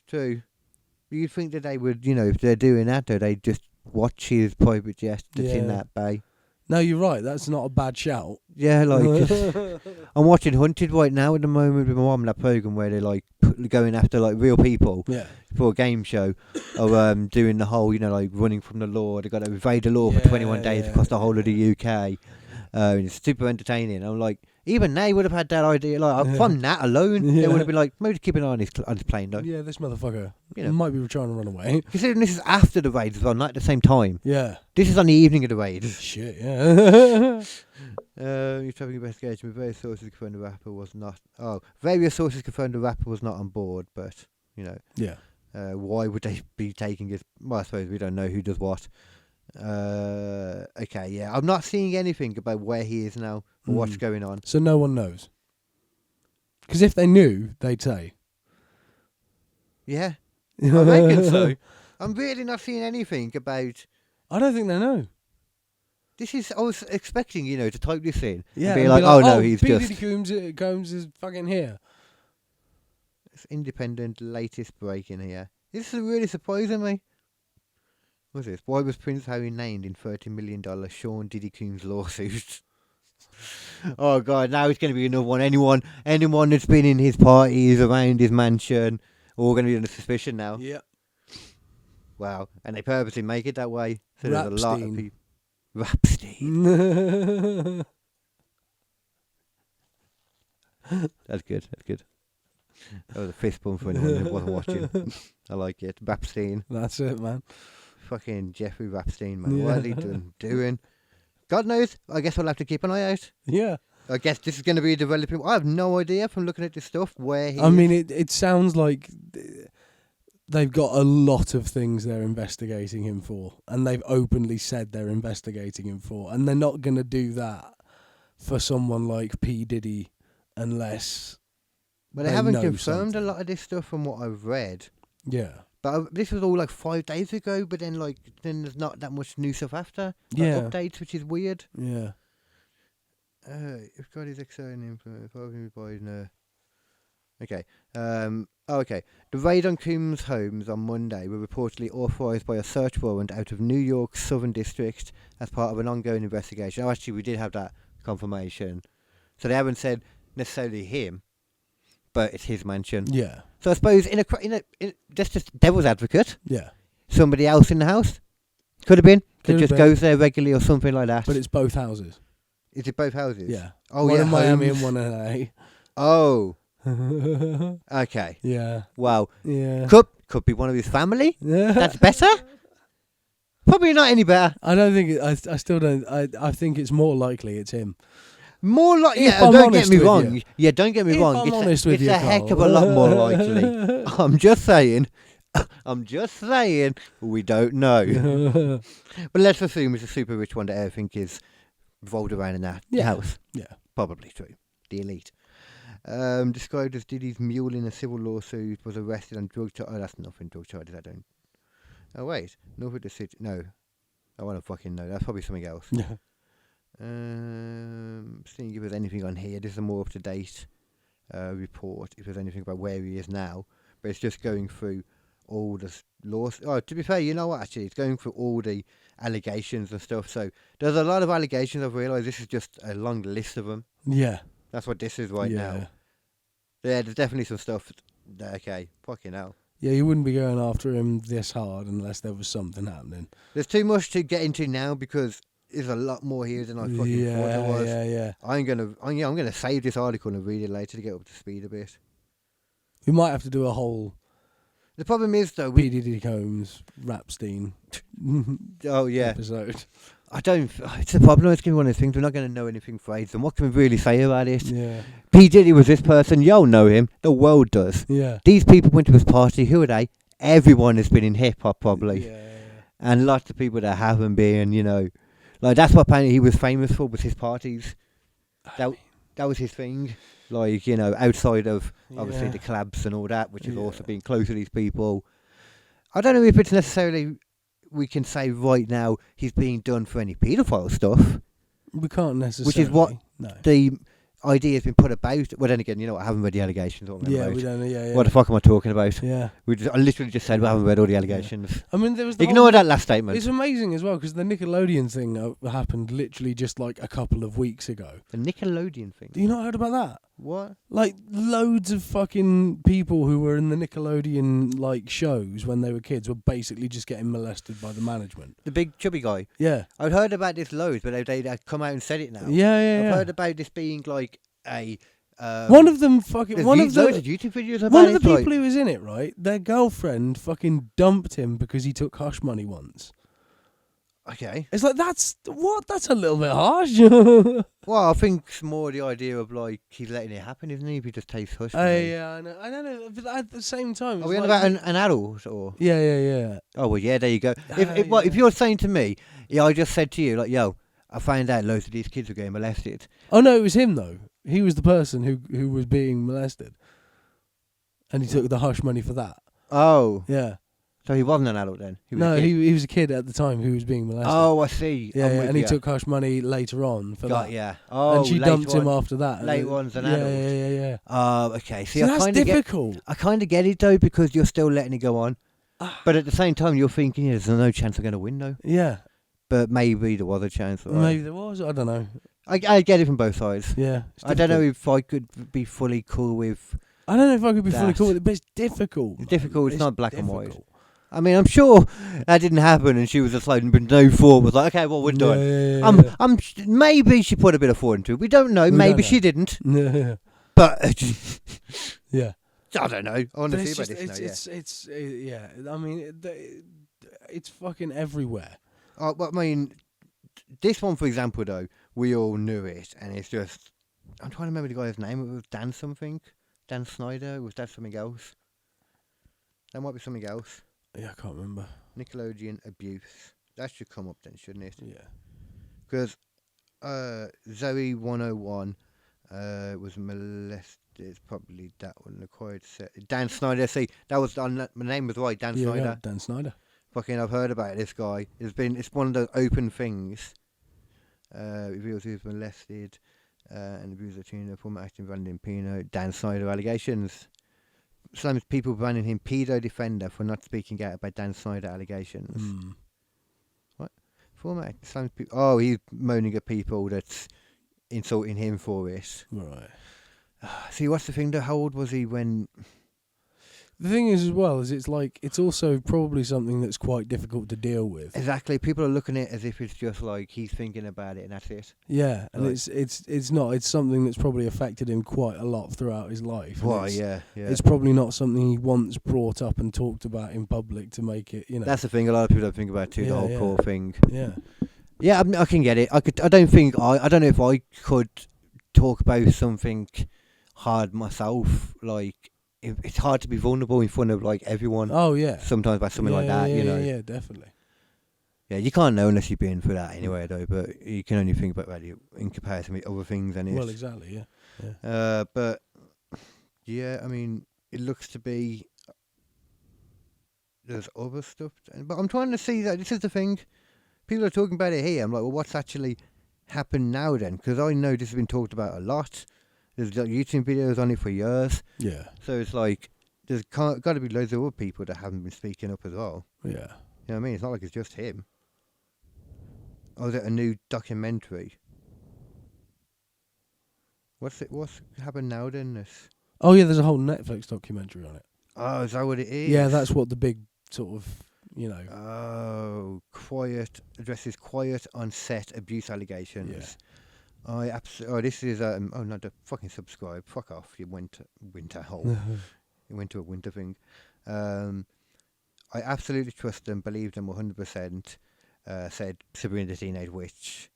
You'd think that they would, you know, if they're doing that, though, they'd just watch his private jet that's in that bay. No, you're right. That's not a bad shout. Yeah, like I'm watching Hunted right now at the moment with my mum, that program where they're like going after like real people for a game show, or doing the whole, you know, like running from the law. They got to evade the law for 21 days across the whole of the UK. It's super entertaining. I'm like, even they would have had that idea. Like from that alone, they would have been like, maybe keep an eye on his plane though. Yeah, this motherfucker might be trying to run away. Considering this is after the raids as well, not at the same time. Yeah. This is on the evening of the raids. Shit, yeah. You're traffic investigation with various sources confirmed the rapper was not. Various sources confirmed the rapper was not on board, but you know. Yeah. Why would they be taking his? Well, I suppose we don't know who does what. Okay, yeah. I'm not seeing anything about where he is now or what's going on. So no one knows. Because if they knew, they'd say. Yeah. I reckon so. I'm really not seeing anything about. I don't think they know. This is. I was expecting, you know, to type this in. Yeah. And be like, oh no, he's P. just. Diddy Combs is fucking here. It's independent latest break in here. This is really surprising me. What's this? Why was Prince Harry named in $30 million Sean Diddy Coombs lawsuit? Oh God! Now it's going to be another one. Anyone that's been in his parties around his mansion, all going to be under suspicion now. Yep. Wow! And they purposely make it that way. So there's a lot of Rapstein. people. Rapstein. That's good. That's good. That was a fist bump for anyone who wasn't watching. I like it. Rapstein. That's it, man. Fucking Jeffrey Rapstein, man. What is he doing? God knows. I guess we'll have to keep an eye out. Yeah. I guess this is going to be developing. I have no idea from looking at this stuff where he I is. mean, it sounds like they've got a lot of things they're investigating him for, and they've openly said they're investigating him for, and they're not going to do that for someone like P. Diddy unless... But they haven't confirmed a lot of this stuff from what I've read. Yeah. But this was all like 5 days ago, but then there's not that much new stuff after. Yeah. Updates, which is weird. Yeah. If God is exciting influence, okay. Okay. The raid on Coombs' homes on Monday were reportedly authorised by a search warrant out of New York's Southern District as part of an ongoing investigation. Oh, actually, we did have that confirmation. So they haven't said necessarily him, but it's his mansion. Yeah. So I suppose in just devil's advocate, Yeah. somebody else in the house could have been that Could have just been. goes there regularly or something like that. But it's both houses. Is it both houses? Yeah. Oh, one yeah. in Miami homes. and one in Oh, LA. okay. Yeah. Wow. Yeah. Could be one of his family. That's better. Probably not any better. I don't think I still don't. I think it's more likely it's him. More like, If yeah, I'm don't get honest me with wrong. you. Yeah, don't get me If wrong. I'm It's honest with it's you, a heck Carl. of a lot more likely. I'm just saying. I'm just saying. We don't know. But let's assume it's a super rich one that everything is rolled around in that house. Yeah. Probably true. The elite. Described as Diddy's mule in a civil lawsuit, was arrested on drug charges. Oh, that's nothing. Drug charges, I don't. Oh, wait. Norfolk City. No. I want to fucking know. That's probably something else. Yeah. Seeing if there's anything on here. This is a more up-to-date report. If there's anything about where he is now, but it's just going through all the laws. Oh, to be fair, you know what? Actually, it's going through all the allegations and stuff. So there's a lot of allegations. I've realised this is just a long list of them. Yeah. That's what this is right now. Yeah, there's definitely some stuff. Okay, fucking hell. Yeah, you wouldn't be going after him this hard unless there was something happening. There's too much to get into now because there's a lot more here than I fucking thought there was. Yeah. I'm gonna save this article and read it later to get up to speed a bit. We might have to do a whole The problem is though, P. Diddy Combs Rapstein oh yeah, episode. it's the problem. It's gonna be one of those things. We're not gonna know anything for ages. And what can we really say about it? Yeah. P Diddy was this person. Y'all know him. The world does. Yeah. These people went to his party. Who are they? Everyone has been in hip hop probably, Yeah. and lots of people that haven't been. You know, like that's what apparently he was famous for, was his parties. That was his thing. Like, you know, outside of obviously the clubs and all that, which has also been close to these people. I don't know if it's necessarily we can say right now he's being done for any paedophile stuff. We can't necessarily. Which is what no. the idea has been put about. Well, then again, you know, I haven't read the allegations. What I'm Yeah, about. we don't know. Yeah. What the fuck am I talking about? Yeah. I literally just said we haven't read all the allegations. I mean, there was the Ignore that last statement. It's amazing as well because the Nickelodeon thing happened literally just like a couple of weeks ago. The Nickelodeon thing. Do you not heard about that? What? Like loads of fucking people who were in the Nickelodeon like shows when they were kids were basically just getting molested by the management. The big chubby guy. Yeah. I've heard about this loads, but they come out and said it now. Yeah. I've heard about this being like a. One of them fucking. There's One of loads of the. YouTube videos about One of the it, like- people who was in it, right? Their girlfriend fucking dumped him because he took hush money once. Okay. It's like that's a little bit harsh. Well, I think it's more the idea of like he's letting it happen, isn't he? If he just takes hush. Yeah, I know. I don't know. But at the same time, Are we it's on like- about an adult or? Yeah. Oh well, yeah. There you go. If you're saying to me, yeah, I just said to you like, yo, I found out loads of these kids were getting molested. Oh no, it was him though. He was the person who was being molested, and he took the hush money for that. Oh, Yeah. so he wasn't an adult then. He was a kid. He was a kid at the time who was being molested. Oh, I see. yeah, I'm with and he ya. took hush money later on for Got that. yeah. Oh, and she later dumped him on. after that. Later on's an yeah, adult. Yeah. Oh, okay. See, So I that's kind of difficult. I kind of get it though because you're still letting it go on, but at the same time you're thinking, yeah, there's no chance I'm going to win though. Yeah. But maybe there was a chance. Right? Maybe there was. I don't know. I get it from both sides. Yeah. I don't know if I could be fully cool with. I don't know if I could be fully that. cool with it, but it's difficult. It's difficult. It's not black and white. difficult. I mean, I'm sure that didn't happen, and she was just like, but no thought was like, okay, well, we're done. Yeah. Maybe she put a bit of thought into it. We don't know. We Maybe don't she know. didn't. Yeah. But Yeah. I don't know. I want But to it's see about just, this now. it's yeah. I mean, it's fucking everywhere. But I mean, this one, for example, though, we all knew it, and it's just. I'm trying to remember the guy's name. It was Dan something. Dan Snyder. Was that something else? That might be something else. Yeah, I can't remember. Nickelodeon abuse. That should come up then, shouldn't it? Yeah. Because Zoe 101 was molested. It's probably that one. Acquired set. Dan Snyder. See, that was my name was right. Dan Snyder. Yeah, Dan Snyder. Fucking, I've heard about this guy. It's one of those open things. Reveals he was molested and abused a teenager. Former acting Brandon Pino. Dan Snyder allegations. Some people banning him pedo defender for not speaking out about Dan Snyder allegations. What? Former some people. Oh, he's moaning at people that's insulting him for it. Right. See, what's the thing? How old was he when? The thing is, as well, is it's also probably something that's quite difficult to deal with. Exactly. People are looking at it as if it's just like he's thinking about it and that's it. Yeah, and Like- it's not. It's something that's probably affected him quite a lot throughout his life. and Well, it's, yeah. It's probably not something he once brought up and talked about in public to make it, That's the thing. A lot of people don't think about too. The Yeah, whole yeah. core thing. Yeah. Yeah, I can get it. I don't know if I could talk about something hard myself. Like, it's hard to be vulnerable in front of like everyone. Oh yeah. Sometimes by something like that, you know. Yeah, definitely. Yeah, you can't know unless you've been through that anyway, though. But you can only think about it in comparison with other things, and Well, exactly. Yeah. But yeah, I mean, it looks to be there's other stuff. But I'm trying to see that this is the thing. People are talking about it here. I'm like, well, what's actually happened now then? Because I know this has been talked about a lot. There's like YouTube videos on it for years. Yeah. So it's like there's got to be loads of other people that haven't been speaking up as well. Yeah. You know what I mean? It's not like it's just him. Or is it a new documentary? What's happened now then? This. Oh yeah, there's a whole Netflix documentary on it. Oh, is that what it is? Yeah, that's what the big sort of, Oh, addresses quiet on set abuse allegations. I absolutely. Oh, this is oh no, fucking subscribe. Fuck off. You winter hole. You went to a winter thing. I absolutely trust them. Believe them 100%. Said Sabrina the Teenage Witch.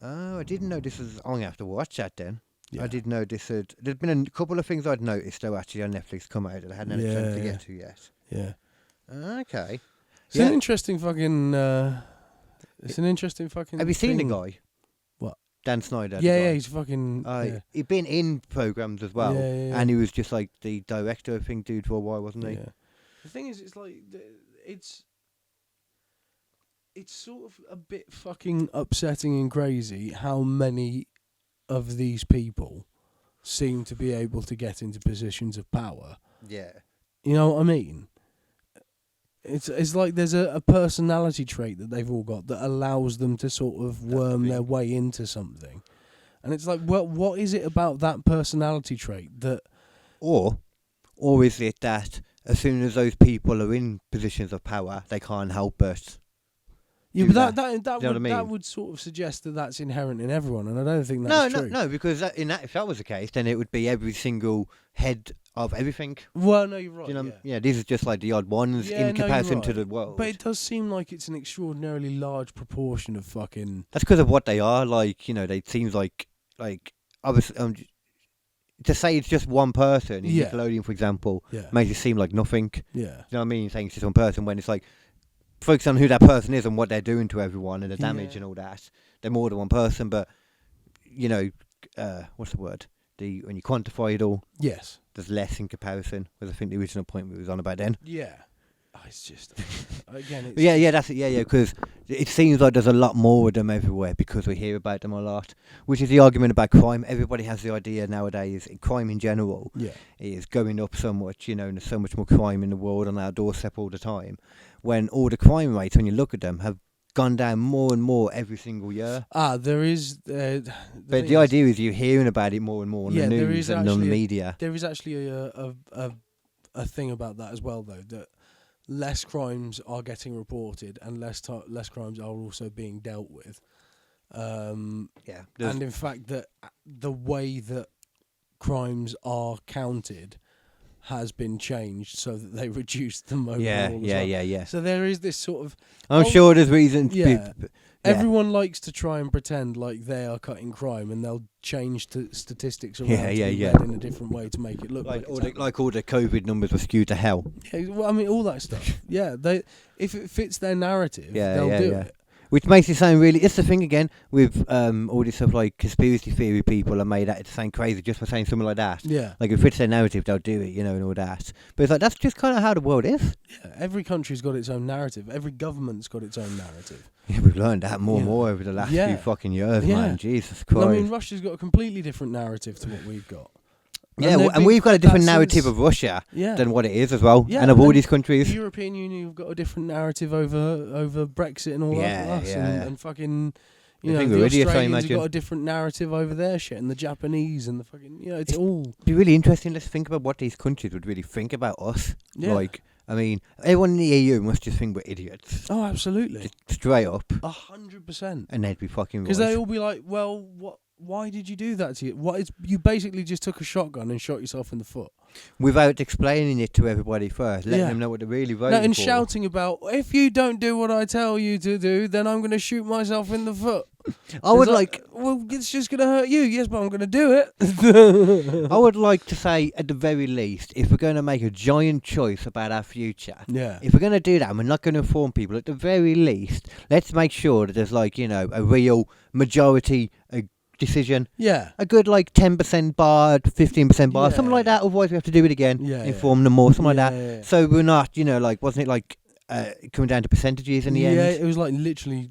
Oh, I didn't know this was. I'm gonna have to watch that then. Yeah. I did know this had. There's been a couple of things I'd noticed though actually on Netflix come out that I hadn't had a chance to get to yet. Yeah. Okay. It's an interesting fucking. It's an interesting fucking. Have you seen the thing. guy? What? Dan Snyder. the Yeah, guy? he's fucking. Yeah. He'd been in programs as well, Yeah. and he was just like the director, I think, dude, for a while, wasn't he? Yeah. The thing is, it's like it's sort of a bit fucking upsetting and crazy how many of these people seem to be able to get into positions of power. Yeah. You know what I mean? It's like there's a personality trait that they've all got that allows them to sort of worm their way into something. And it's like, well, what is it about that personality trait that... Or is it that as soon as those people are in positions of power, they can't help but... Yeah, do but that. that You know what I mean? that would sort of suggest that that's inherent in everyone, and I don't think that's true. No, because if that was the case, then it would be every single head of everything. Well, no, you're right. Do you know, yeah. these are just like the odd ones Yeah, in no, you're comparison to right. the world. But it does seem like it's an extraordinarily large proportion of fucking... That's because of what they are. Like, they seems like obviously, to say it's just one person in Yeah. Nickelodeon, for example, Yeah. makes it seem like nothing. Yeah. You know what I mean? Saying it's just one person when it's like, focus on who that person is and what they're doing to everyone and the damage and all that. They're more than one person, but, what's the word? When you quantify it all, Yes. there's less in comparison, was I think the original point we was on about then. Yeah. Oh, it's just... Again, it's... But yeah, that's it. Yeah, because it seems like there's a lot more of them everywhere because we hear about them a lot, which is the argument about crime. Everybody has the idea nowadays, crime in general is going up so much, and there's so much more crime in the world on our doorstep all the time, when all the crime rates, when you look at them, have gone down more and more every single year. There is. But the idea is you're hearing about it more and more on the there news is and on the actually media. There is actually a thing about that as well, though, that less crimes are getting reported and less crimes are also being dealt with. And in fact, that the way that crimes are counted has been changed so that they reduce them overall. Yeah. So there is this sort of. I'm sure there's reasons. Yeah. Everyone likes to try and pretend like they are cutting crime, and they'll change statistics around to be read in a different way to make it look like all the COVID numbers were skewed to hell. Yeah, well, I mean, all that stuff. Yeah, if it fits their narrative, they'll do it. Which makes it sound really. It's the thing again with all this stuff like conspiracy theory people are made out to sound crazy just for saying something like that. Yeah. Like if it fits their narrative, they'll do it, and all that. But it's like that's just kind of how the world is. Yeah, every country's got its own narrative. Every government's got its own narrative. Yeah, we've learned that more and more over the last few fucking years, man. Jesus Christ. I mean, Russia's got a completely different narrative to what we've got. And we've got a different narrative of Russia than what it is as well, and of all these countries. The European Union have got a different narrative over Brexit and all that for us, and fucking, the Australians have got a different narrative over their shit, and the Japanese and the fucking, it's all. It'd be really interesting. Let's think about what these countries would really think about us. Yeah. Like, I mean, everyone in the EU must just think we're idiots. Oh, absolutely. Just straight up. 100%. And they'd be fucking right. Because they all be like, well, what? Why did you do that to you? You basically just took a shotgun and shot yourself in the foot. Without explaining it to everybody first, letting them know what they're really voting for. And shouting about, if you don't do what I tell you to do, then I'm going to shoot myself in the foot. Well, it's just going to hurt you. Yes, but I'm going to do it. I would like to say, at the very least, if we're going to make a giant choice about our future, if we're going to do that and we're not going to inform people, at the very least, let's make sure that there's a real majority decision. Yeah. A good 10% bar, 15% bar, something like that. Otherwise we have to do it again. Inform them more, something like that. Yeah. So we're not, wasn't it coming down to percentages in the end? Yeah, it was literally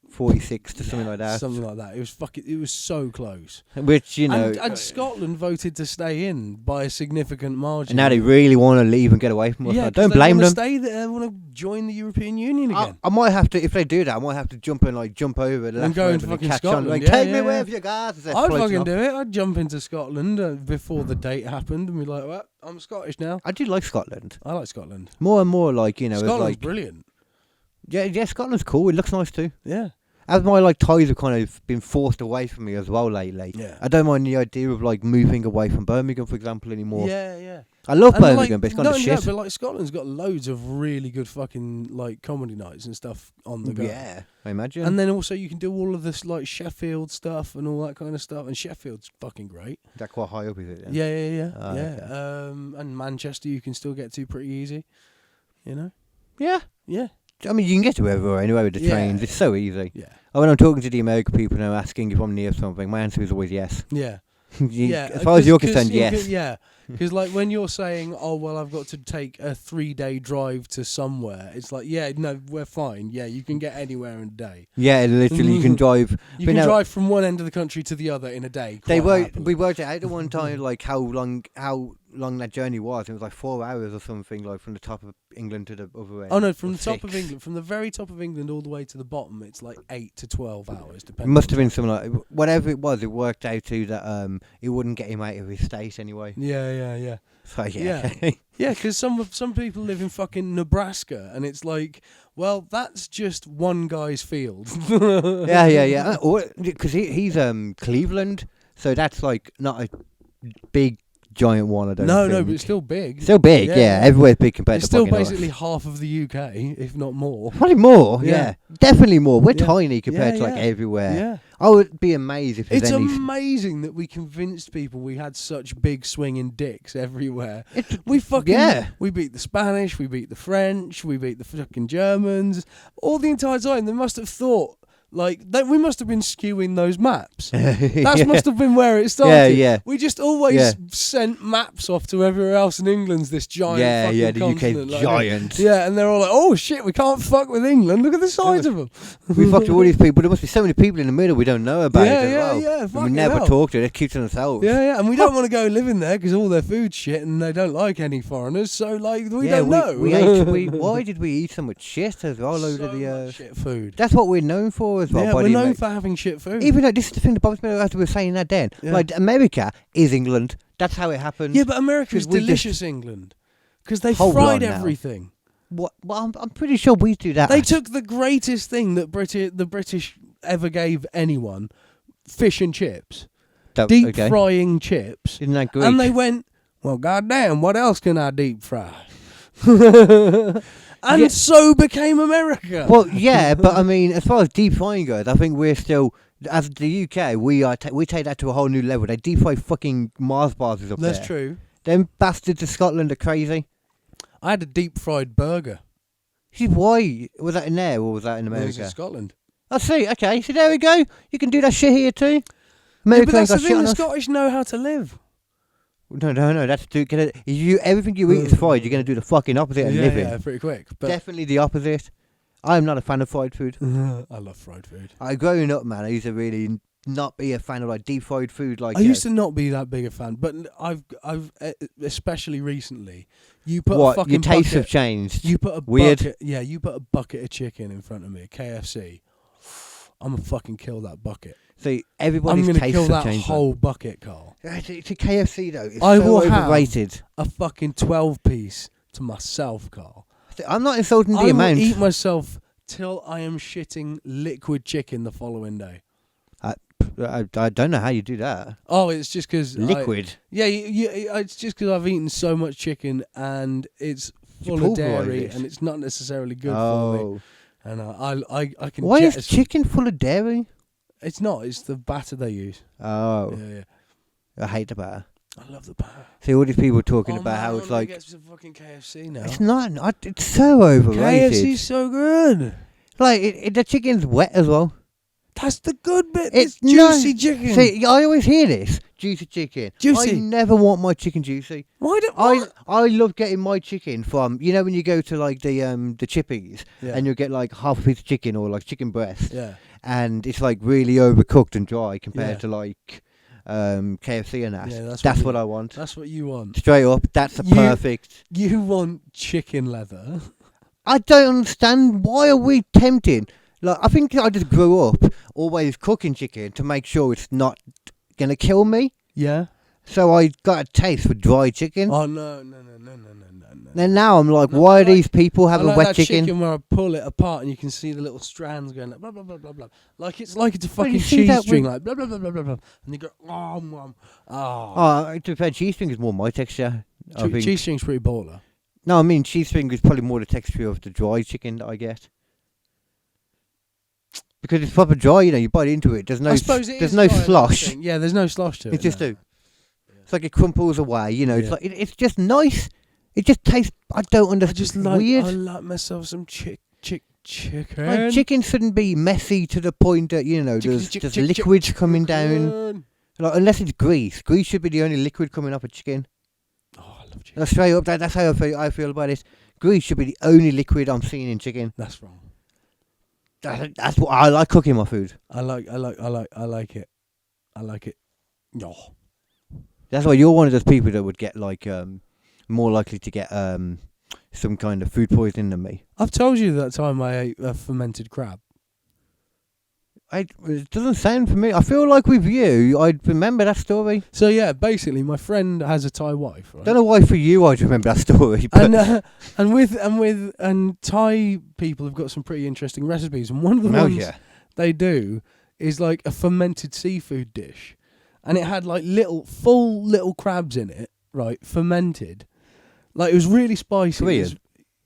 46 to something like that. Something like that. It was so close. Which, And Scotland voted to stay in by a significant margin. And now they really want to leave and get away from us. Yeah, I don't blame them. Stay there. They want to join the European Union again. I might have to, if they do that, I might have to jump over the last go road into fucking catch Scotland. on. Take me wherever you guys. I'd fucking do it. I'd jump into Scotland before the date happened and be like, well, I'm Scottish now. I do like Scotland. I like Scotland. More and more Scotland's brilliant. Yeah, Scotland's cool. It looks nice too. Yeah. As my ties have kind of been forced away from me as well lately. Yeah. I don't mind the idea of moving away from Birmingham, for example, anymore. Yeah. I love Birmingham, but it's kind of shit. Yeah, but Scotland's got loads of really good fucking comedy nights and stuff on the go. Yeah, I imagine. And then also you can do all of this Sheffield stuff and all that kind of stuff. And Sheffield's fucking great. Is that quite high up, is it? Then? Yeah. Okay. And Manchester you can still get to pretty easy. Yeah. Yeah. I mean, you can get to everywhere anyway with the trains. It's so easy. Yeah. When I'm talking to the American people now asking if I'm near something, my answer is always yes. Yeah. As far as you're concerned, yes. Yeah. Because when you're saying, oh, well, I've got to take a 3-day drive to somewhere, it's like, yeah, no, we're fine. Yeah, you can get anywhere in a day. Yeah, literally, you can drive. You can drive from one end of the country to the other in a day. We worked it out at one time, how long that journey was. It was 4 hours or something, from the top of England to the other end. Oh no, from the top of England, from the very top of England all the way to the bottom, it's 8 to 12 hours, depending. It must have been something whatever it was. It worked out to that it wouldn't get him out of his state anyway. Yeah. So yeah. Yeah, because some people live in fucking Nebraska, and it's well, that's just one guy's field. Yeah. Because he's Cleveland, so that's not a big giant one. I don't think. No, but it's still big. Still big, yeah. Everywhere's big compared it's to still basically half of the UK, if not more. Probably more, yeah. Definitely more. We're Yeah. tiny compared to Yeah. everywhere. Yeah. I would be amazed if there's It's any. amazing that we convinced people we had such big swinging dicks everywhere. We beat the Spanish, we beat the French, we beat the fucking Germans. All the entire time, they must have thought Like, we must have been skewing those maps. That must have been where it started. Yeah, yeah. We just always sent maps off to everywhere else in England's this giant fucking the continent. UK like, giant. Yeah, and they're all like, oh shit, we can't fuck with England. Look at the size of them. We fucked with all these people. There must be so many people in the middle we don't know about it as well. Yeah, And we fucking never hell. talk to. They keep to themselves. Yeah, and we don't want to go live in there because all their food's shit and they don't like any foreigners. So, like, we don't know. Why did we eat so much shit as well over the much shit food. That's what we're known for as well. Yeah, we're known for having shit food. Even though this is the thing that bothers me, as we were saying that then. Yeah. Like, America is England. That's how it happened. Yeah, but America's 'Cause we delicious, England. Because they Hold fried on now. everything. What? Well, I'm pretty sure we do that. They took the greatest thing that the British ever gave anyone, fish and chips. Deep frying chips. Isn't that Greek? And they went, well, goddamn, what else can I deep fry? And so became America. Well, yeah, but I mean, as far as deep frying goes, I think we're still, as the UK, we take that to a whole new level. They deep fry fucking Mars bars up there. That's true. Them bastards of Scotland are crazy. I had a deep fried burger. See, why? Was that in there or was that in It was America? in Scotland. I see, okay, so there we go. You can do that shit here too. Yeah, America but ain't that's the got shit thing, on the us. Scottish know how to live. No, that's everything you eat is fried. You're gonna do the fucking opposite and live in. Yeah, pretty quick. But Definitely the opposite. I'm not a fan of fried food. I love fried food. Growing up, man, I used to really not be a fan of like deep fried food. Like I used to not be that big a fan, but I've especially recently. You put a fucking your tastes bucket, have changed. You put a Weird. bucket. Yeah, you put a bucket of chicken in front of me, KFC. I'm gonna fucking kill that bucket. See, I'm everybody's gonna tastes kill have that changed. whole bucket, Carl. To KFC though, it's I so will have overrated. a fucking 12-piece to myself, Carl. I'm not insulting the I will amount. eat myself till I am shitting liquid chicken the following day. I don't know how you do that. Oh, it's just because Liquid. It's just because I've eaten so much chicken and it's full of dairy and it's not necessarily good for me. And I can. Why is chicken full of dairy? It's not. It's the batter they use. Oh, Yeah. I hate the batter. I love the batter. See all these people talking about how it's like. Get some fucking KFC now. It's not. It's so overrated. KFC's so good. Like the chicken's wet as well. That's the good bit. It's juicy chicken. See, I always hear this juicy chicken. Juicy. I never want my chicken juicy. Why do I love getting my chicken from when you go to like the Chippies and you'll get like half a piece of chicken or like chicken breast. Yeah. And it's like really overcooked and dry compared to like KFC and that. Yeah, that's what I want. That's what you want. Straight up, that's perfect. You want chicken leather. I don't understand. Why are we tempting? Like, I think I just grew up always cooking chicken to make sure it's not gonna kill me. Yeah. So I got a taste for dry chicken. Oh no. And now I'm like, why do these people have I like a wet that chicken? where I pull it apart and you can see the little strands going like blah blah blah blah blah. Like it's a fucking you see cheese that string, like blah blah blah blah blah blah. And you go, To be fair, cheese string is more my texture. I think. Cheese string's pretty baller. No, I mean cheese string is probably more the texture of the dry chicken that I get. Because it's proper dry, you bite into it. There's no, I suppose it there's is no dry, slosh. Yeah, there's no slosh to it. It's just no. it's like it crumples away. It's like it's just nice. It just tastes. I don't understand. Weird. I like myself some chicken. Like chicken shouldn't be messy to the point that there's liquids coming down. Like unless it's grease. Grease should be the only liquid coming off a chicken. Oh, I love chicken. That's straight up. That's how I feel about it. Grease should be the only liquid I'm seeing in chicken. That's wrong. That's what I like cooking my food. I like it. I like it. No. That's why you're one of those people that would get like more likely to get some kind of food poisoning than me. I've told you that time I ate a fermented crab. It doesn't sound for me. I feel like with you, I'd remember that story. So yeah, basically, my friend has a Thai wife. Right? Don't know why for you I'd remember that story. But And Thai people have got some pretty interesting recipes, and one of the ones they do is like a fermented seafood dish, and it had like full little crabs in it, right? Fermented, like it was really spicy. Korean?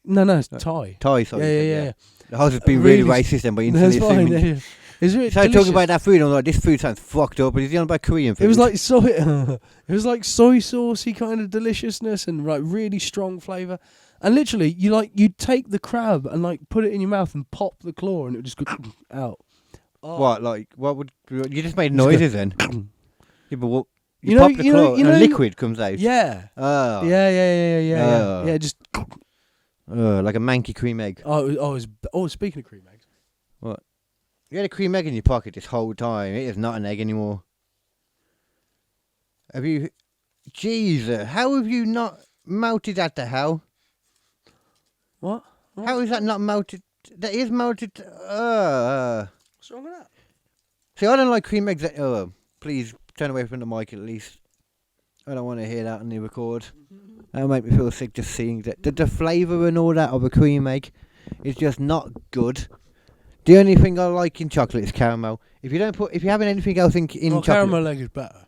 No, it's Thai. Thai, sorry. Yeah. I was just being really racist then by instantly assuming. Fine, yeah. It's really so talking about that food, I'm like, this food sounds fucked up, but he's on about Korean food. It was like soy. It was like soy saucy kind of deliciousness and like really strong flavour. And literally, you take the crab and like put it in your mouth and pop the claw, and it would just go out. Oh. What? Like, what would you just made noises then? Yeah, but what? You know- pop the you know- claw you and a know- liquid comes out. Yeah. Oh. Yeah. Yeah, just. Like a manky cream egg. Speaking of cream eggs. What? You had a cream egg in your pocket this whole time. It is not an egg anymore. Have you? Jesus, how have you not melted that to hell? What? How is that not melted? That is melted. What's wrong with that? See, I don't like cream eggs. Please turn away from the mic at least. I don't want to hear that on the record. That'll make me feel sick just seeing that. The flavour and all that of a cream egg is just not good. The only thing I like in chocolate is caramel. If you're having anything else in chocolate, caramel egg is better.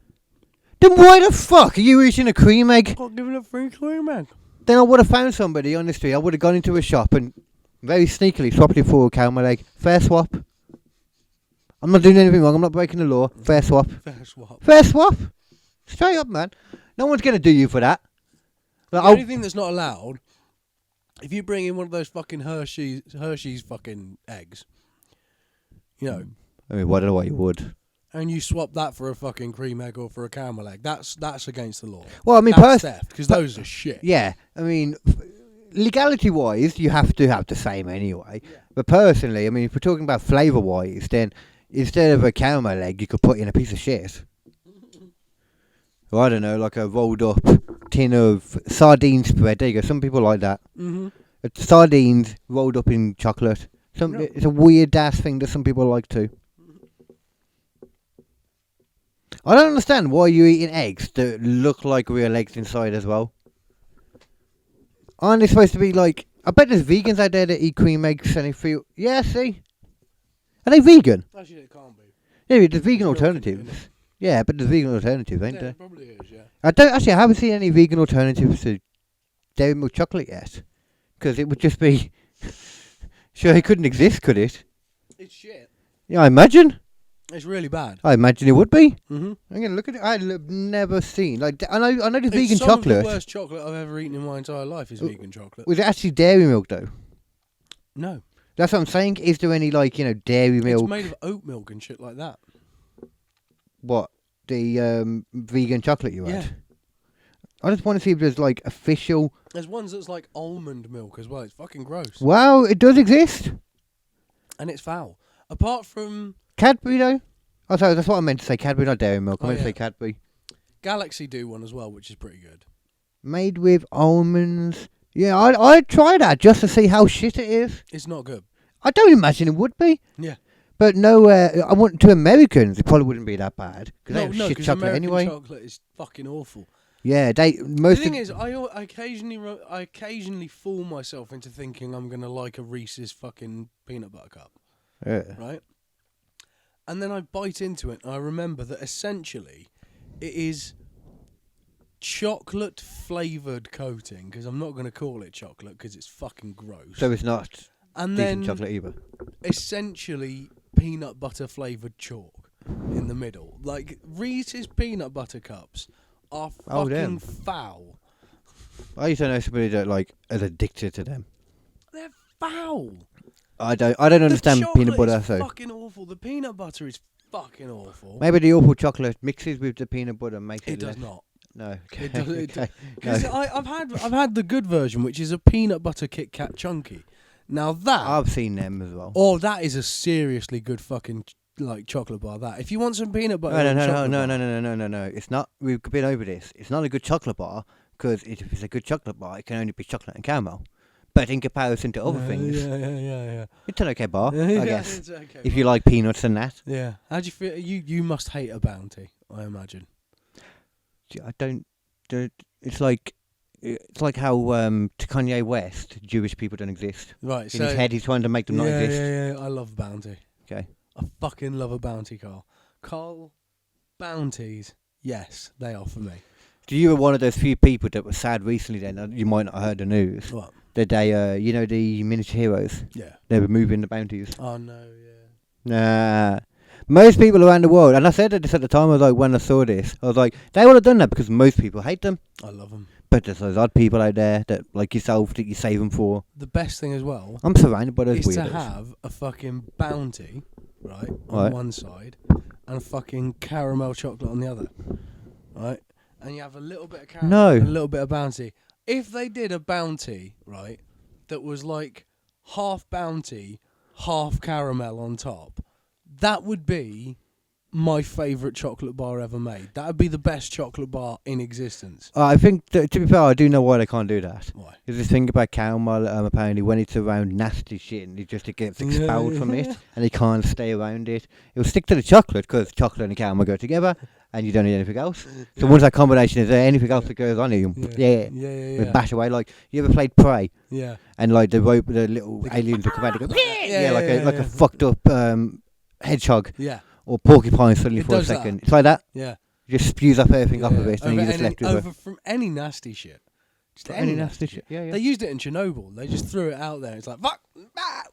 then why the fuck are you eating a cream egg? Got given a free cream egg. Then I would have found somebody on the street. I would have gone into a shop and very sneakily swapped it for a caramel egg. Fair swap. I'm not doing anything wrong. I'm not breaking the law. Fair swap. Fair swap. Fair swap. Straight up, man. No one's going to do you for that. The Like, only thing that's not allowed, if you bring in one of those fucking Hershey's fucking eggs, you know, I mean, what you would. and you swap that for a fucking cream egg or for a caramel egg, that's against the law. Well, I mean, That's theft, because those are shit. yeah. I mean, legality-wise, you have to have the same anyway. Yeah. But personally, I mean, if we're talking about flavour-wise, then instead of a caramel egg, you could put in a piece of shit. Or I don't know, like a rolled-up tin of sardine spread. There you go. Some people like that. Mm-hmm. Sardines rolled up in chocolate. No. It's a weird-ass thing that some people like too. I don't understand why you're eating eggs that look like real eggs inside as well. Aren't they supposed to be like... I bet there's vegans out there that eat cream eggs and they feel... Yeah, see? Are they vegan? Actually, it can't be. Yeah, there's vegan There's milk in it, alternatives. innit? Yeah, but there's vegan alternatives, ain't Yeah, there? it probably is, yeah. I haven't seen any vegan alternatives to dairy milk chocolate yet. Because it would just be... Sure, it couldn't exist, could it? It's shit. Yeah, I imagine. It's really bad. I imagine it would be. Mm-hmm. I'm gonna look at it. I've never seen I know the vegan It's some of chocolate. the worst chocolate I've ever eaten in my entire life is vegan chocolate. Was it actually dairy milk though? No. That's what I'm saying. Is there any dairy milk? It's made of oat milk and shit like that. What the vegan chocolate you had? Yeah. I just want to see if there's official. There's ones that's like almond milk as well. It's fucking gross. Wow, it does exist. And it's foul. Apart from Cadbury though. Oh, sorry, that's what I meant to say. Cadbury, not dairy milk. I Oh, meant to yeah. say Cadbury. Galaxy do one as well, which is pretty good. Made with almonds. Yeah, I'd try that just to see how shit it is. It's not good. I don't imagine it would be. Yeah. But no, I want to Americans. It probably wouldn't be that bad because they have shit 'cause chocolate American anyway. chocolate is fucking awful. Yeah, The most thing of is, I occasionally fool myself into thinking I'm gonna like a Reese's fucking peanut butter cup, right? And then I bite into it, and I remember that essentially it is chocolate flavoured coating. Because I'm not gonna call it chocolate because it's fucking gross. so it's not and decent then chocolate either. essentially peanut butter flavoured chalk in the middle. Like Reese's peanut butter cups are Oh, damn. fucking foul. I used to know somebody that is addicted to them. They're foul. I don't understand the peanut butter. Is So fucking awful. The peanut butter is fucking awful. maybe the awful chocolate mixes with the peanut butter and makes it. It does less. not. No. It does. Okay. Because No. I've had the good version, which is a peanut butter Kit Kat chunky. Now that I've seen them as well. that is a seriously good fucking chocolate bar. That if you want some peanut butter, No. It's not. We've been over this. It's not a good chocolate bar because if it's a good chocolate bar, it can only be chocolate and caramel. But in comparison to other things, Yeah. it's an okay bar, I Yeah, guess. it's okay, If you like peanuts and that. Yeah. How do you feel? You must hate a Bounty, I imagine. I don't. It's like how to Kanye West, Jewish people don't exist. Right. In So his head, he's trying to make them not exist. Yeah. I love Bounty. Okay. I fucking love a Bounty, Carl. Carl, Bounties, yes, they are for me. So you were one of those few people that was sad recently. Then you might not have heard the news. What? The day, the miniature heroes. Yeah. They were moving the bounties. Oh no, yeah. Nah. Most people around the world, and I said this at the time, when I saw this, I was like, they would have done that because most people hate them. I love them. But there's those odd people out there that, like yourself, that you save them for. The best thing as well I'm surrounded by those is weirdos. to have a fucking Bounty right, on Right. one side, and fucking caramel chocolate on the other, right? And you have a little bit of caramel No. and a little bit of Bounty. If they did a Bounty, right, that was like half Bounty, half caramel on top, that would be my favourite chocolate bar ever made. That would be the best chocolate bar in existence. I think, to be fair, I do know why they can't do that. Why? There's this thing about caramel, apparently, when it's around nasty shit, and it just gets expelled from it, and it can't stay around it. It'll stick to the chocolate, because chocolate and caramel go together, and you don't need anything else. So once that combination is there, anything else that goes on it, you bash away. Like, you ever played Prey? Yeah. And, like, the little aliens that come out and go, like a fucked up hedgehog. Yeah. Or porcupine suddenly It for a does that. second. It's like that. Yeah. It just spews up everything off of it, and Over you just left with it. from any nasty shit. Just Any nasty shit. Yeah, yeah. They used it in Chernobyl. They just threw it out there. It's like, fuck,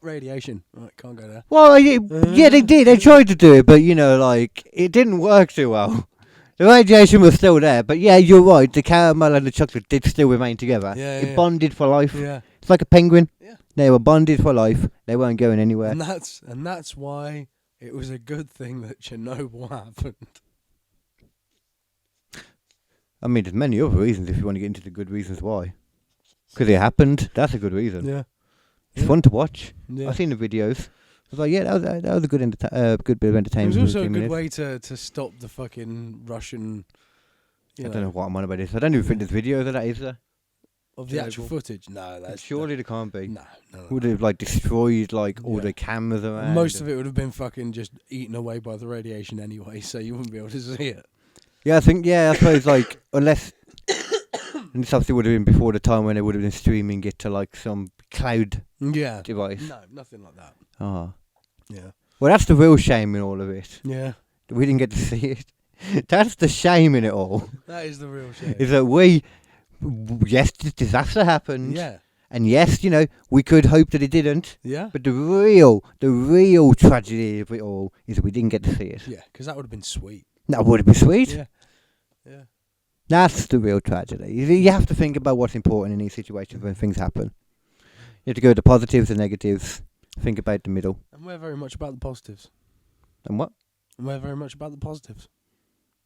radiation. Right, can't go there. Well, yeah, they did. They tried to do it, but, you know, like, it didn't work too well. The radiation was still there, but yeah, you're right. The caramel and the chocolate did still remain together. It bonded for life. Yeah. It's like a penguin. Yeah. They were bonded for life. They weren't going anywhere. And that's why it was a good thing that Chernobyl happened. I mean, there's many other reasons if you want to get into the good reasons why. Because it happened. That's a good reason. Yeah. It's fun to watch. Yeah. I've seen the videos. I was like, yeah, that was a good good bit of It entertainment. was also for a few good minutes. way to stop the fucking Russian, I don't know what I'm on about this. I don't even think there's videos of that, is there? of the actual footage. No, that's Surely there can't be. No. Would have like destroyed like all the cameras around. Most of it would have been fucking just eaten away by the radiation anyway, so you wouldn't be able to see it. Yeah, I suppose like unless and this obviously would have been before the time when they would have been streaming it to like some cloud device. No, nothing like that. Oh. Yeah. Well, that's the real shame in all of it. Yeah. We didn't get to see it. That's the shame in it all. That is the real shame. Is that yes, the disaster happened. Yeah. And yes, you know, we could hope that it didn't. Yeah. But the real tragedy of it all is that we didn't get to see it. Yeah, because that would have been sweet. That would have been sweet. Yeah. Yeah. That's the real tragedy. You have to think about what's important in these situations when things happen. You have to go to the positives and negatives. Think about the middle. And we're very much about the positives. And what? And we're very much about the positives.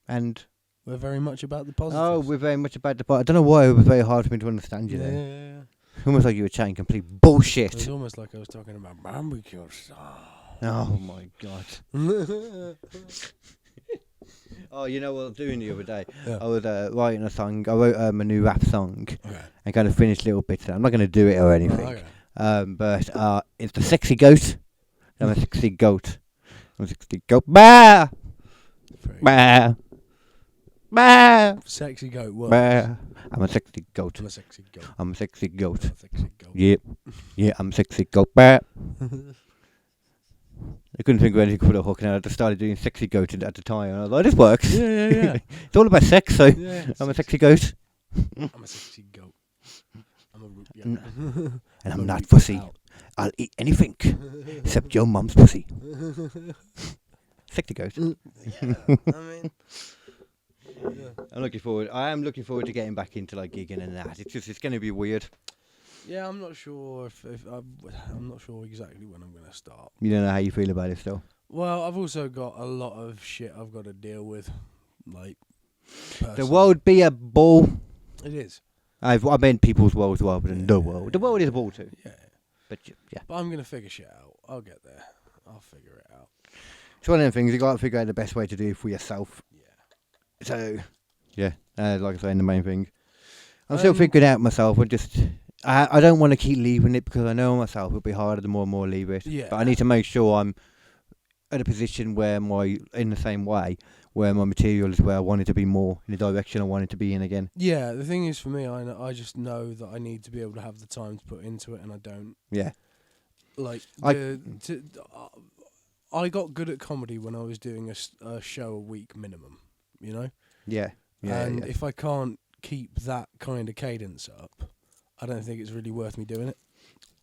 And We're very much about the positives. oh, we're very much about the. I don't know why it was very hard for me to understand you yeah, there. yeah, yeah. Almost like you were chatting complete It was bullshit. almost like I was talking about barbecue sauce. Oh my god. Oh, you know what I was doing the other day? Yeah. I was writing a song. I wrote a new rap song Okay. and kind of finished little bits. I'm not going to do it or anything. Okay. But it's the sexy goat. I'm a sexy goat. I'm a sexy goat. Bah! Bah! Bah! Sexy goat. What? Bah! I'm a sexy goat. I'm a sexy goat. I'm a sexy goat. I'm a sexy goat. Yep. Yeah, I'm a sexy goat. Bah! I couldn't think of anything for the hook, and I just started doing sexy goat at the time. And I was like, this works. Yeah. It's all about sex, so Yeah. I'm a sexy goat. I'm a sexy goat. I'm a root goat. And I'm a not root fussy. out. I'll eat anything except your mum's pussy. Sexy goat. I mean, I'm looking forward. I am looking forward to getting back into like gigging and that. It's going to be weird. yeah, I'm not sure if I'm not sure exactly when I'm going to start. You don't know how you feel about it still. Well, I've also got a lot of shit I've got to deal with, like. The personally. world be a ball. It is. I meant people's world rather than the world. The world is a ball too. Yeah. But yeah. But I'm going to figure shit out. I'll get there. I'll figure it out. It's one of them things. You got to figure out the best way to do it for yourself. Yeah. So yeah, like I say, the main thing. I'm still figuring out myself. I don't want to keep leaving it because I know myself it'll be harder the more and more I leave it. Yeah. But I need to make sure I'm at a position where in the same way, where my material is where I want it to be more, in the direction I want it to be in again. Yeah, the thing is for me, I just know that I need to be able to have the time to put into it, and I don't. Yeah. Like, I got good at comedy when I was doing a show a week minimum, you know? Yeah. And if I can't keep that kind of cadence up, I don't think it's really worth me doing it.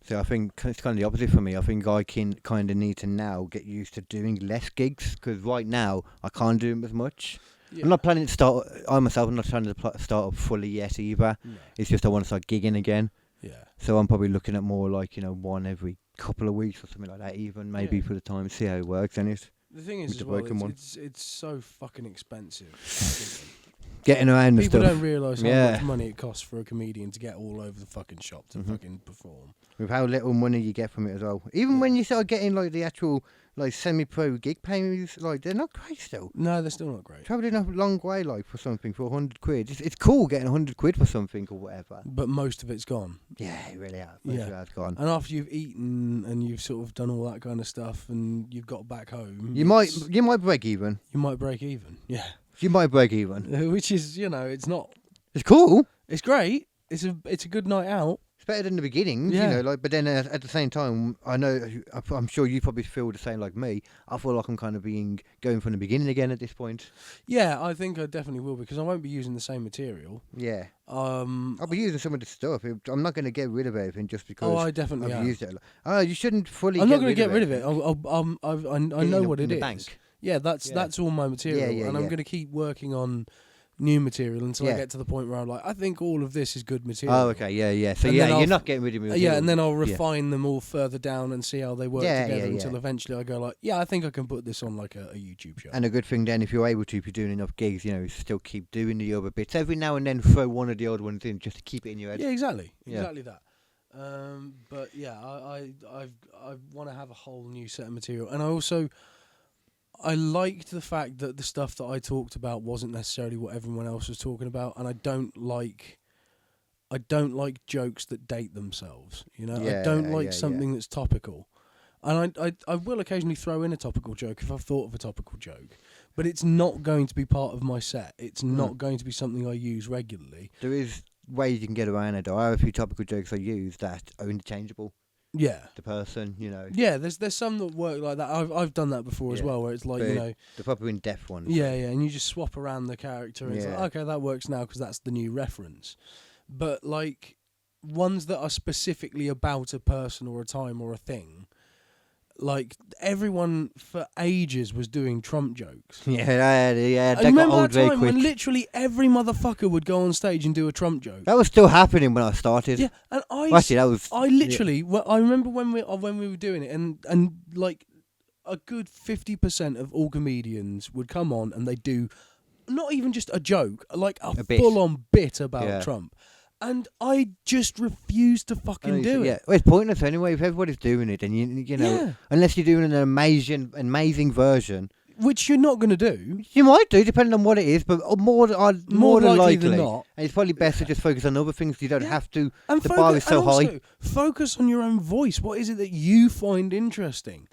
So I think it's kind of the opposite for me. I think I can kind of need to now get used to doing less gigs because right now I can't do them as much. Yeah. I'm not planning to start. I'm not trying to start up fully yet either. No. It's just I want to start gigging again. Yeah. So I'm probably looking at more like one every couple of weeks or something like that, even maybe Yeah. for the time, see how it works. And it's The thing is, With as the well, broken one. it's so fucking expensive. getting around and People stuff. don't realise how Yeah. much money it costs for a comedian to get all over the fucking shop to Mhm. fucking perform. With how little money you get from it as well. Even when you start getting like the actual like semi-pro gig payments, like they're not great still. No, they're still not great. Travelling a long way like for something for 100 quid. It's cool getting 100 quid for something or whatever. But most of it's gone. Yeah, it really has. Yeah. Most of that's gone. And after you've eaten and you've sort of done all that kind of stuff and you've got back home, You might break even. you might break even. Yeah. You might break even. Which is, it's not. It's cool. It's great. It's a good night out. It's better than the beginnings, Yeah. But then at the same time, I'm sure you probably feel the same like me. I feel like I'm kind of going from the beginning again at this point. Yeah, I think I definitely will because I won't be using the same material. Yeah. I'll be using some of the stuff. I'm not going to get rid of everything just because I definitely I've am. used it. You shouldn't fully. I'm not going to get rid of it. I know what it is. Bank. Yeah, that's all my material, Yeah, and I'm going to keep working on new material until I get to the point where I'm like, I think all of this is good material. Oh, okay, yeah. So And yeah, then you're not getting rid of me. Yeah, and then I'll refine them all further down and see how they work together until yeah. eventually I go like, yeah, I think I can put this on like a YouTube show. And a good thing then, if you're able to, if you're doing enough gigs, is still keep doing the other bits every now and then. Throw one of the old ones in just to keep it in your head. Yeah, exactly Yeah. that. But yeah, I want to have a whole new set of material, and I liked the fact that the stuff that I talked about wasn't necessarily what everyone else was talking about, and I don't like jokes that date themselves. I don't like something that's topical, and I will occasionally throw in a topical joke if I've thought of a topical joke, but it's not going to be part of my set. It's not going to be something I use regularly. There is ways you can get around it. I have a few topical jokes I use that are interchangeable. Yeah. The person, Yeah, there's some that work like that. I've done that before as well, where it's like, the proper in-depth ones. Yeah, and you just swap around the character. And It's like, okay, that works now because that's the new reference. But like ones that are specifically about a person or a time or a thing, like everyone for ages was doing Trump jokes. Yeah. I That got remember old that very time quick. when literally every motherfucker would go on stage and do a Trump joke. That was still happening when I started. Yeah, and Actually, that was. I literally, I remember when we were doing it, and like a good 50% of all comedians would come on and they do not even just a joke, like a bit. full-on bit about Trump, and I just refused to fucking do it. Yeah, well, it's pointless anyway. If everybody's doing it, then you know, unless you're doing an amazing version, which you're not going to do. you might do, depending on what it is, but more than likely than not. And it's probably best to just focus on other things. You don't have to. And the bar is so and high. also, focus on your own voice. What is it that you find interesting?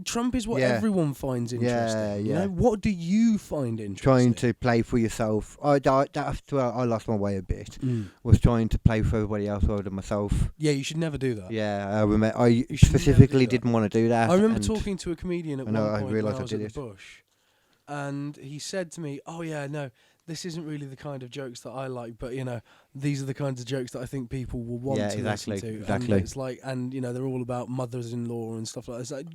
Trump is what everyone finds interesting. Yeah. What do you find interesting? Trying to play for yourself. I lost my way a bit. Was trying to play for everybody else rather than myself. Yeah, you should never do that. Yeah, I remember. I You should specifically never do that. didn't want to do that. I remember and talking to a comedian at one I point when realised I I was did at it. the Bush, and he said to me, "Oh yeah, no, this isn't really the kind of jokes that I like, but these are the kinds of jokes that I think people will want to listen to." Exactly. And it's like, they're all about mothers-in-law and stuff like that. It's like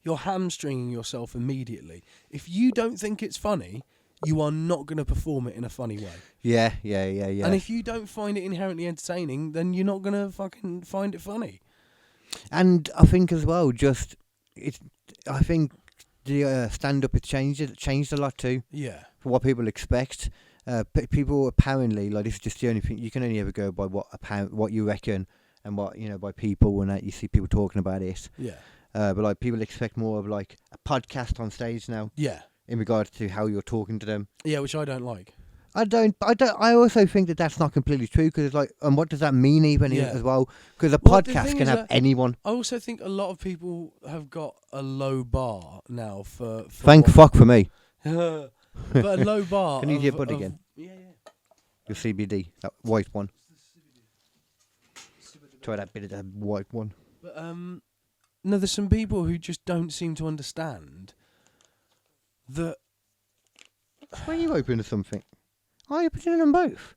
you're hamstringing yourself immediately. If you don't think it's funny, you are not going to perform it in a funny way. Yeah. And if you don't find it inherently entertaining, then you're not going to fucking find it funny. And I think as well, I think the stand-up has changed a lot too. Yeah. For what people expect. People apparently, like, this is just the only thing, you can only ever go by what you reckon and what, by people when you see people talking about it. Yeah. But like people expect more of like a podcast on stage now. Yeah. In regards to how you're talking to them. Yeah, which I don't like. I also think that that's not completely true because it's like, and what does that mean even as well? Because a The podcast thing can is have that anyone. I also think a lot of people have got a low bar now for Thank fuck for me. but a low bar. Can you use your bud again? Yeah. Your CBD, that white one. Try that bit of that white one. But no, there's some people who just don't seem to understand that. Why are you open to something? Oh, you're putting them both.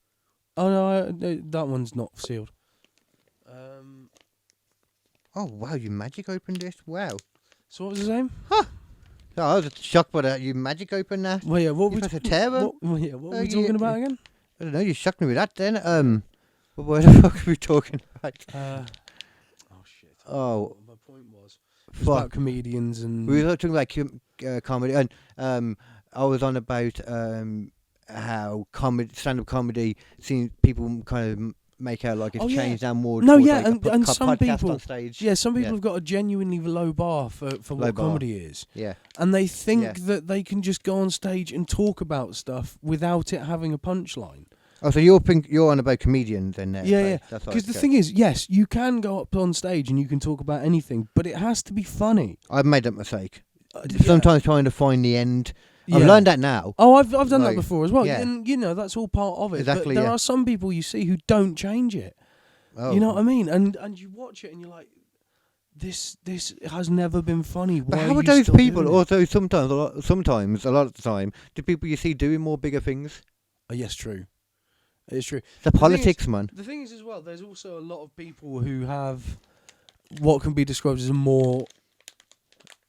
Oh no, that one's not sealed. Oh wow, you magic opened this. Wow. So what was his name? Oh, I was shocked by that. You magic opened that. Well, yeah. What You we press a terror? What were we talking about again? I don't know. You shocked me with that. Then what the fuck are we talking about? Oh shit. Oh, It's about comedians and... We were talking about comedy, and I was on about how stand-up comedy seems people kind of make out like it's changed now more. No, towards yeah, like and some podcast people on stage. Yeah, some people have got a genuinely low bar for what comedy is. Yeah, and they think that they can just go on stage and talk about stuff without it having a punchline. Oh, so you're on about comedians then? Yeah. Because the thing is, yes, you can go up on stage and you can talk about anything, but it has to be funny. I've made that mistake. Sometimes trying to find the end. Yeah. I've learned that now. Oh, I've done that before as well. Yeah. And, that's all part of it. Exactly, but there are some people you see who don't change it. Oh. You know what I mean? And you watch it and you're like, this has never been funny. Why but how are those people also sometimes, a lot of the time, do people you see doing more bigger things? Oh, yes, true. It's true. The politics, man. The thing is as well, there's also a lot of people who have what can be described as a more...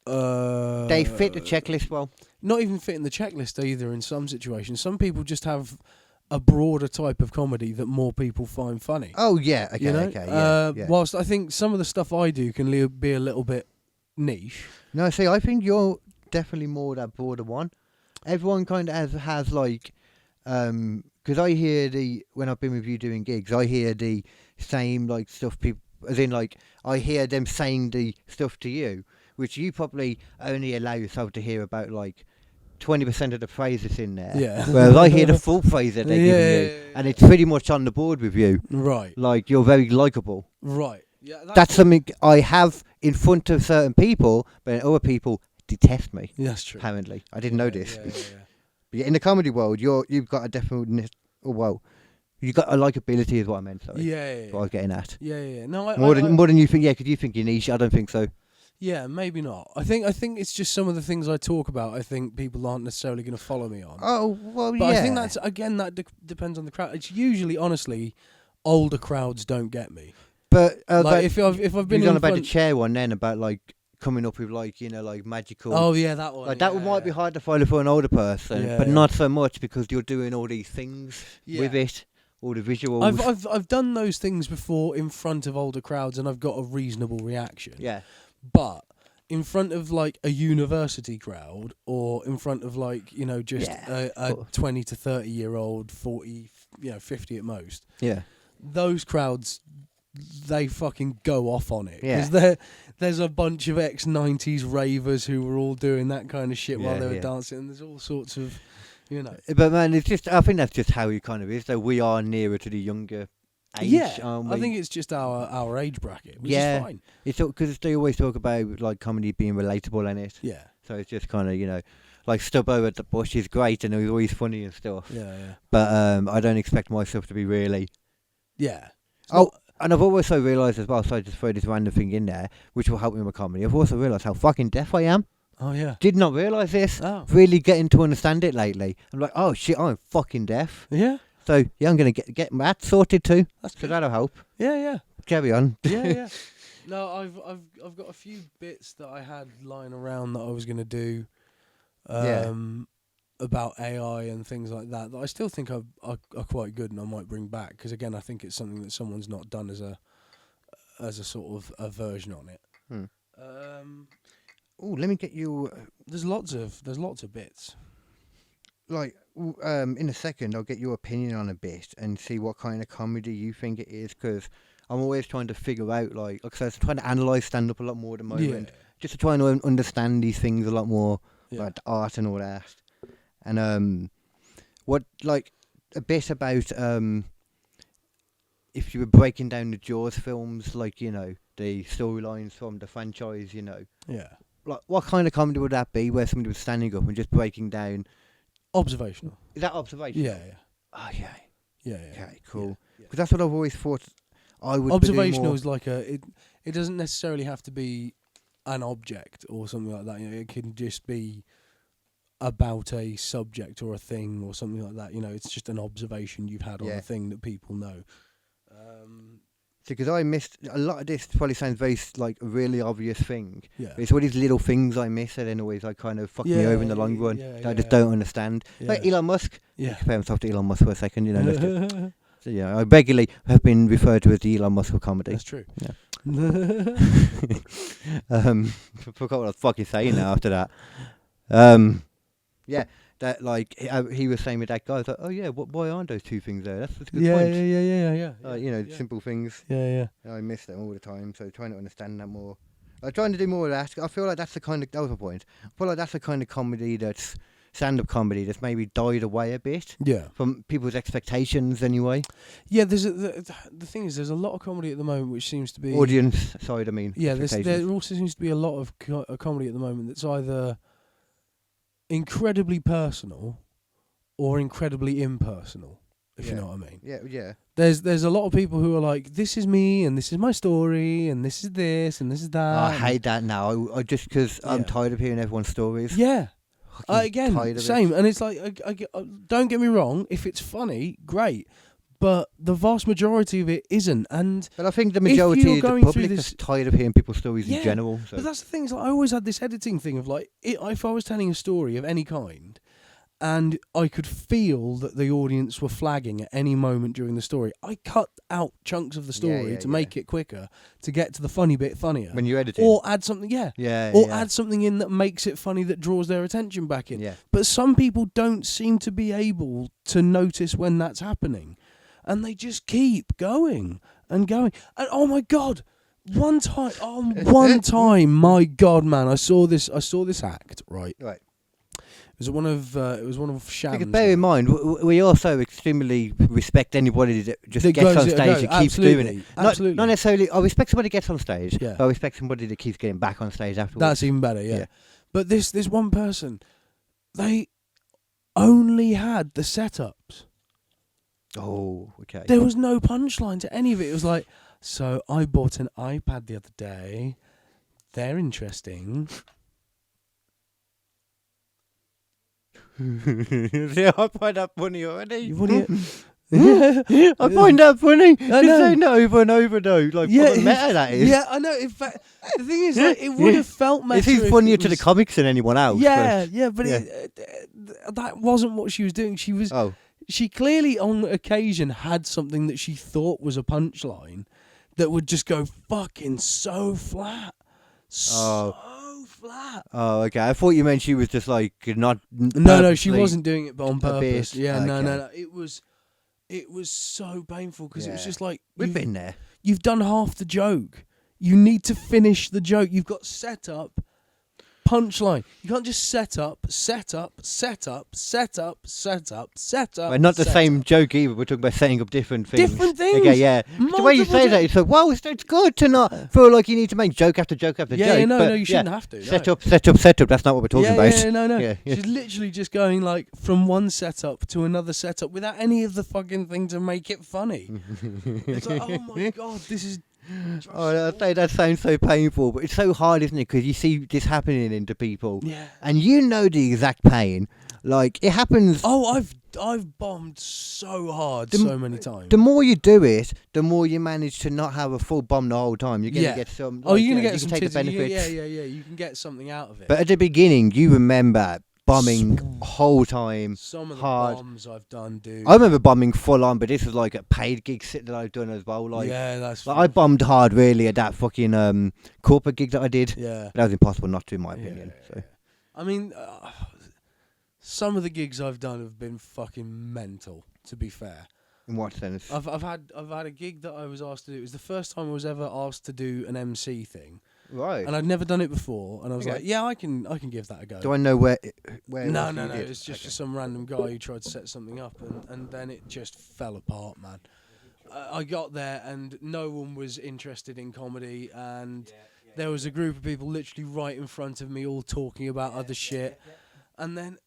they fit the checklist well. Not even fitting the checklist either in some situations. Some people just have a broader type of comedy that more people find funny. Oh, yeah. Okay, yeah. Whilst I think some of the stuff I do can be a little bit niche. No, see, I think you're definitely more that broader one. Everyone kind of has like... because I hear when I've been with you doing gigs, I hear the same like stuff people, as in like I hear them saying the stuff to you, which you probably only allow yourself to hear about like 20% of the phrases in there. Yeah. Whereas I hear the full phrase that they're giving you, and it's pretty much on the board with you. Right. Like you're very likable. Right. Yeah. That's something I have in front of certain people, but other people detest me. That's true. Apparently, I didn't know this. Yeah. But in the comedy world, you've got a definite. You've got a likability, is what I meant. Sorry. Yeah. What I was getting at. Yeah. No, more than you think. Yeah, because you think you're niche. I don't think so. Yeah, maybe not. I think it's just some of the things I talk about. I think people aren't necessarily going to follow me on. Oh well, but I think that's again depends on the crowd. It's usually, honestly, older crowds don't get me. But like if I've been on about the chair one, then about like coming up with like like magical. Oh yeah, that one. Like that one might be hard to follow for an older person, but not so much because you're doing all these things with it, all the visuals. I've done those things before in front of older crowds, and I've got a reasonable reaction. Yeah. But in front of like a university crowd, or in front of like just a 20 to 30 year old, 40, 50 at most. Yeah. Those crowds, they fucking go off on it because there's a bunch of ex-90s ravers who were all doing that kind of shit while they were dancing, and there's all sorts of But man, it's just I think that's just how it kind of is. Though we are nearer to the younger age. I think it's just our age bracket, which is fine. It's because they always talk about like comedy being relatable in it. Yeah. So it's just kind of like Stubbo at the Bush is great and he's always funny and stuff. Yeah. But I don't expect myself to be really. Yeah. And I've also realised as well, so I just throw this random thing in there, which will help me with my comedy. I've also realised how fucking deaf I am. Oh, yeah. Did not realise this. Oh. Really getting to understand it lately. I'm like, oh shit, I'm fucking deaf. Yeah. So, I'm going to get that sorted too. So that'll help. Yeah. Carry on. Yeah. No, I've got a few bits that I had lying around that I was going to do. About AI and things like that I still think are quite good and I might bring back because again I think it's something that someone's not done as a sort of a version on it. Let me get you. There's lots of bits. Like in a second, I'll get your opinion on a bit and see what kind of comedy you think it is because I'm always trying to figure out like I was trying to analyse stand up a lot more at the moment, just to try and understand these things a lot more, like the art and all that. And what like a bit about if you were breaking down the Jaws films, like the storylines from the franchise, like what kind of comedy would that be? Where somebody was standing up and just breaking down. Observational. Is that observational? Yeah. Oh yeah. Yeah. Okay, cool. Because that's what I've always thought. I would. Observational is like it doesn't necessarily have to be an object or something like that. It can just be about a subject or a thing or something like that. It's just an observation you've had on a thing that people know. Because I missed a lot of this. Probably sounds very like a really obvious thing. Yeah. But it's all these little things I miss that then always I kind of fuck me over in the long run. That I just don't understand. Yeah. Like Elon Musk. Yeah. Compare myself to Elon Musk for a second. So I regularly have been referred to as the Elon Musk of comedy. That's true. Forgot what I was fucking saying now after that. Yeah, that like he was saying with that guy, I was like, oh yeah, why aren't those two things there? That's a good point. Yeah. Simple things. Yeah. I miss them all the time, so trying to understand that more. I'm trying to do more of that. I feel like that's the kind of, that was the point. I feel like that's the kind of comedy that's stand-up comedy that's maybe died away a bit. Yeah. From people's expectations anyway. Yeah, the thing is, there's a lot of comedy at the moment which seems to be... Audience side, I mean. Yeah, there also seems to be a lot of comedy at the moment that's either incredibly personal or incredibly impersonal, if you know what I mean. Yeah. There's a lot of people who are like, this is me, and this is my story, and this is this, and this is that. I hate that now. I just because I'm tired of hearing everyone's stories. Yeah. Again, same. And it's like, I don't get me wrong, if it's funny, great. But the vast majority of it isn't. And but I think the majority of the public is tired of hearing people's stories in general. So. But that's the thing. Is like, I always had this editing thing of like, if I was telling a story of any kind, and I could feel that the audience were flagging at any moment during the story, I cut out chunks of the story to make it quicker, to get to the funny bit funnier. When you edit it. Or add something, add something in that makes it funny, that draws their attention back in. Yeah. But some people don't seem to be able to notice when that's happening. And they just keep going and going. And oh my God, one time, my God, man, I saw this act, right? Right. It was one of Sham's. Because bear in mind, we also extremely respect anybody that just gets on stage and keeps doing it. Absolutely. Not necessarily. I respect somebody that gets on stage. Yeah. But I respect somebody that keeps getting back on stage afterwards. That's even better. Yeah. But this one person, they only had the setups. Oh, okay. There was no punchline to any of it. It was like, so I bought an iPad the other day. They're interesting. See, I find that funny already. I find that funny. I know. Saying that over and over though. Like, what a meta that is. Yeah, I know. In fact, the thing is, like, it would have felt meta. It seems funnier to the comics than anyone else. Yeah, but that wasn't what she was doing. She was... Oh. She clearly, on occasion, had something that she thought was a punchline that would just go fucking so flat. So flat. Oh, okay. I thought you meant she was just like not... No, she wasn't doing it on purpose. Yeah, okay. No. It was so painful because it was just like... We've been there. You've done half the joke. You need to finish the joke. You've got setup, punchline. You can't just set up. But not the same joke either. We're talking about setting up different things. Different things. Okay, yeah. The way you say that, it's like, well, it's good to not feel like you need to make joke after joke after joke. Yeah, no, you shouldn't have to. Set up. That's not what we're talking about. Yeah, no. She's literally just going like from one setup to another setup without any of the fucking thing to make it funny. It's like, oh my God, this is... Oh, that sounds so painful, but it's so hard, isn't it? Because you see this happening into people, and you know the exact pain. Like it happens. Oh, I've bombed so hard so many times. The more you do it, the more you manage to not have a full bomb the whole time. You're gonna get some. Like, you're gonna get you some can take the benefits. Yeah. You can get something out of it. But at the beginning, you remember bombing whole time. Some of the hard. bombs I've done, dude. I remember bombing full on, but this was like a paid gig that I've done as well. Like, that's. Like, I bombed hard really at that fucking corporate gig that I did. Yeah, but that was impossible not to, in my opinion. So. I mean, some of the gigs I've done have been fucking mental. To be fair. In what sense? I've had a gig that I was asked to do. It was the first time I was ever asked to do an MC thing. Right. And I'd never done it before, and I was like, yeah, I can give that a go. Do I know where No. It's just some random guy who tried to set something up, and then it just fell apart, man. I got there, and no one was interested in comedy, and there was a group of people literally right in front of me all talking about other shit. And then,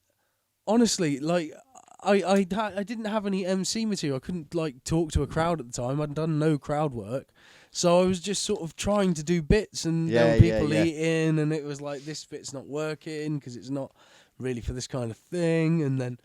honestly, like... I didn't have any MC material. I couldn't like talk to a crowd at the time. I'd done no crowd work, so I was just sort of trying to do bits, and there were people eating, and it was like, this bit's not working because it's not really for this kind of thing. And then,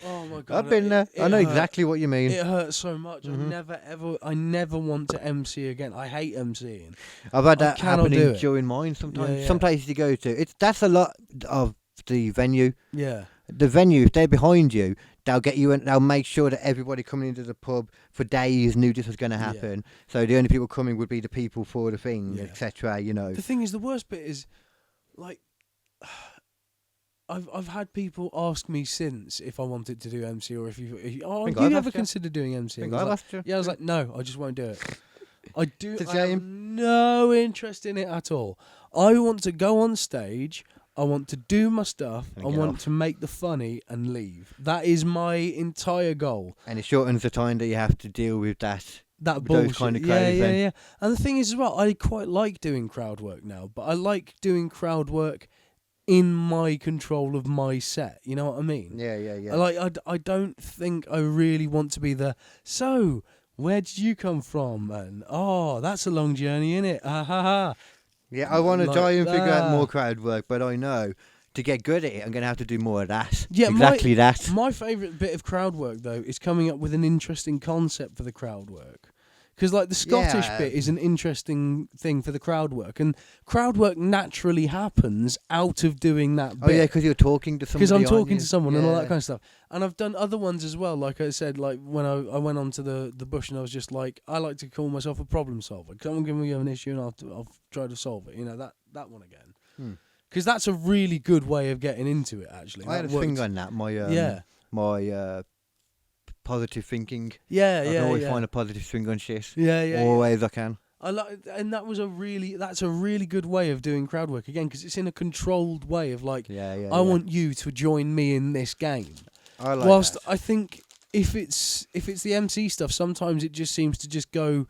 oh my God, I've been there. I know exactly what you mean. It hurts so much. I never want to MC again. I hate MCing. I've had that happening during mine sometimes. Some places you go to, that's a lot of the venue. Yeah. The venue, if they're behind you, they'll get you, and they'll make sure that everybody coming into the pub for days knew this was going to happen. So the only people coming would be the people for the thing, etc. You know. The thing is, the worst bit is, like, I've had people ask me since if I wanted to do MC or if you ever consider doing MC? I was like, no, I just won't do it. I have no interest in it at all. I want to go on stage. I want to do my stuff. I want to make the funny and leave. That is my entire goal. And it shortens the time that you have to deal with that. That bullshit. Those kind of crowds. Yeah. And the thing is as well, I quite like doing crowd work now, but I like doing crowd work in my control of my set. You know what I mean? Yeah. I don't think I really want to be so where did you come from? And that's a long journey, innit? Ha ha ha. Yeah, I want to try and figure out more crowd work, but I know to get good at it, I'm going to have to do more of that. Yeah, exactly that. My favourite bit of crowd work, though, is coming up with an interesting concept for the crowd work. Because, like, the Scottish bit is an interesting thing for the crowd work. And crowd work naturally happens out of doing that bit. Oh, yeah, because you're talking to somebody. Because I'm talking to someone and all that kind of stuff. And I've done other ones as well. Like I said, like, when I went onto the bush and I was just like, I like to call myself a problem solver. Someone give me an issue and I'll try to solve it. You know, that one again. Because that's a really good way of getting into it, actually. I had a thing on that. My positive thinking. I can always find a positive thing on shit. Yeah. Always I can. I like, and that's a really good way of doing crowd work again, because it's in a controlled way of like, I want you to join me in this game. I like Whilst that. I think if it's the MC stuff, sometimes it just seems to just go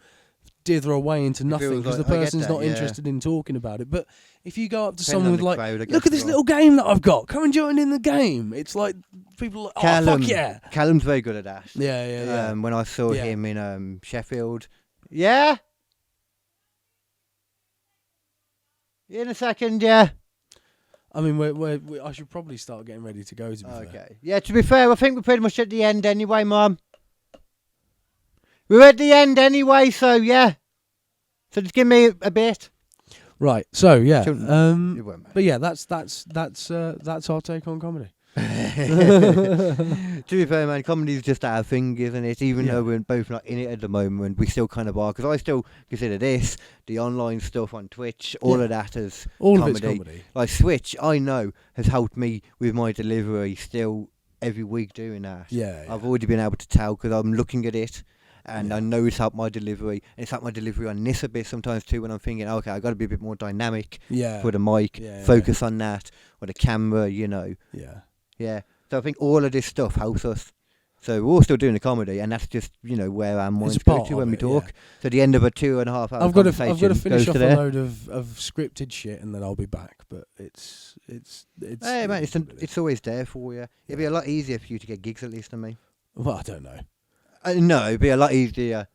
dither away into nothing because the person's not interested in talking about it. But if you go up to someone with like, look at this little game that I've got, come and join in the game. It's like people are like, fuck yeah. Callum's very good at that. Yeah. When I saw him in Sheffield. Yeah? In a second, yeah. I mean, I should probably start getting ready to go, to be fair. Yeah, to be fair, I think we're pretty much at the end anyway, Mum. We're at the end anyway, so yeah. So just give me a bit. Right. So yeah. But yeah, that's our take on comedy. To be fair, man, comedy's just our thing, isn't it? Even though we're both not in it at the moment, we still kind of are. Because I still consider this, the online stuff on Twitch, all of that as all of it's comedy. Like Switch, I know, has helped me with my delivery still every week doing that. Yeah. I've already been able to tell because I'm looking at it. And I know it's helped my delivery. And it's helped my delivery on this a bit sometimes too, when I'm thinking, okay, I've got to be a bit more dynamic for the mic, focus on that, or the camera, you know. Yeah. So I think all of this stuff helps us. So we're all still doing the comedy, and that's just, you know, where our minds go to when we talk. Yeah. So at the end of a 2.5 hour conversation, I've got to finish off a load of scripted shit, and then I'll be back. But it's hey man, it's always there for you. It'd be a lot easier for you to get gigs at least than me. Well, I don't know. No, it'd be a lot easier.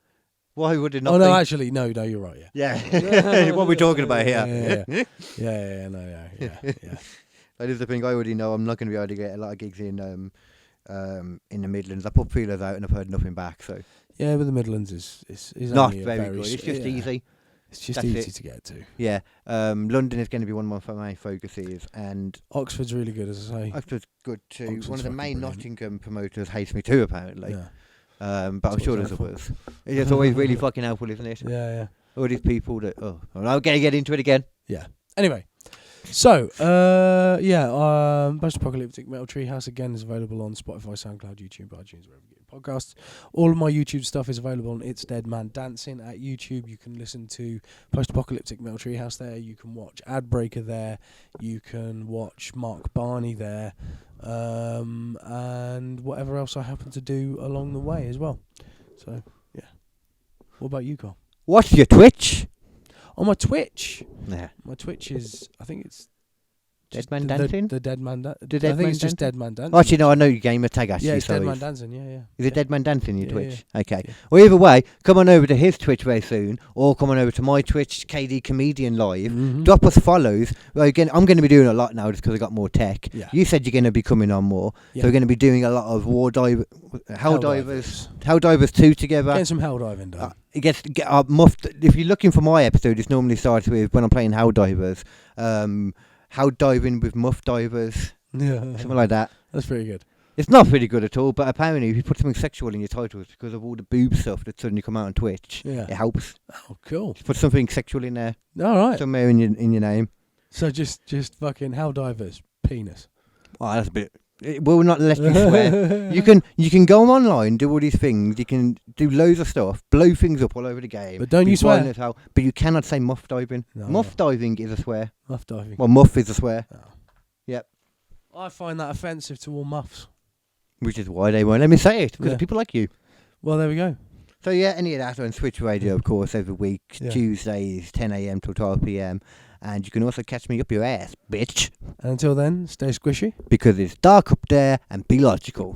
Why would it not? Oh no, actually, no, you're right. Yeah. What are we talking about here? Yeah. That is the thing. I already know I'm not going to be able to get a lot of gigs in the Midlands. I put feelers out and I've heard nothing back. So yeah, but the Midlands is not very good. It's just easy. It's just easy to get to. Yeah. London is going to be one of my main focuses, and Oxford's really good, as I say. Oxford's good too. Oxford's one of the main brilliant. Nottingham promoters hates me too, apparently. Yeah. But I'm sure there's others. It's always really fucking helpful, isn't it? Yeah. All these people that I'm going to get into it again. Yeah. Anyway, so Post Apocalyptic Metal Treehouse again is available on Spotify, SoundCloud, YouTube, iTunes, wherever you get podcasts. All of my YouTube stuff is available on It's DeadManDancin at YouTube. You can listen to Post Apocalyptic Metal Treehouse there. You can watch Adbreaker there. You can watch Mark Barney there. And whatever else I happen to do along the way as well. So, yeah. What about you, Carl? What's your Twitch? On my Twitch. Yeah. My Twitch is, I think it's DeadManDancin? The DeadManDancin. I think it's just DeadManDancin. Oh, actually, no, I know your gamer tag, actually. Yeah, it's DeadManDancin, yeah. Is it DeadManDancin, your Twitch? Yeah. Okay. Yeah. Well, either way, come on over to his Twitch very soon, or come on over to my Twitch, KdComedianlive. Mm-hmm. Drop us follows. Well, again, I'm going to be doing a lot now just because I got more tech. Yeah. You said you're going to be coming on more. Yeah. So we're going to be doing a lot of Helldivers 2 together. Getting some Helldiving done. It gets muffed. If you're looking for my episode, it normally starts with when I'm playing Helldivers. How diving with muff divers, Yeah, something like that. That's pretty good. It's not really good at all, but apparently if you put something sexual in your titles because of all the boob stuff that suddenly come out on Twitch, it helps. Oh, cool. Just put something sexual in there. All right. Somewhere in your name. So just fucking how diverse? Penis. Oh, that's a bit... It will not let you swear. You can go online, do all these things. You can do loads of stuff, blow things up all over the game. But don't you swear? As hell, but you cannot say muff diving. No. Muff diving is a swear. Muff diving. Well, muff is a swear. Oh. Yep. I find that offensive to all muffs. Which is why they won't let me say it, because of people like you. Well, there we go. So yeah, any of that on Switch Radio, of course, every week, Yeah. Tuesdays, 10 a.m. till 12 p.m. And you can also catch me up your ass, bitch. And until then, stay squishy. Because it's dark up there and be logical.